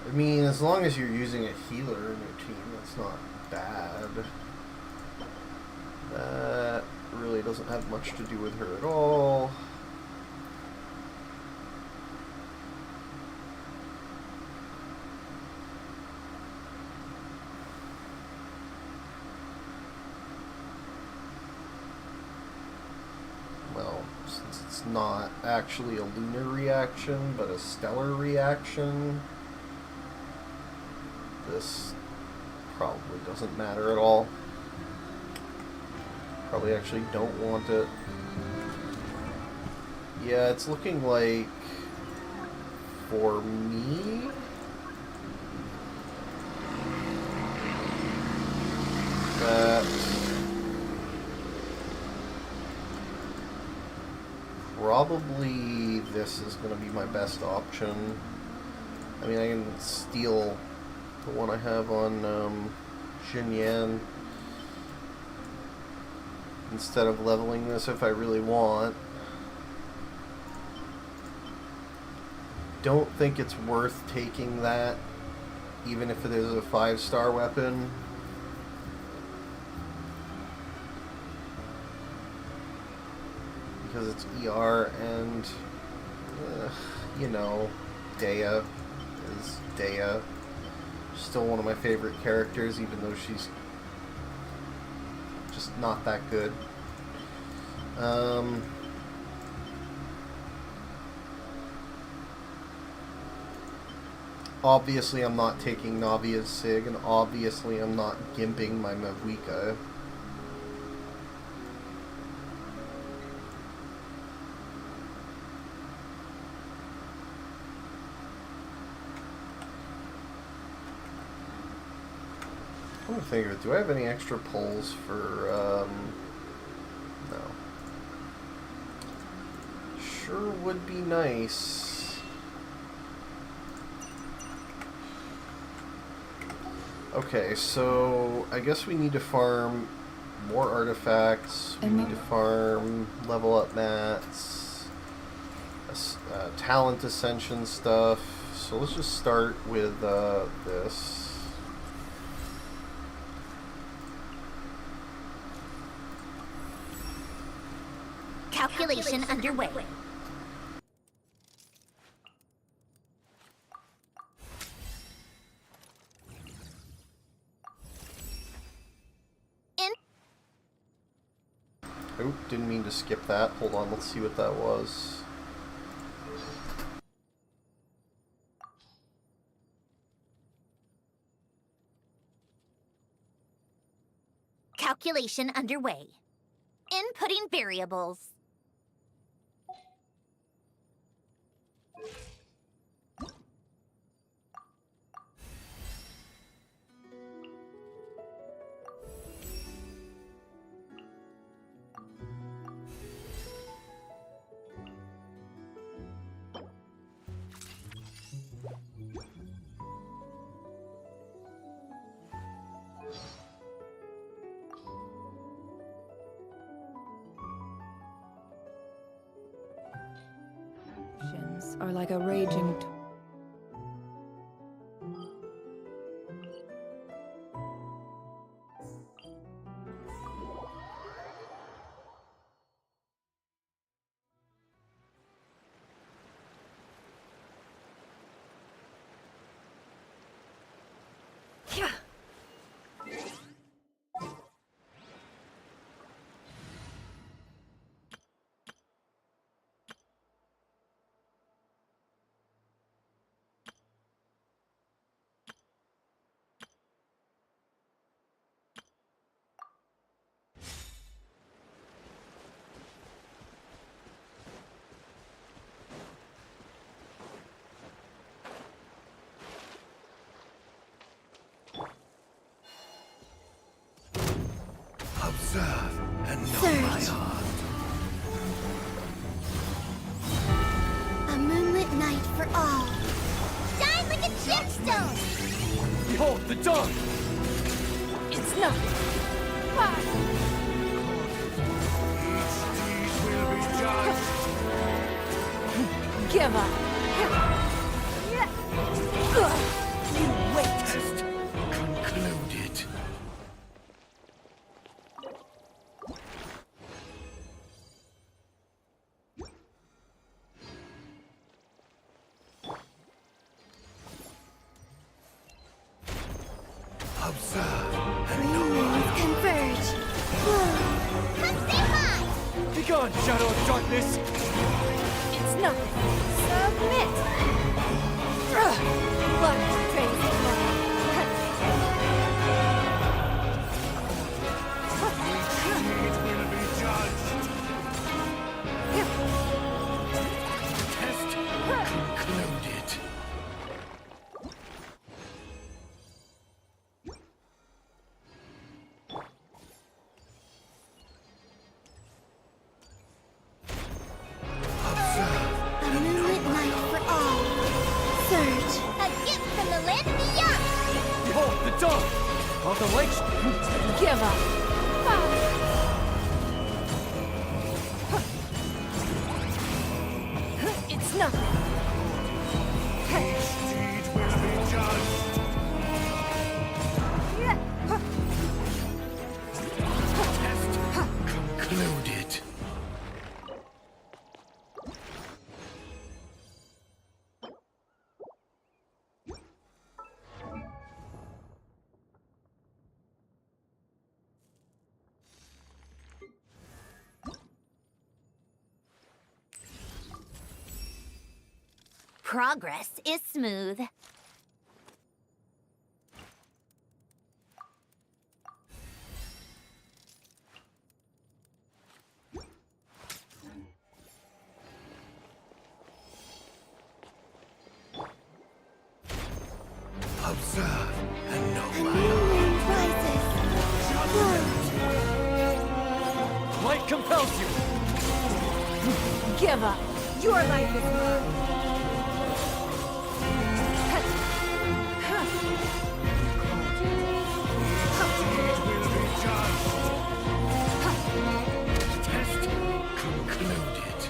I mean, as long as you're using a healer in your team, that's not bad. That really doesn't have much to do with her at all. Not actually a lunar reaction, but a stellar reaction. This probably doesn't matter at all. Probably actually don't want it. Yeah, it's looking like for me that probably this is going to be my best option. I mean, I can steal the one I have on Gesnhin instead of leveling this if I really want. Don't think it's worth taking that, even if it is a 5-star weapon. Because it's ER and, you know, Dea is Dea. Still one of my favorite characters, even though she's just not that good. Obviously I'm not taking Navia's Sig, and obviously I'm not gimping my Mavuika. I'm trying to think of it. Do I have any extra pulls for, no. Sure would be nice. Okay, so I guess we need to farm more artifacts. We need to farm level up mats, talent ascension stuff. So let's just start with this. Calculation underway. Oh, didn't mean to skip that. Hold on, let's see what that was. Calculation underway. Inputting variables. Are like a raging. Yeah. Observe and know my heart. A moonlit night for all. Shine like a gemstone! Behold, the dawn! It's nothing. Will be judged. Give up. You wait. Test concluded. Observe and know my heart. Converge. Come say hi! Begone, shadow of darkness! It's nothing. Submit. Blood betrays blood. It will be judged. Test concluded. A moonlit night for all. Surge. A gift from the land beyond. Behold, the dawn! On the lake! Give up. It's nothing. Deed will be judged. Test concluded. Progress is smooth. Observe and know A my new heart. moon rises. Light compels you! Give up. Your life is mine. Will be judged. Test concluded.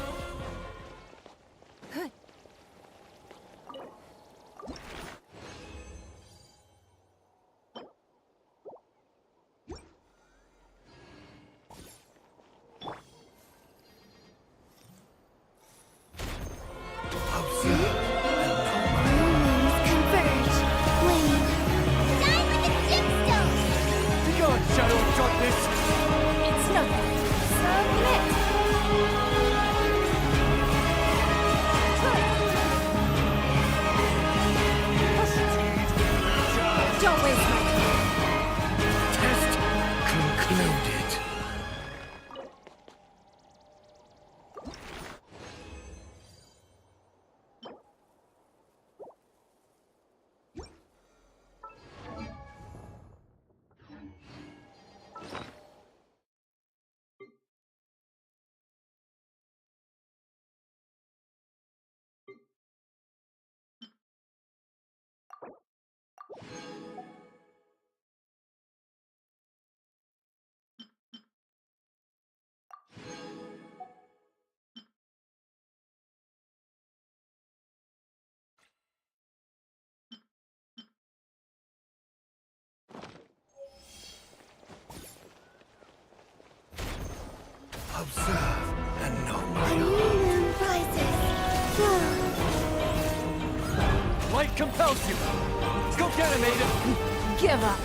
Observe and know my A new art. moon rises. Flow. Light compels you! Go get him, Aiden! Give up.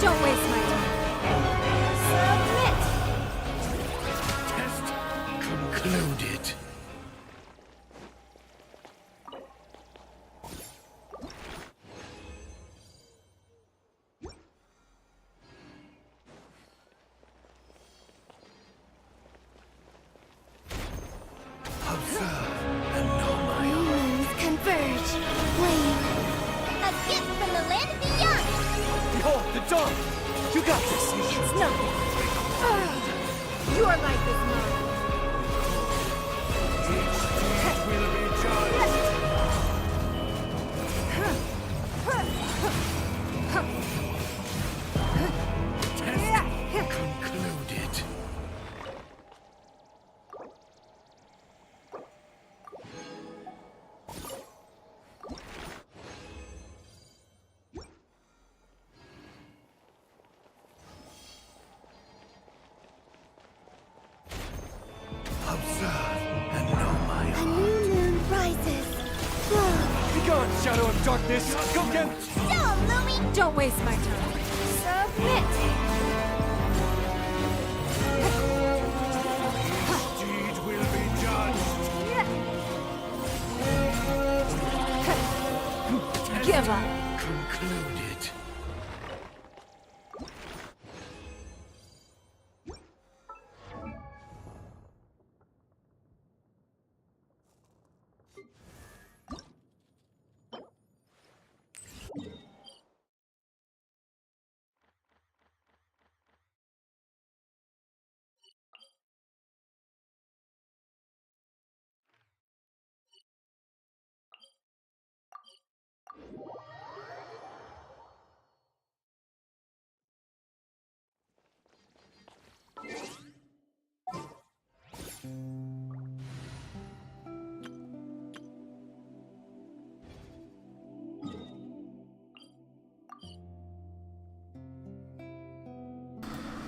Don't waste my time. Submit! Test concluded. Observe and know my New art. moons converge. Flame. A gift from the land of the young! Behold, the dawn! You got this! It's nothing. Your life is mine. Will be judged. Test concluded. Observe and know my A art. new moon rises. Flow. Be gone, shadow of darkness! Go get him! Show 'em, Lumi! Don't waste my time. Submit! Deed will be judged. Give up. Concluded.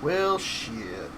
Well, shit.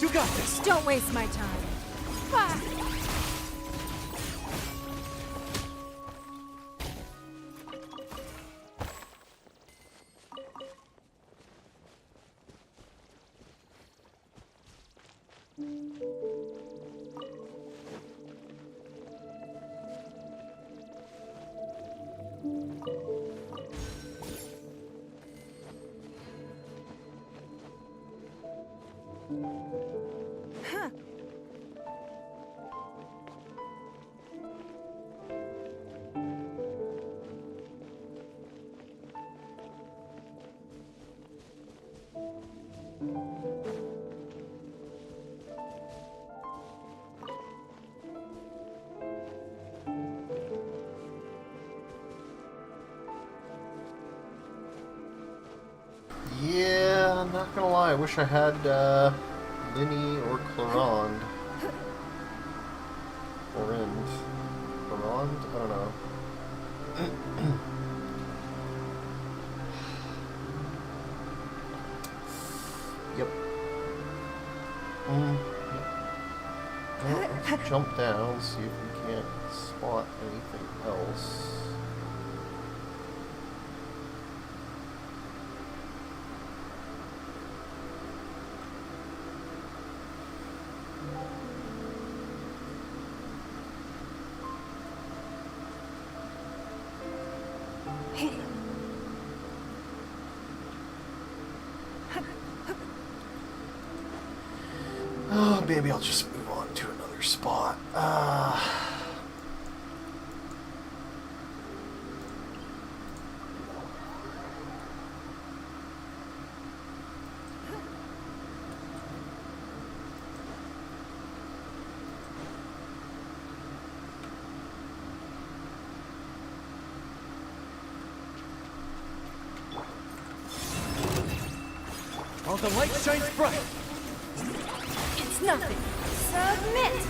You got this! Don't waste my time. Ah! Yeah, I'm not gonna lie, I wish I had Linny or Clarond. Clarond? I don't know. Yep. Well, let's jump down, see if we can't spot anything else. Oh, maybe I'll just move on to another spot. While the light shines bright. It's nothing. Submit!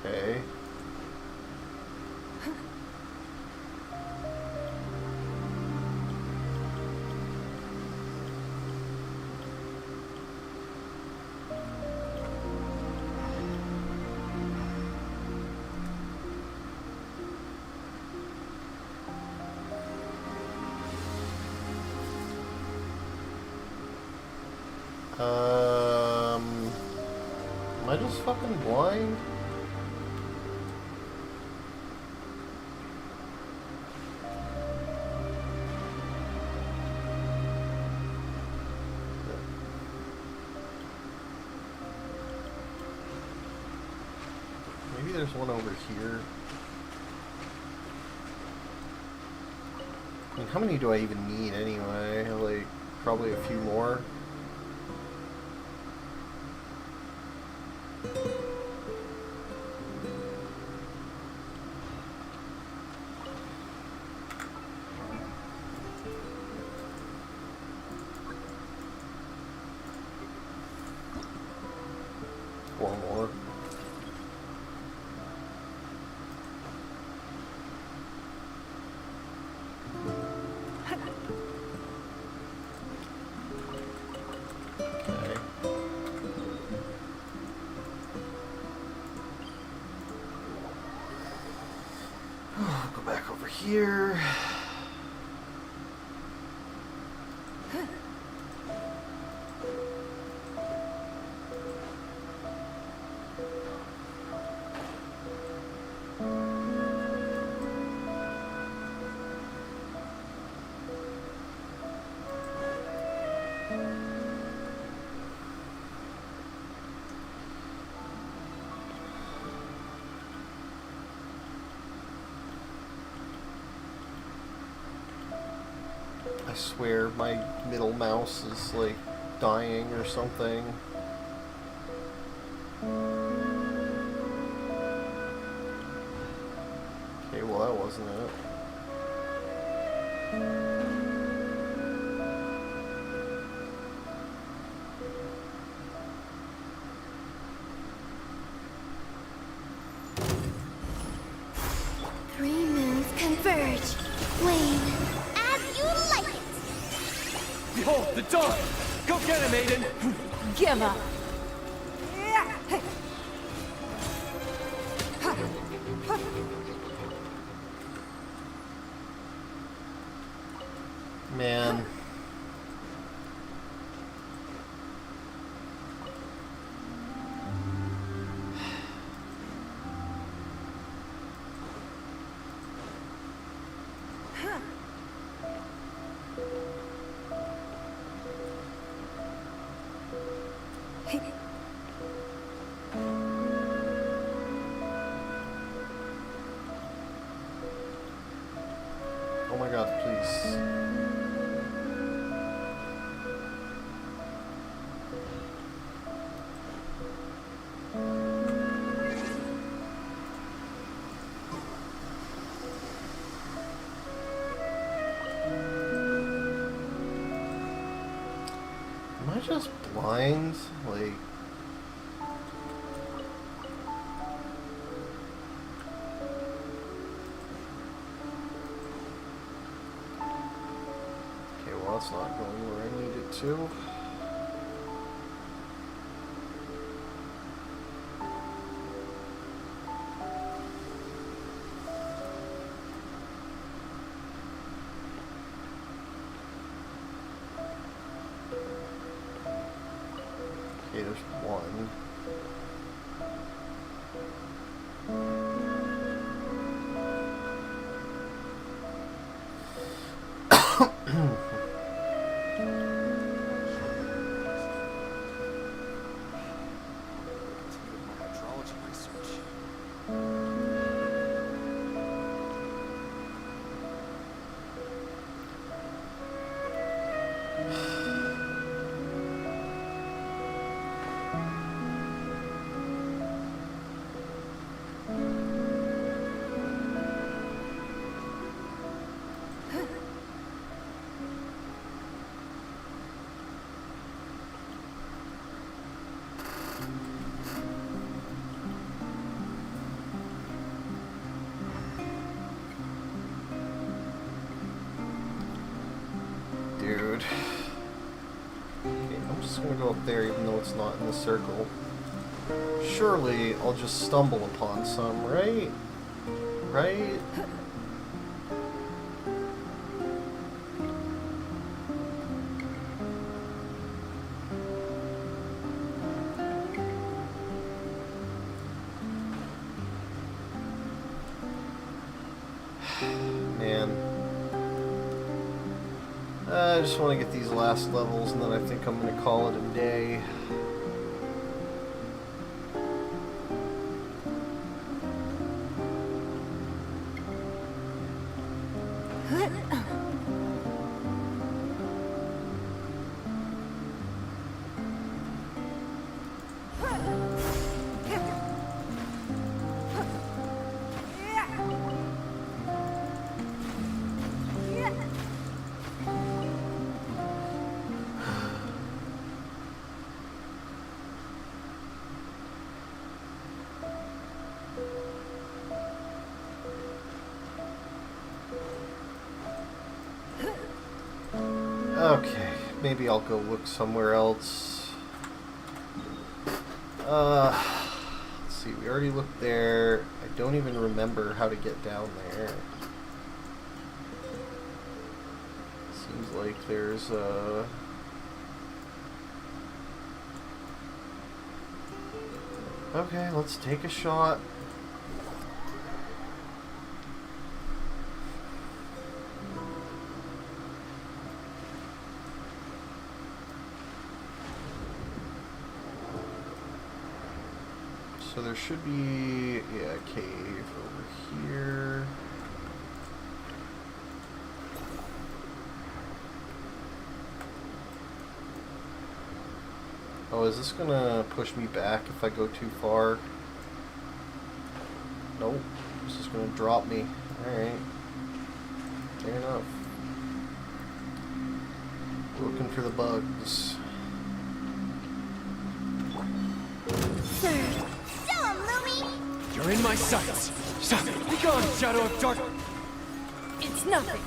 Okay. Am I just fucking blind? Maybe there's one over here. I mean, how many do I even need anyway? Like, probably a few more. Four more. Okay. Go back over here. I swear my middle mouse is like dying or something. Okay, well that wasn't it. Three moons converge. Wane. As you like it! Behold, the dawn! Go get him, Aiden! Give up. Man. Oh my god, please. Am I just blind? Like... Okay, well that's not going where I need it to. Okay, there's one. Hydrology research. Dude. Okay, I'm just gonna go up there even though it's not in the circle. Surely I'll just stumble upon some, right? Right? Man. I just want to get these last levels and then I think I'm going to call it a day. Okay, maybe I'll go look somewhere else. Let's see, we already looked there. I don't even remember how to get down there. Seems like there's a... Okay, let's take a shot. So there should be, yeah, a cave over here. Oh, is this gonna push me back if I go too far? Nope. This is gonna drop me. Alright. Fair enough. Looking for the bugs. Sir. Show 'em, Lumi! You're in my sights. Stop. Be gone, Shadow of Dark. It's nothing.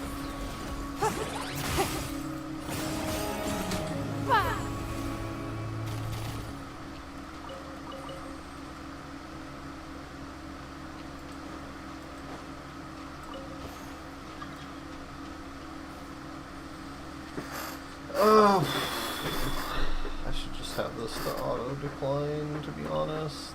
Oh, I should just have this to auto decline, to be honest.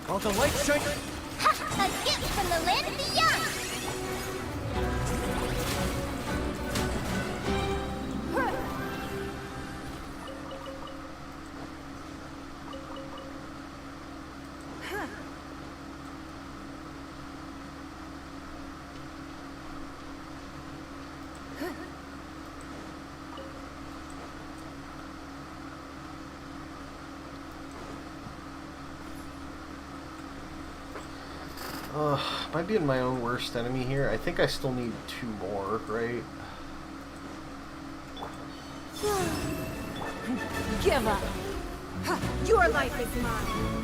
All the light shine. Ha! A gift from the land beyond! Am I being my own worst enemy here? I think I still need 2 more, right? Give up. Your life is mine.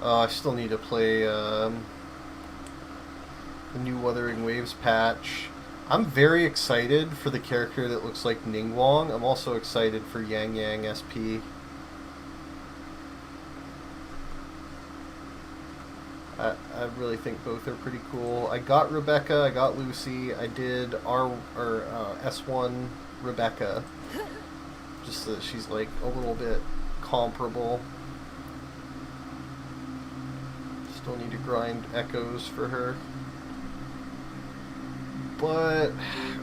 I still need to play the new Wuthering Waves patch. I'm very excited for the character that looks like Ningguang. I'm also excited for Yang Yang SP. I really think both are pretty cool. I got Rebecca, I got Lucy, I did S1 Rebecca. Just that she's like a little bit comparable. Still need to grind echoes for her. But,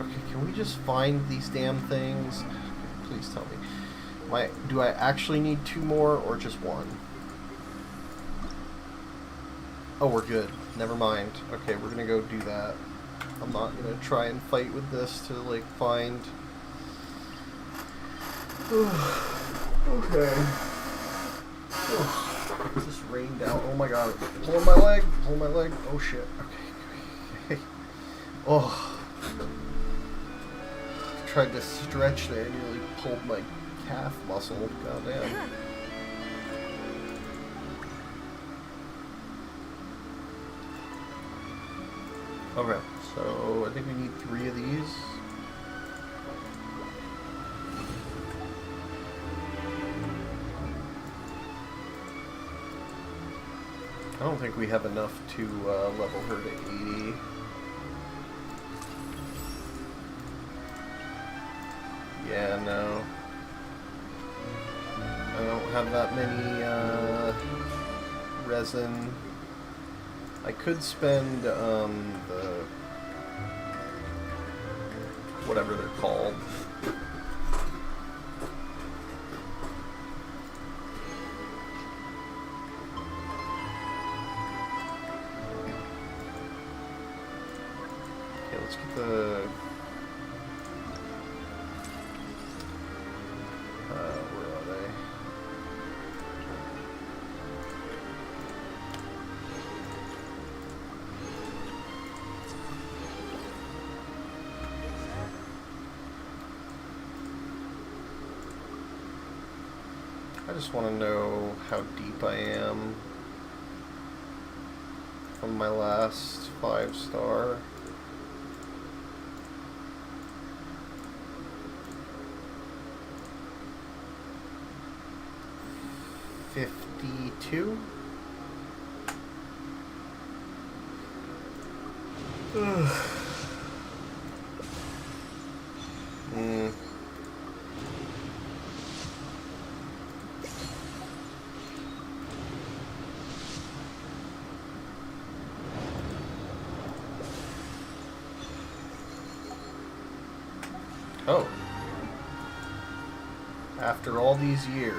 okay, can we just find these damn things? Please tell me. Do I actually need 2 more or just 1? Oh, we're good. Never mind. Okay, we're gonna go do that. I'm not gonna try and fight with this to, like, find... Okay. It just rained out. Oh my god. Pull my leg. Pull my leg. Oh shit. Okay. Oh. Tried to stretch there and nearly pulled my calf muscle. Goddamn. Okay, so I think we need 3 of these. I don't think we have enough to level her to 80. Yeah, no. I don't have that many resin. I could spend the whatever they're called. I just want to know how deep I am from my last 5-star. $52. Oh. After all these years.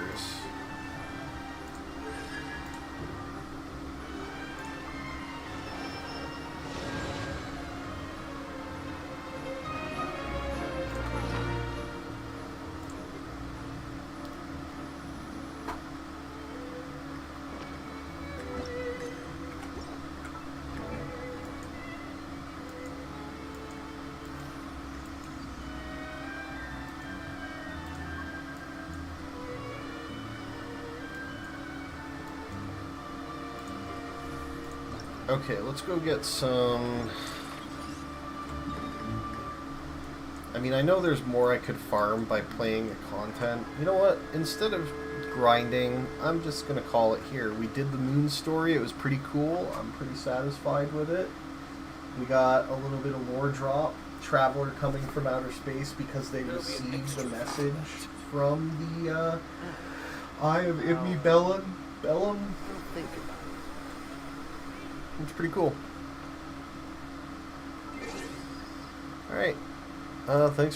Okay, let's go get some... I mean, I know there's more I could farm by playing the content. You know what? Instead of grinding, I'm just going to call it here. We did the moon story. It was pretty cool. I'm pretty satisfied with it. We got a little bit of lore drop. Traveler coming from outer space because they received a message from the Eye of Ibni Bellum. It's pretty cool. Alright. Thanks for